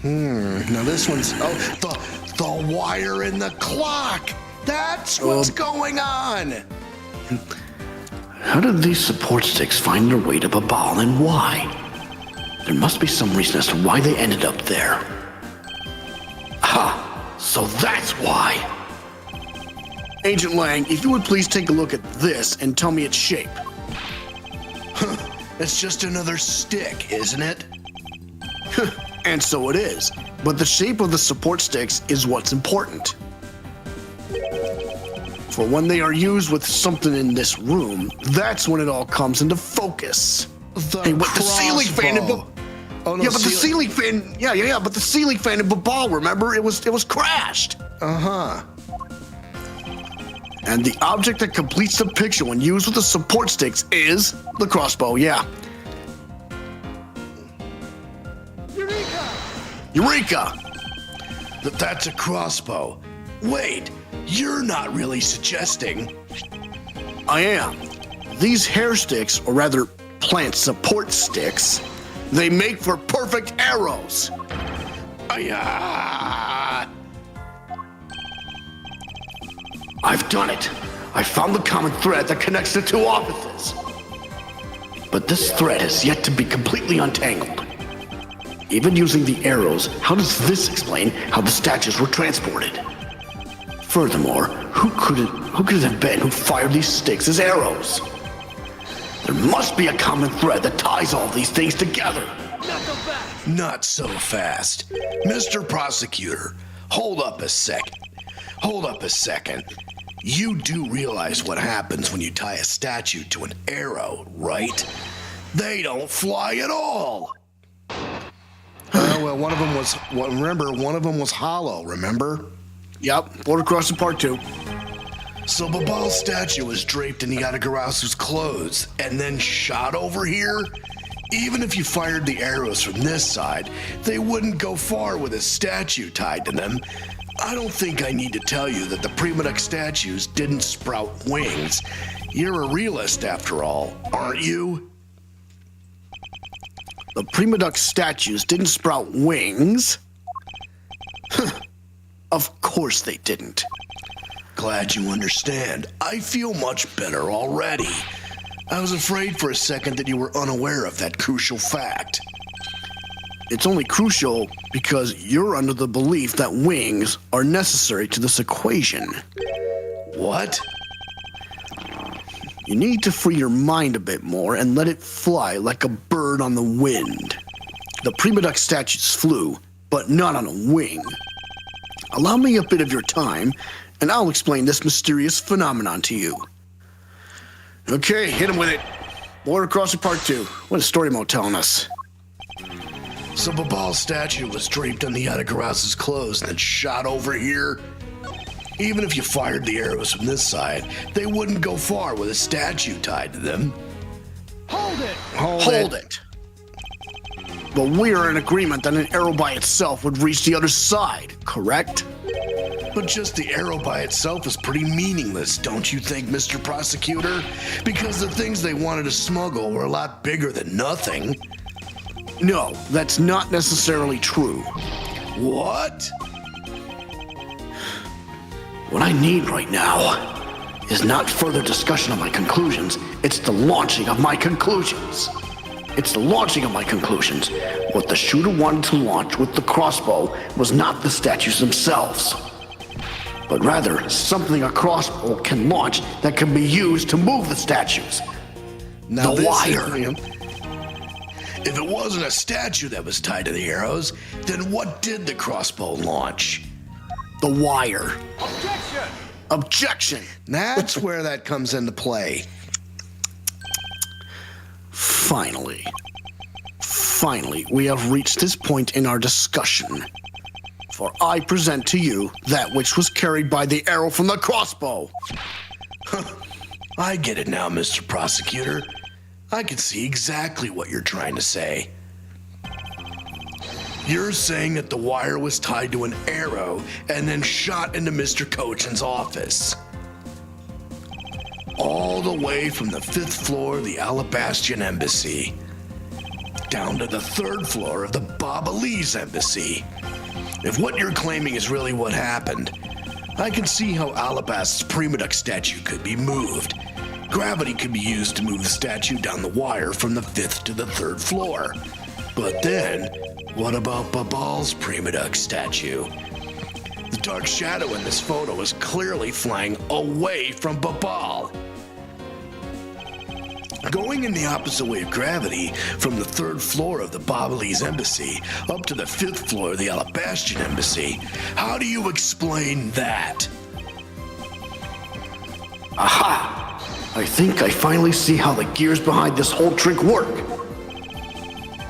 Now this one's... The wire in the clock! That's what's going on! How did these support sticks find their way to Babal and why? There must be some reason as to why they ended up there. Ha! So that's why! Agent Lang, if you would please take a look at this and tell me its shape. It's just another stick, isn't it? And so it is. But the shape of the support sticks is what's important. For when they are used with something in this room, that's when it all comes into focus. The ceiling fan in crossbow. Oh, no, yeah, but the ceiling fan, but the ceiling fan in Babal, remember? It was crashed. Uh-huh. And the object that completes the picture when used with the support sticks is the crossbow, yeah. Eureka! That's a crossbow. Wait, you're not really suggesting... I am. These hair sticks, or rather plant support sticks, they make for perfect arrows. I've done it. I found the common thread that connects the two offices. But this thread has yet to be completely untangled. Even using the arrows, how does this explain how the statues were transported? Furthermore, who could it have been who fired these sticks as arrows? There must be a common thread that ties all these things together. Not so fast. Mr. Prosecutor, hold up a second. You do realize what happens when you tie a statue to an arrow, right? They don't fly at all. Well, one of them was hollow, remember? Yep, Border Crossing Part 2. So Babal's statue was draped in Yatagarasu's clothes and then shot over here? Even if you fired the arrows from this side, they wouldn't go far with a statue tied to them. I don't think I need to tell you that the Prima Duck statues didn't sprout wings. You're a realist after all, aren't you? The Prima Duck statues didn't sprout wings? Of course they didn't. Glad you understand. I feel much better already. I was afraid for a second that you were unaware of that crucial fact. It's only crucial because you're under the belief that wings are necessary to this equation. What? You need to free your mind a bit more and let it fly like a bird on the wind. The Prima Duck statues flew, but not on a wing. Allow me a bit of your time, and I'll explain this mysterious phenomenon to you. Okay, hit him with it. Border Crossing Part 2. What is Story Mode telling us? So Babal's statue was draped on the Yatagarasu's clothes and then shot over here? Even if you fired the arrows from this side, they wouldn't go far with a statue tied to them. Hold it. But we are in agreement that an arrow by itself would reach the other side, correct? But just the arrow by itself is pretty meaningless, don't you think, Mr. Prosecutor? Because the things they wanted to smuggle were a lot bigger than nothing. No, that's not necessarily true. What? What I need right now is not further discussion of my conclusions, it's the launching of my conclusions. What the shooter wanted to launch with the crossbow was not the statues themselves, but rather something a crossbow can launch that can be used to move the statues. Now the wire. If it wasn't a statue that was tied to the arrows, then what did the crossbow launch? The wire. Objection! That's where that comes into play. Finally, we have reached this point in our discussion. For I present to you that which was carried by the arrow from the crossbow. I get it now, Mr. Prosecutor. I can see exactly what you're trying to say. You're saying that the wire was tied to an arrow and then shot into Mr. Cochin's office. all the way from the 5th floor of the Allebahstian Embassy down to the 3rd floor of the Babahlese Embassy. If what you're claiming is really what happened, I can see how Allebahst's Prima Duck statue could be moved. Gravity could be used to move the statue down the wire from the 5th to the 3rd floor. But then, what about Babal's Prima Duck statue? The dark shadow in this photo is clearly flying away from Babal. Going in the opposite way of gravity from the 3rd floor of the Babahlese Embassy up to the 5th floor of the Allebahstian Embassy, how do you explain that? Aha! I think I finally see how the gears behind this whole trick work.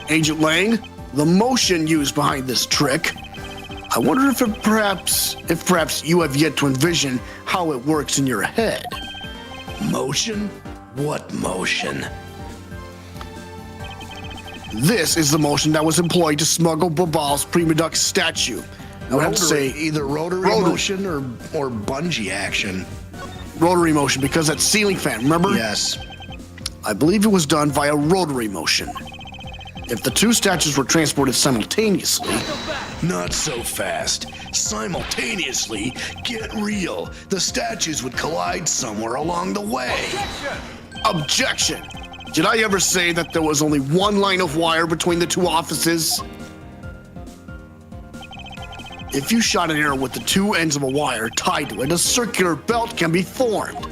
Agent Lang, the motion used behind this trick, I wonder if perhaps you have yet to envision how it works in your head. Motion? What motion? This is the motion that was employed to smuggle Babal's Prima Duck statue. I would have to say either rotary motion or bungee action. Rotary motion, because that ceiling fan, remember? Yes. I believe it was done via rotary motion. If the two statues were transported simultaneously... Not so fast. Simultaneously, get real. The statues would collide somewhere along the way. Objection! Did I ever say that there was only one line of wire between the two offices? If you shot an arrow with the two ends of a wire tied to it, a circular belt can be formed.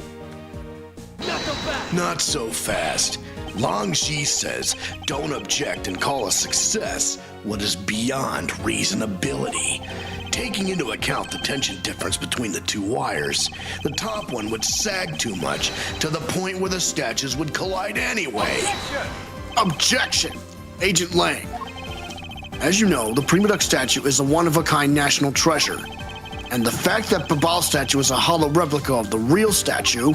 Not so fast. Long Shi says, don't object and call a success what is beyond reasonability. Taking into account the tension difference between the two wires, the top one would sag too much to the point where the statues would collide anyway. Objection! Agent Lang. As you know, the Prima Duck statue is a one-of-a-kind national treasure. And the fact that Babal's statue is a hollow replica of the real statue,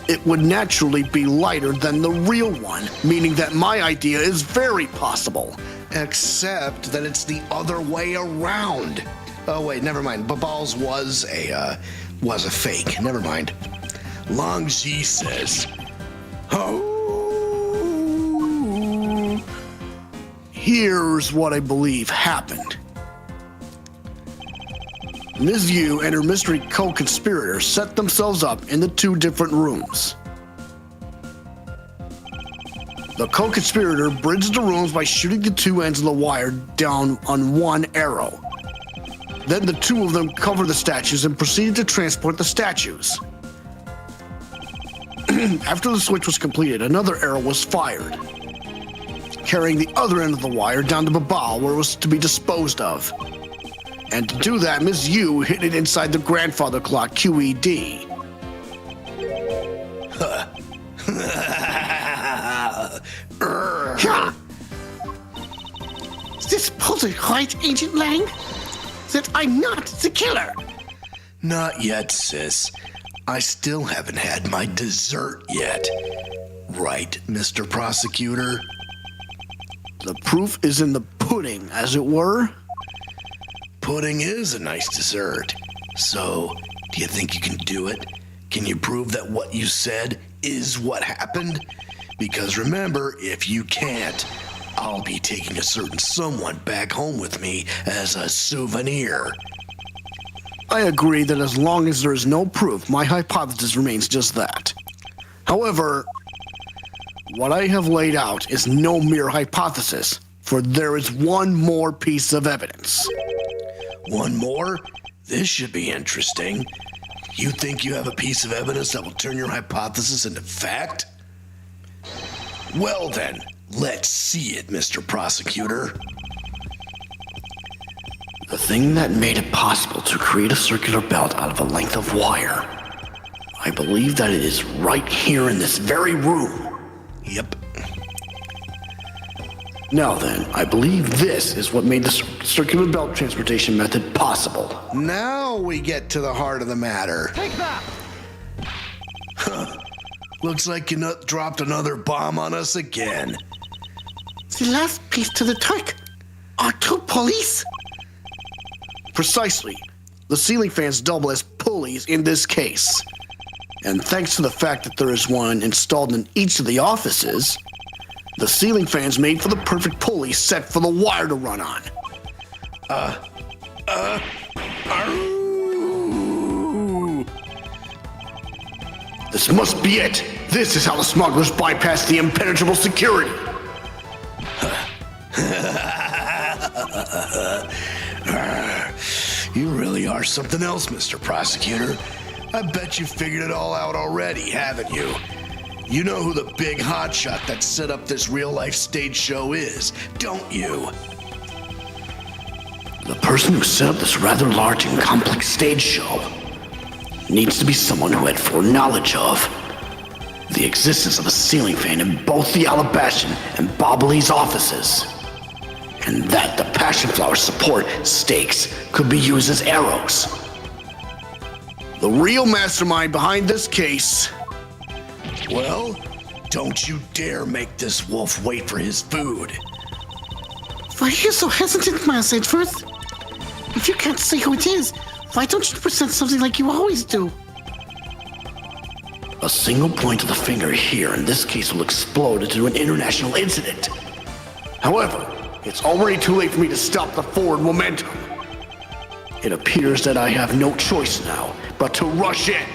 it would naturally be lighter than the real one, meaning that my idea is very possible. Except that it's the other way around. Oh wait, never mind. Babal's was a fake. Never mind. Long Shi says, oh. Here's what I believe happened. Ms. Yu and her mystery co-conspirator set themselves up in the two different rooms. The co-conspirator bridged the rooms by shooting the two ends of the wire down on one arrow. Then the two of them covered the statues and proceeded to transport the statues. After the switch was completed, another arrow was fired, carrying the other end of the wire down to Babal, where it was to be disposed of. And to do that, Ms. Yu hid it inside the grandfather clock QED. Is this puzzle right, Agent Lang? That I'm not the killer? Not yet, sis. I still haven't had my dessert yet. Right, Mr. Prosecutor? The proof is in the pudding, as it were. Pudding is a nice dessert. So, do you think you can do it? Can you prove that what you said is what happened? Because remember, if you can't, I'll be taking a certain someone back home with me as a souvenir. I agree that as long as there is no proof, my hypothesis remains just that. However, what I have laid out is no mere hypothesis, for there is one more piece of evidence. One more? This should be interesting. You think you have a piece of evidence that will turn your hypothesis into fact? Well then, let's see it, Mr. Prosecutor. The thing that made it possible to create a circular belt out of a length of wire. I believe that it is right here in this very room. Yep. Now then, I believe this is what made the circular belt transportation method possible. Now we get to the heart of the matter. Looks like you dropped another bomb on us again. The last piece to the trick are two pulleys? Precisely. The ceiling fans double as pulleys in this case. And thanks to the fact that there is one installed in each of the offices, the ceiling fan's made for the perfect pulley set for the wire to run on. This must be it. This is how the smugglers bypass the impenetrable security. You really are something else, Mr. Prosecutor. I bet you figured it all out already, haven't you? You know who the big hotshot that set up this real-life stage show is, don't you? The person who set up this rather large and complex stage show needs to be someone who had foreknowledge of the existence of a ceiling fan in both the Allebahstian and Babahlese offices, and that the passion flower support stakes could be used as arrows. The real mastermind behind this case. Well, don't you dare make this wolf wait for his food. Why are you so hesitant, Miles Edgeworth? If you can't say who it is, why don't you present something like you always do? A single point of the finger here in this case will explode into an international incident. However, it's already too late for me to stop the forward momentum. It appears that I have no choice now but to rush in.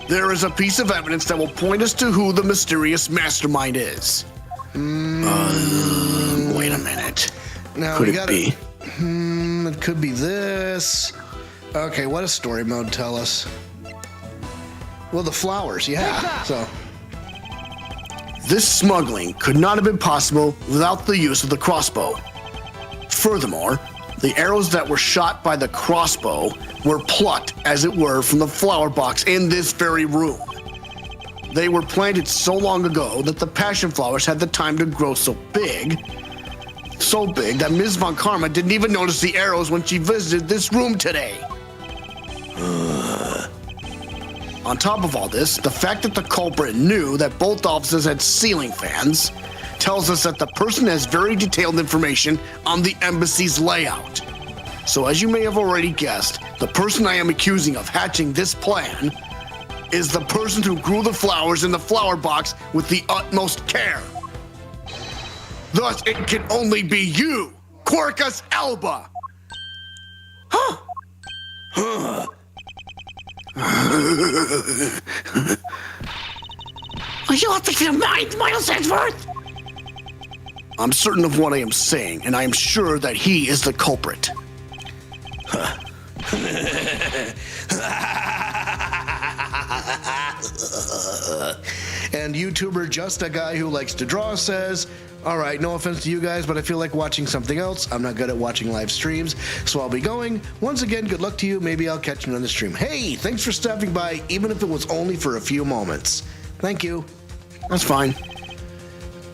There is a piece of evidence that will point us to who the mysterious mastermind is. Wait a minute. Now Could we it gotta, be? It could be this. Okay, what does story mode tell us? Well, the flowers, yeah. So This smuggling could not have been possible without the use of the crossbow. Furthermore, the arrows that were shot by the crossbow were plucked, as it were, from the flower box in this very room. They were planted so long ago that the passion flowers had the time to grow so big that Ms. Von Karma didn't even notice the arrows when she visited this room today. On top of all this, the fact that the culprit knew that both offices had ceiling fans tells us that the person has very detailed information on the embassy's layout. So as you may have already guessed, the person I am accusing of hatching this plan is the person who grew the flowers in the flower box with the utmost care. Thus, it can only be you, Quercus alba. Are you out of your mind, Miles Edgeworth? I'm certain of what I am saying, and I am sure that he is the culprit. And YouTuber Just a Guy Who Likes to Draw says, all right, no offense to you guys, but I feel like watching something else. I'm not good at watching live streams, so I'll be going. Once again, good luck to you. Maybe I'll catch you on the stream. Hey, thanks for stopping by, even if it was only for a few moments. Thank you. That's fine.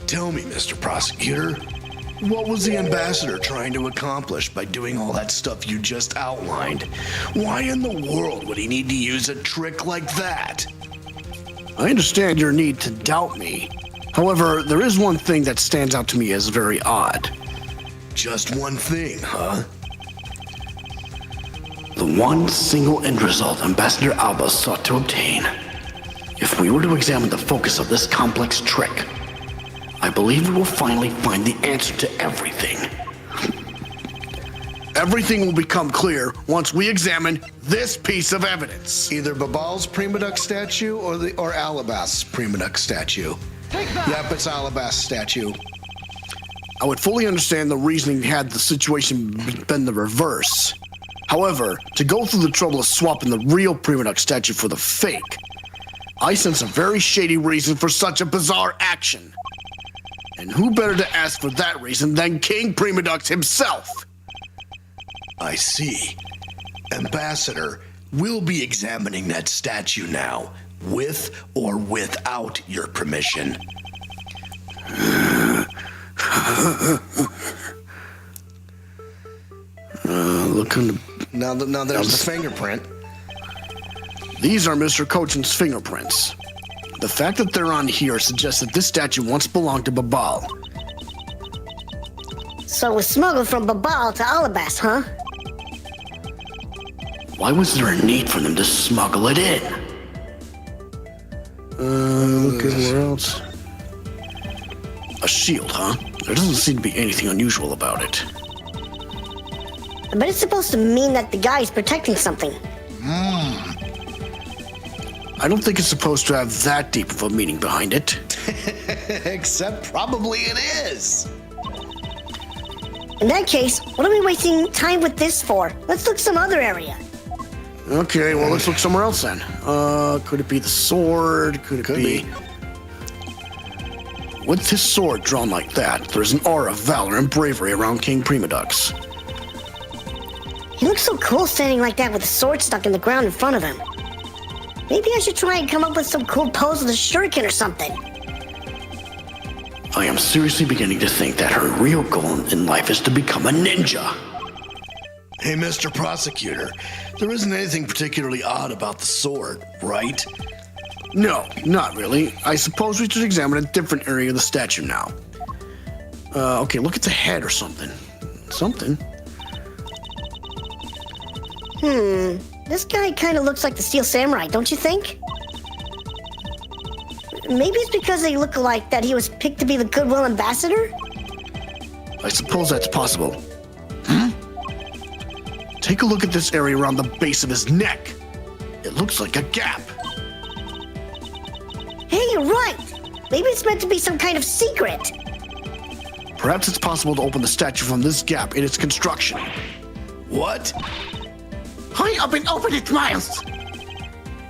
Tell me, Mr. Prosecutor, what was the ambassador trying to accomplish by doing all that stuff you just outlined? Why in the world would he need to use a trick like that? I understand your need to doubt me. However, there is one thing that stands out to me as very odd. Just one thing, huh? The one single end result Ambassador Alba sought to obtain. If we were to examine the focus of this complex trick, I believe we will finally find the answer to everything. Everything will become clear once we examine this piece of evidence. Either Babal's Prima Duck statue or Allebah's Prima Duck statue. Yep, it's Allebah's statue. I would fully understand the reasoning had the situation been the reverse. However, to go through the trouble of swapping the real Prima Duck statue for the fake, I sense a very shady reason for such a bizarre action. And who better to ask for that reason than King Prima Duck himself? I see. Ambassador, we'll be examining that statue now, with or without your permission. Look on the... Now there's the fingerprint. These are Mr. Cochin's fingerprints. The fact that they're on here suggests that this statue once belonged to Babal. So it was smuggled from Babal to Allebahst, huh? Why was there a need for them to smuggle it in? Look where else. A shield, huh? There doesn't seem to be anything unusual about it. I bet it's supposed to mean that the guy is protecting something. I don't think it's supposed to have that deep of a meaning behind it. Except probably it is. In that case, what are we wasting time with this for? Let's look some other area. Okay, well, let's look somewhere else then. Could it be the sword? Could be. With this sword drawn like that, there's an aura of valor and bravery around King Primadux. He looks so cool standing like that with a sword stuck in the ground in front of him. Maybe I should try and come up with some cool pose with a shuriken or something. I am seriously beginning to think that her real goal in life is to become a ninja. Hey, Mr. Prosecutor, there isn't anything particularly odd about the sword, right? No, not really. I suppose we should examine a different area of the statue now. Okay, look at the head or something. Something. This guy kind of looks like the Steel Samurai, don't you think? Maybe it's because they look alike that he was picked to be the Goodwill Ambassador? I suppose that's possible. Take a look at this area around the base of his neck. It looks like a gap. Hey, you're right! Maybe it's meant to be some kind of secret. Perhaps it's possible to open the statue from this gap in its construction. What? Hurry up and open it, Miles!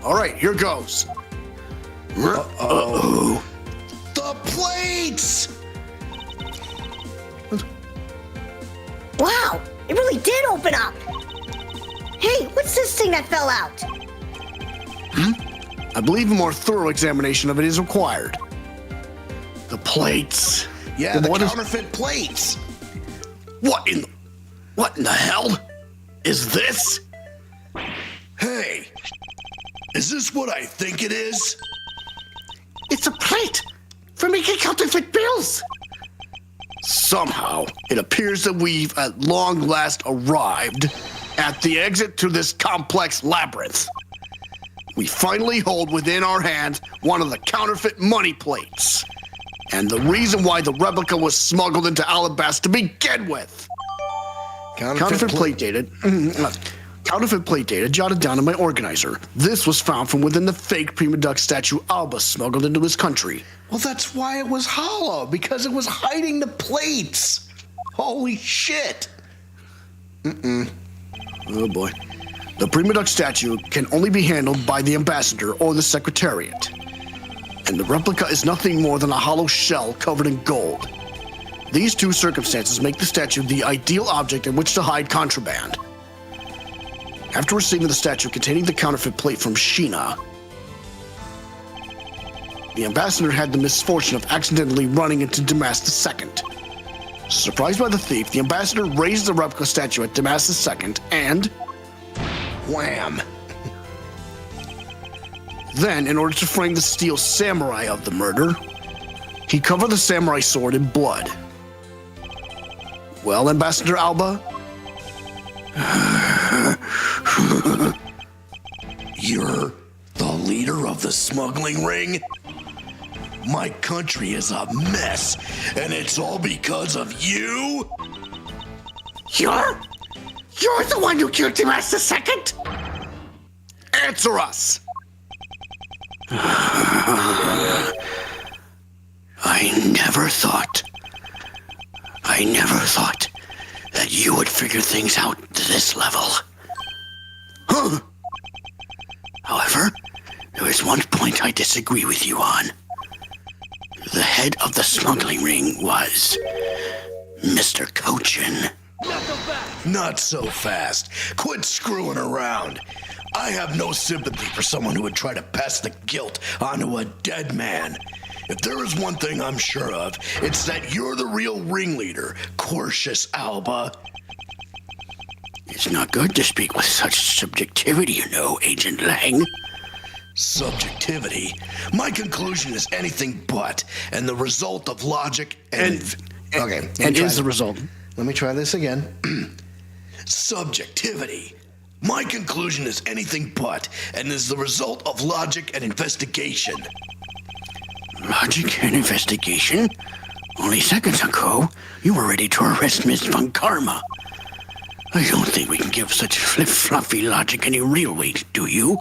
All right, here goes. Uh-oh. The plates! Wow, it really did open up! Hey, what's this thing that fell out? I believe a more thorough examination of it is required. The plates. Yeah, the What is- counterfeit plates. What in the hell is this? Hey, is this what I think it is? It's a plate for making counterfeit bills. Somehow, it appears that we've at long last arrived at the exit to this complex labyrinth. We finally hold within our hands one of the counterfeit money plates. And the reason why the replica was smuggled into Allebahstian to begin with. Counterfeit plate dated. Counterfeit plate data jotted down in my organizer. This was found from within the fake Prima Duck statue Alba smuggled into his country. Well, that's why it was hollow, because it was hiding the plates. Holy shit. Oh boy. The Prima Duck statue can only be handled by the ambassador or the secretariat. And the replica is nothing more than a hollow shell covered in gold. These two circumstances make the statue the ideal object in which to hide contraband. After receiving the statue containing the counterfeit plate from Sheena, the ambassador had the misfortune of accidentally running into Damas II. Surprised by the thief, the ambassador raised the replica statue at Damas II and... Wham! Then, in order to frame the steel samurai of the murder, he covered the samurai sword in blood. Well, Ambassador Alba? You're the leader of the smuggling ring? My country is a mess, and it's all because of you? You're the one who killed Damas II? Answer us! I never thought that you would figure things out to this level. Huh? However, there is one point I disagree with you on. The head of the smuggling ring was Mr. Cochin. Not so fast. Quit screwing around. I have no sympathy for someone who would try to pass the guilt onto a dead man. If there is one thing I'm sure of, it's that you're the real ringleader, Corsius Alba. It's not good to speak with such subjectivity, you know, Agent Lang. Subjectivity? My conclusion is anything but, and the result of logic and Okay. And is the result. Let me try this again. subjectivity. My conclusion is anything but, and is the result of logic and investigation. Logic and investigation? Only seconds ago, you were ready to arrest Miss Von Karma. I don't think we can give such flip-floppy logic any real weight, do you?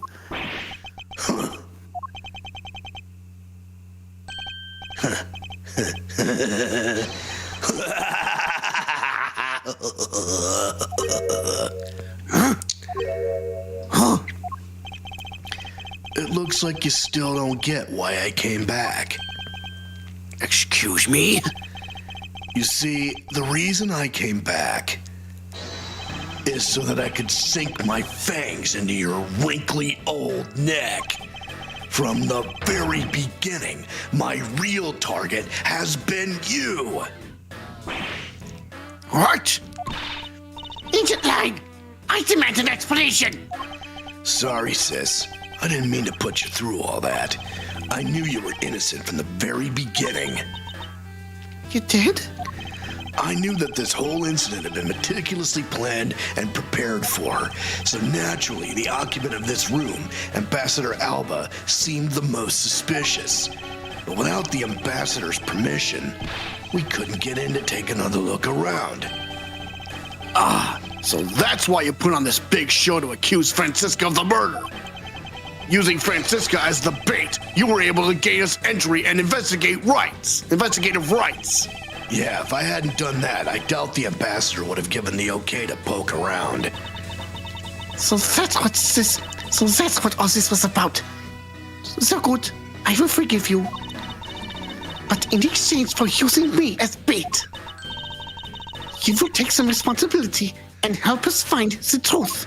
It looks like you still don't get why I came back. Excuse me? You see, the reason I came back is so that I could sink my fangs into your wrinkly old neck. From the very beginning, my real target has been you. What? Agent Lang, I demand an explanation. Sorry, sis. I didn't mean to put you through all that. I knew you were innocent from the very beginning. You did? I knew that this whole incident had been meticulously planned and prepared for. So naturally, the occupant of this room, Ambassador Alba, seemed the most suspicious. But without the ambassador's permission, we couldn't get in to take another look around. So that's why you put on this big show to accuse Francisca of the murder. Using Francisca as the bait, you were able to gain us entry and investigative rights. Yeah, if I hadn't done that, I doubt the ambassador would have given the okay to poke around. So that's what all this was about. So good, I will forgive you. But in exchange for using me as bait, you will take some responsibility and help us find the truth.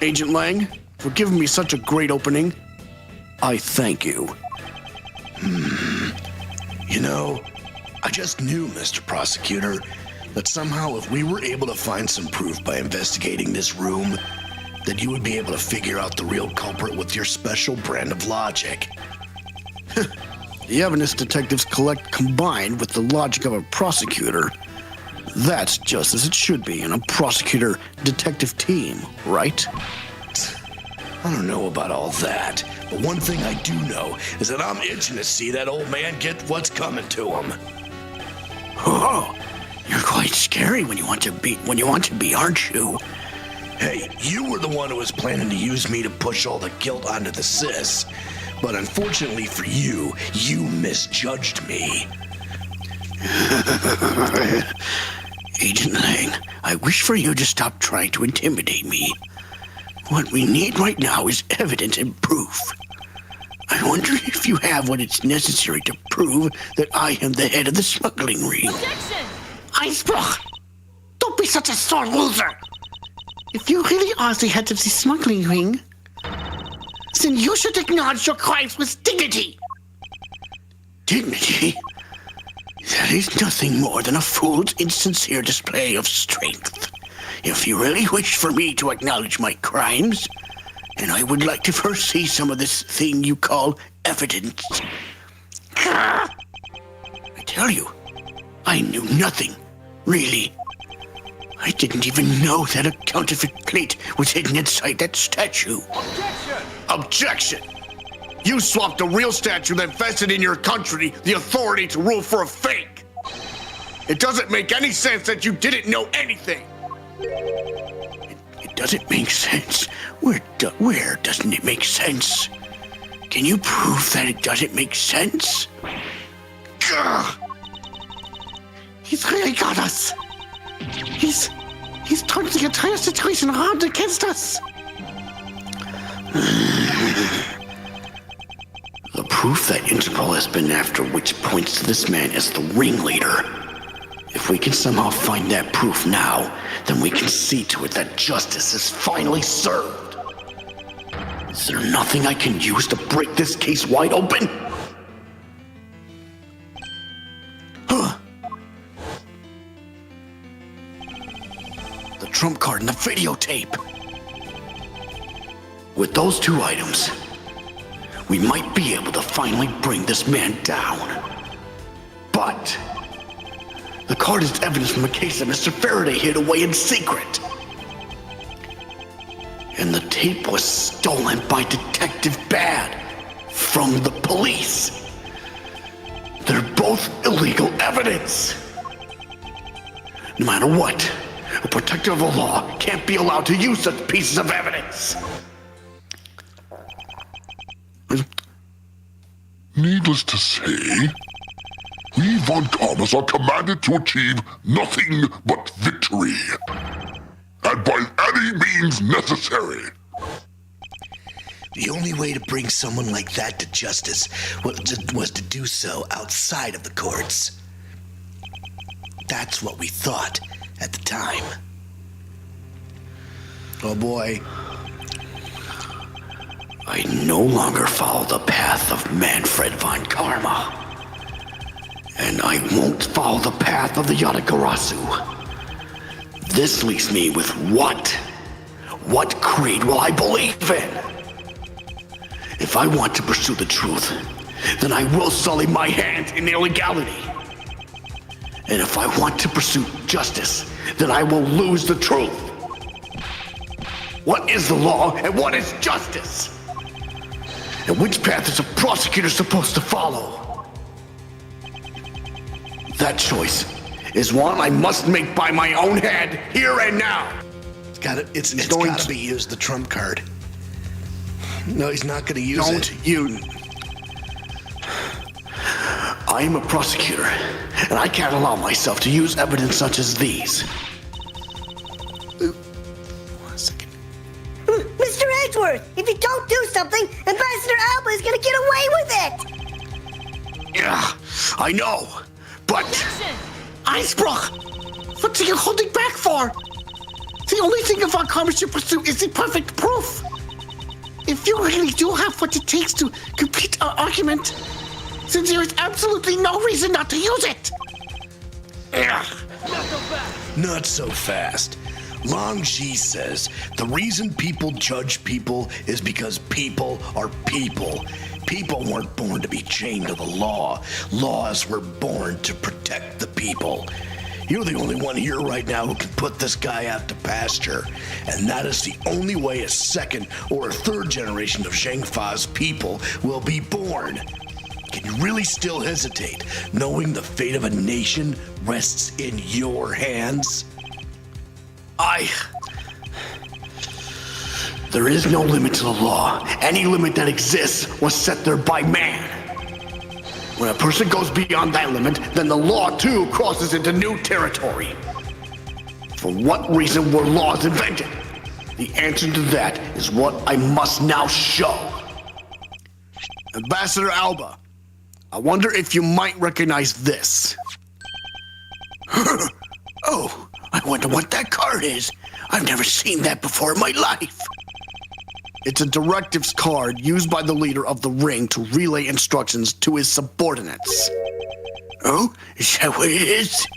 Agent Lang, for giving me such a great opening, I thank you. You know, I just knew, Mr. Prosecutor, that somehow if we were able to find some proof by investigating this room, that you would be able to figure out the real culprit with your special brand of logic. The evidence detectives collect combined with the logic of a prosecutor. That's just as it should be in a prosecutor-detective team, right? I don't know about all that, but one thing I do know is that I'm itching to see that old man get what's coming to him. Oh, you're quite scary when you want to be, aren't you? Hey, you were the one who was planning to use me to push all the guilt onto the sis. But unfortunately for you, you misjudged me. Agent Lang, I wish for you to stop trying to intimidate me. What we need right now is evidence and proof. I wonder if you have what is necessary to prove that I am the head of the smuggling ring. Objection! Eisbruch! Don't be such a sore loser! If you really are the head of the smuggling ring, then you should acknowledge your crimes with dignity! Dignity? That is nothing more than a fool's insincere display of strength. If you really wish for me to acknowledge my crimes, then I would like to first see some of this thing you call evidence. I tell you, I knew nothing, really. I didn't even know that a counterfeit plate was hidden inside that statue. Objection! You swapped a real statue that vested in your country the authority to rule for a fake. It doesn't make any sense that you didn't know anything. It doesn't make sense. Where doesn't it make sense? Can you prove that it doesn't make sense? Gah! He's really got us. He's turned the entire situation around against us. The proof that Interpol has been after which points to this man as the ringleader. If we can somehow find that proof now, then we can see to it that justice is finally served. Is there nothing I can use to break this case wide open? The trump card and the videotape. With those two items, we might be able to finally bring this man down. But the card is evidence from a case that Mr. Faraday hid away in secret. tape was stolen by Detective Bad from the police. They're both illegal evidence. No matter what, a protector of the law can't be allowed to use such pieces of evidence. Needless to say, we Von Karmas are commanded to achieve nothing but victory. And by any means necessary. The only way to bring someone like that to justice was to do so outside of the courts. That's what we thought at the time. Oh boy. I no longer follow the path of Manfred von Karma. And I won't follow the path of the Yatagarasu. This leaves me with what? What creed will I believe in? If I want to pursue the truth, then I will sully my hands in illegality. And if I want to pursue justice, then I will lose the truth. What is the law and what is justice? And which path is a prosecutor supposed to follow? That choice is one I must make by my own head, here and now. It's gotta be used the trump card. No, he's not gonna use it. I am a prosecutor, and I can't allow myself to use evidence such as these. Mr. Edgeworth, if you don't do something, Ambassador Alba is gonna get away with it! Yeah, I know, but... Icebrook! What are you holding back for? The only thing Von Karma should pursue is the perfect proof. If you really do have what it takes to complete our argument, then there is absolutely no reason not to use it. Not so fast. Long Ji says the reason people judge people is because people are people. People weren't born to be chained to the law. Laws were born to protect the people. You're the only one here right now who can put this guy out to pasture. And that is the only way a second or a third generation of Zhengfa's people will be born. Can you really still hesitate, knowing the fate of a nation rests in your hands? There is no limit to the law. Any limit that exists was set there by man. When a person goes beyond that limit, then the law too crosses into new territory. For what reason were laws invented? The answer to that is what I must now show. Ambassador Alba, I wonder if you might recognize this. Oh, I wonder what that card is. I've never seen that before in my life. It's a directives card used by the leader of the ring to relay instructions to his subordinates. Oh, is that what it is?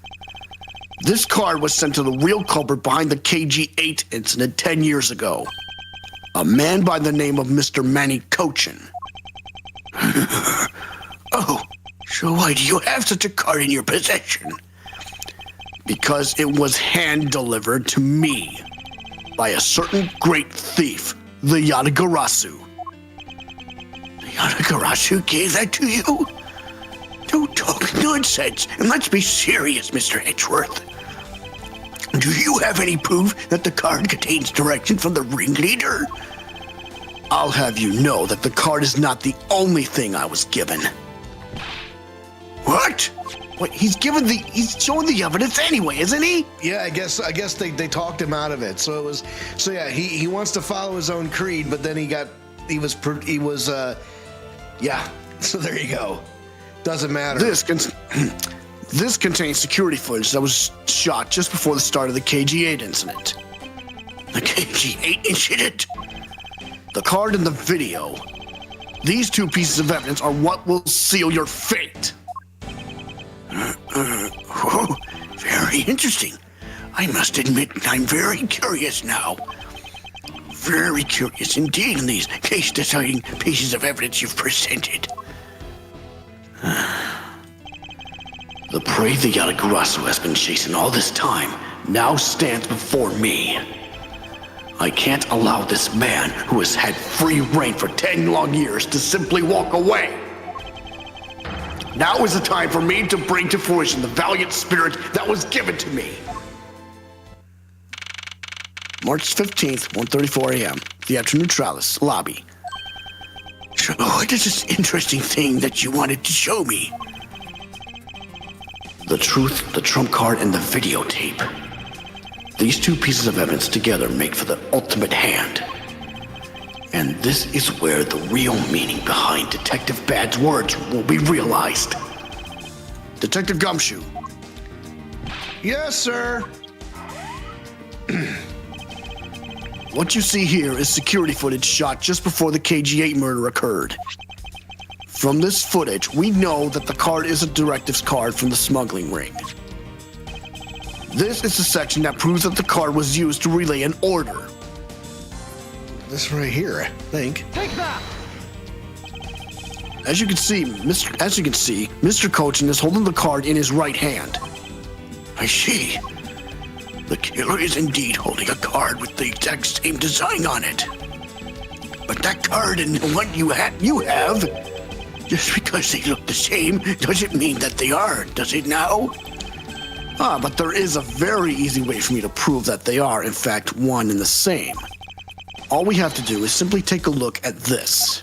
This card was sent to the real culprit behind the KG-8 incident 10 years ago. A man by the name of Mr. Manny Cochin. Oh, so why do you have such a card in your possession? Because it was hand-delivered to me by a certain great thief, the Yatagarasu. The Yatagarasu gave that to you? Don't talk nonsense, and let's be serious, Mr. Edgeworth. Do you have any proof that the card contains direction from the ringleader? I'll have you know that the card is not the only thing I was given. What? What? He's showing the evidence anyway, isn't he? Yeah, I guess they talked him out of it. So yeah, he wants to follow his own creed, but then yeah. So there you go. Doesn't matter. This contains security footage that was shot just before the start of the KG-8 incident. The KG-8 incident? The card and the video. These two pieces of evidence are what will seal your fate. Very interesting. I must admit I'm very curious now. Very curious indeed in these case-deciding pieces of evidence you've presented. The prey the Yatagarasu has been chasing all this time now stands before me. I can't allow this man who has had free reign for 10 long years to simply walk away. Now is the time for me to bring to fruition the valiant spirit that was given to me. March 15th, 1:34 a.m. Theatre Neutralis, lobby. So, this is an interesting thing that you wanted to show me. The truth, the trump card, and the videotape. These two pieces of evidence together make for the ultimate hand. And this is where the real meaning behind Detective Bad's words will be realized. Detective Gumshoe. Yes, sir. What you see here is security footage shot just before the KG-8 murder occurred. From this footage, we know that the card is a directives card from the smuggling ring. This is the section that proves that the card was used to relay an order. This right here, I think. Take that! As you can see, Mr. Cochin is holding the card in his right hand. I see. The killer is indeed holding a card with the exact same design on it. But that card and the one you have, just because they look the same doesn't mean that they are, does it now? But there is a very easy way for me to prove that they are, in fact, one and the same. All we have to do is simply take a look at this.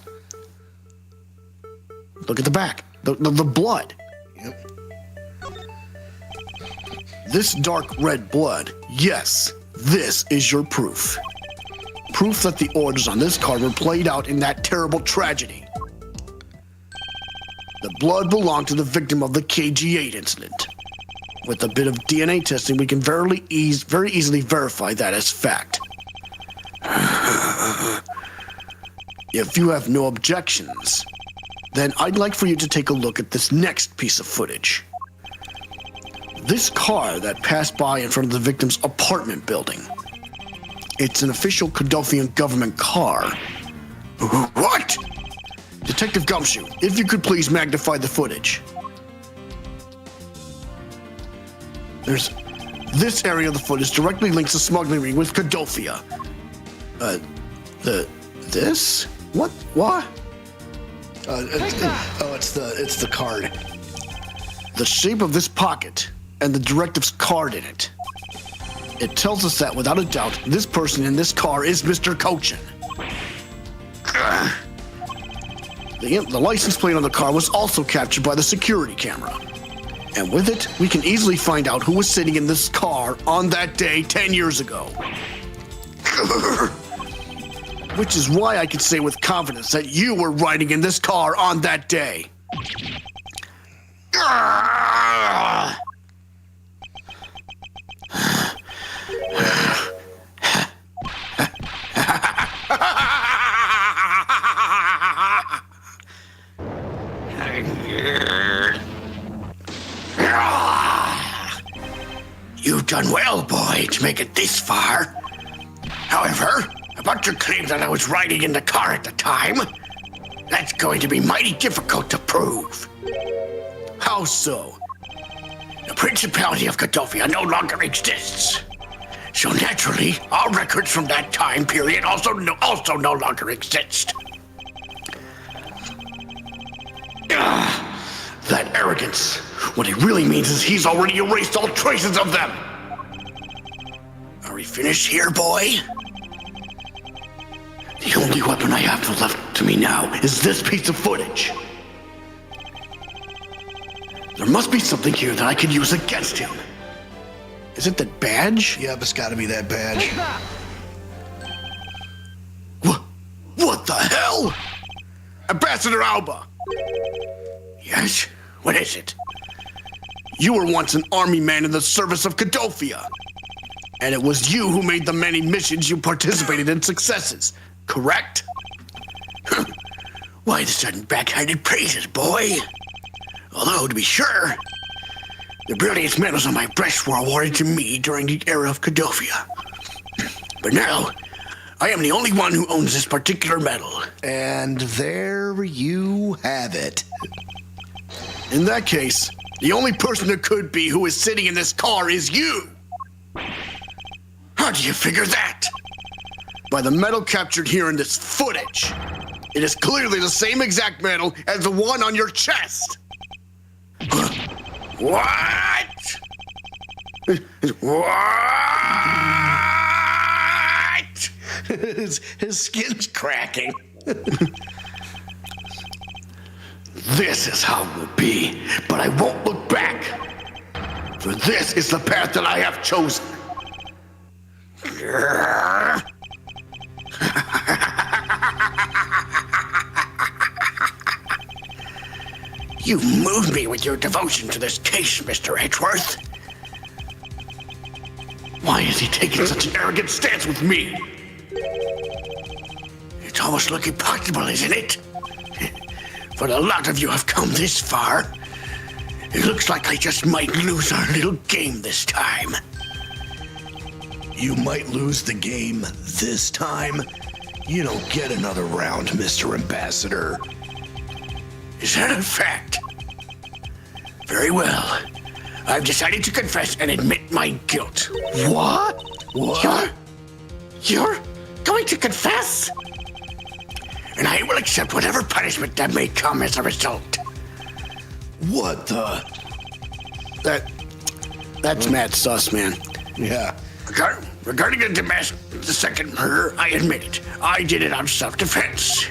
Look at the back, the blood. Yep. This dark red blood, yes, this is your proof. Proof that the orders on this card were played out in that terrible tragedy. The blood belonged to the victim of the KG-8 incident. With a bit of DNA testing, we can very easily verify that as fact. If you have no objections, then I'd like for you to take a look at this next piece of footage. This car that passed by in front of the victim's apartment building. It's an official Kadofian government car. What? Detective Gumshoe, if you could please magnify the footage. This area of the footage directly links the smuggling ring with Kadofia. This? What? It's the card. The shape of this pocket and the directive's card in it. It tells us that, without a doubt, this person in this car is Mr. Cochin. The license plate on the car was also captured by the security camera. And with it, we can easily find out who was sitting in this car on that day 10 years ago. Which is why I can say with confidence that you were riding in this car on that day. You've done well, boy, to make it this far. However, about your claim that I was riding in the car at the time, that's going to be mighty difficult to prove. How so? The Principality of Kadofia no longer exists. So naturally, all records from that time period also no longer exist. That arrogance. What it really means is he's already erased all traces of them. Are we finished here, boy? The only weapon I have left to me now is this piece of footage. There must be something here that I can use against him. Is it that badge? Yep, it's got to be that badge. What the hell? Ambassador Alba! Yes? What is it? You were once an army man in the service of Kadofia. And it was you who made the many missions you participated in successes, correct? Why the sudden backhanded praises, boy? Although, to be sure, the brilliant medals on my breast were awarded to me during the era of Kadofia. But now, I am the only one who owns this particular medal. And there you have it. In that case, the only person it could be who is sitting in this car is you. How do you figure that? by the medal captured here in this footage. It is clearly the same exact medal as the one on your chest. What? What? His skin's cracking. This is how it will be, but I won't look back. For this is the path that I have chosen. You moved me with your devotion to this case, Mr. Edgeworth. Why is he taking such an arrogant stance with me? It's almost looking possible, isn't it? For a lot of you have come this far. It looks like I just might lose our little game this time. You might lose the game this time. You don't get another round, Mr. Ambassador. Is that a fact? Very well. I've decided to confess and admit my guilt. What? What? You're going to confess? And I will accept whatever punishment that may come as a result. What the? That's mad sus, man. Yeah. Regarding the second murder, I admit it. I did it out of self-defense.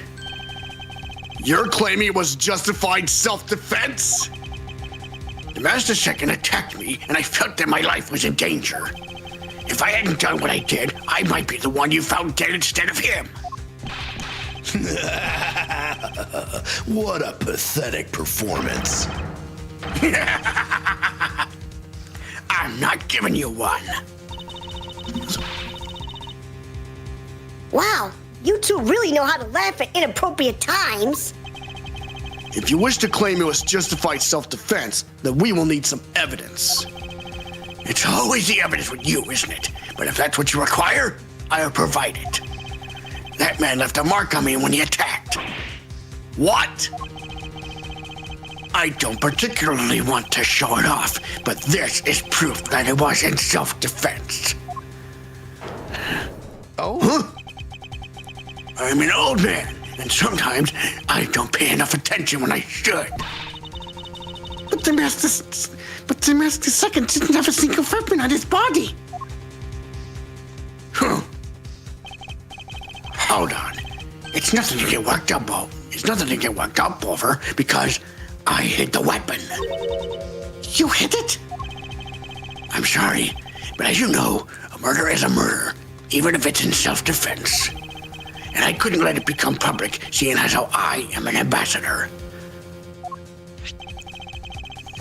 You're claiming it was justified self-defense? The Master Second attacked me, and I felt that my life was in danger. If I hadn't done what I did, I might be the one you found dead instead of him. What a pathetic performance. I'm not giving you one. Wow, you two really know how to laugh at inappropriate times. If you wish to claim it was justified self-defense, then we will need some evidence. It's always the evidence with you, isn't it? But if that's what you require, I'll provide it. That man left a mark on me when he attacked. What? I don't particularly want to show it off, but this is proof that it was in self-defense. Oh? Huh? I'm an old man, and sometimes I don't pay enough attention when I should. But the Master Second didn't have a single weapon on his body. Huh. Hold on. It's nothing to get worked up over. It's nothing to get worked up over because I hid the weapon. You hid it? I'm sorry, but as you know, a murder is a murder, even if it's in self-defense. And I couldn't let it become public, seeing as how I am an ambassador.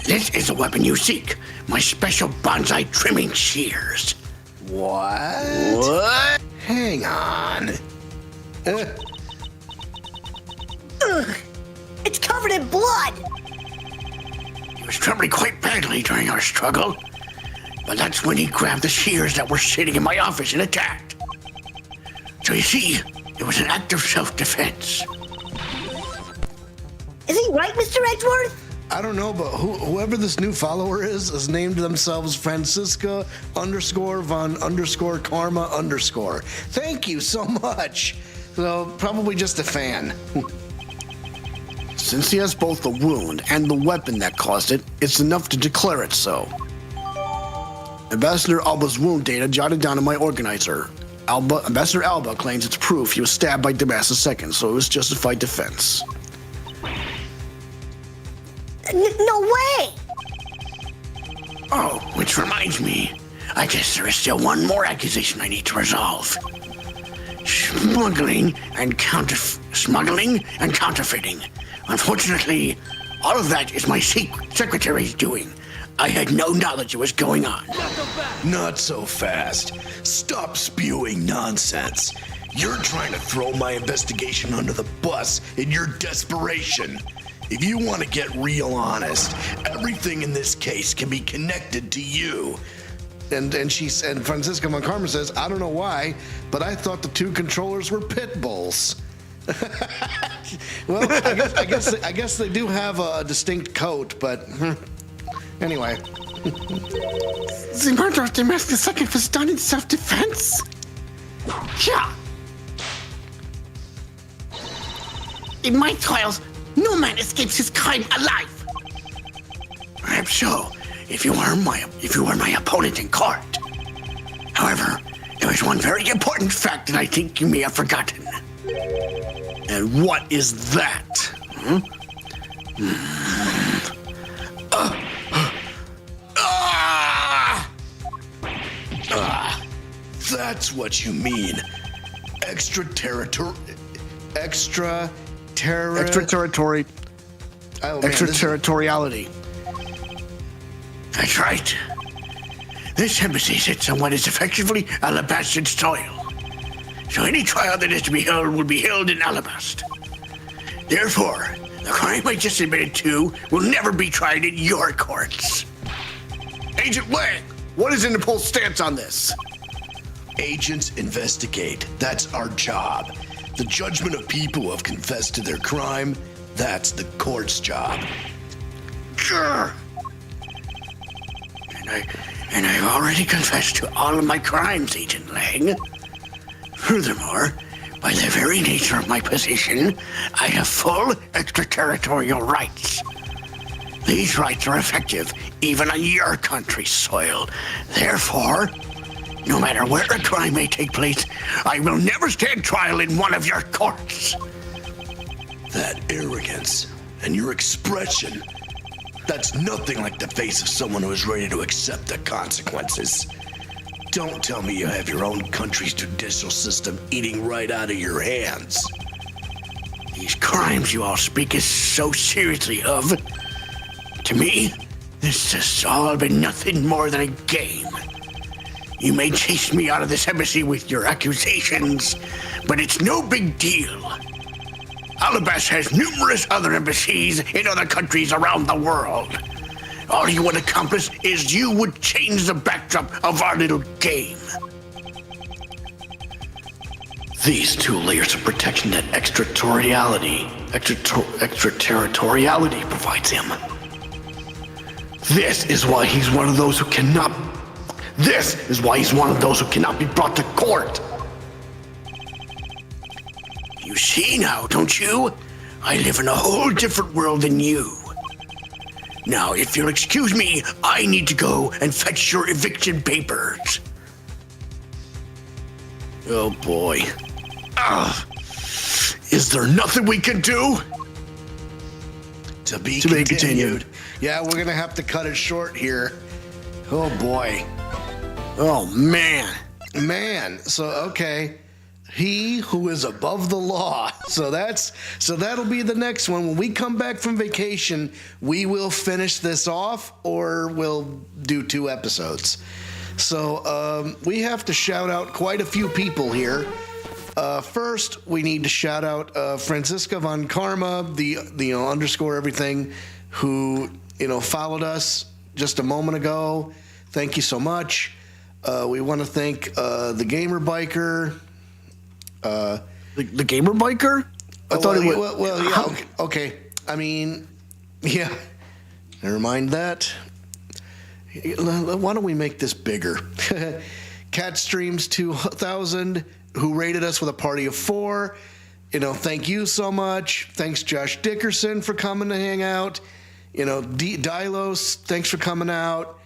This is the weapon you seek, my special bonsai trimming shears. What? What? Hang on. Ugh, it's covered in blood. He was trembling quite badly during our struggle, but that's when he grabbed the shears that were sitting in my office and attacked. So you see, it was an act of self-defense. Is he right, Mr. Edgeworth? I don't know, but whoever this new follower is has named themselves Francisca _von _karma_. Thank you so much. So probably just a fan. Since he has both the wound and the weapon that caused it, it's enough to declare it so. Ambassador Alba's wound data jotted down in my organizer. Ambassador Alba claims it's proof he was stabbed by Damascus II, so it was justified defense. No way! Oh, which reminds me, I guess there is still one more accusation I need to resolve. Smuggling and counterfeiting. Unfortunately, all of that is my secretary's doing. I had no knowledge it was going on. Not so fast. Stop spewing nonsense. You're trying to throw my investigation under the bus in your desperation. If you want to get real honest, everything in this case can be connected to you. And Francisca von Karma says, I don't know why, but I thought the two controllers were pit bulls. Well, I guess they do have a distinct coat, but anyway. The murder of Damascus II was done in self-defense? Yeah, In my trials, no man escapes his crime alive. Perhaps so, if you were my opponent in court. However, there is one very important fact that I think you may have forgotten. And what is that? That's what you mean. Extraterritoriality. That's right. This embassy sits on what is effectively Allebahstian soil. So any trial that is to be held will be held in Allebahst. Therefore, the crime I just admitted to will never be tried in your courts. Agent Wang, what is Interpol's stance on this? Agents investigate. That's our job. The judgment of people who have confessed to their crime, that's the court's job. Sure. And I've already confessed to all of my crimes, Agent Lang. Furthermore, by the very nature of my position, I have full extraterritorial rights. These rights are effective even on your country's soil. Therefore, no matter where a crime may take place, I will never stand trial in one of your courts. That arrogance and your expression, that's nothing like the face of someone who is ready to accept the consequences. Don't tell me you have your own country's judicial system eating right out of your hands. These crimes you all speak so seriously of, to me, this has all been nothing more than a game. You may chase me out of this embassy with your accusations, but it's no big deal. Allebahst has numerous other embassies in other countries around the world. All you would accomplish is you would change the backdrop of our little game. These two layers of protection that extraterritoriality provides him. This is why he's one of those who cannot be brought to court. You see now, don't you? I live in a whole different world than you. Now, if you'll excuse me, I need to go and fetch your eviction papers. Oh boy. Is there nothing we can do? To be continued. Yeah, we're gonna have to cut it short here. Oh boy. Oh, man. So okay. He who is above the law. So that'll be the next one. When we come back from vacation, we will finish this off or we'll do 2 episodes. So we have to shout out quite a few people here. First, we need to shout out Francisca von Karma, the underscore everything, who followed us just a moment ago. Thank you so much. We want to thank the Gamer Biker. The Gamer Biker? I thought it was. Well, yeah. Okay. I mean, yeah. Never mind that. Why don't we make this bigger? Catstreams 2000, who rated us with a party of 4. Thank you so much. Thanks, Josh Dickerson, for coming to hang out. Dilos, thanks for coming out.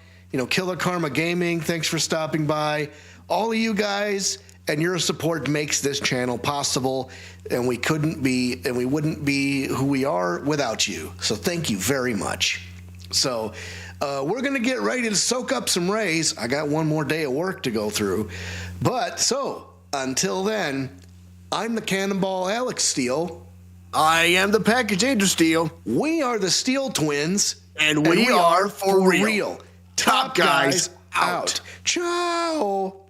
Killer Karma Gaming, thanks for stopping by. All of you guys and your support makes this channel possible, and we wouldn't be who we are without you. So thank you very much. So we're going to get ready to soak up some rays. I got one more day of work to go through. Until then, I'm the Cannonball Alex Steele. I am the Package Angel Steel. We are the Steel Twins. And we are for real. Top guys out. Ciao.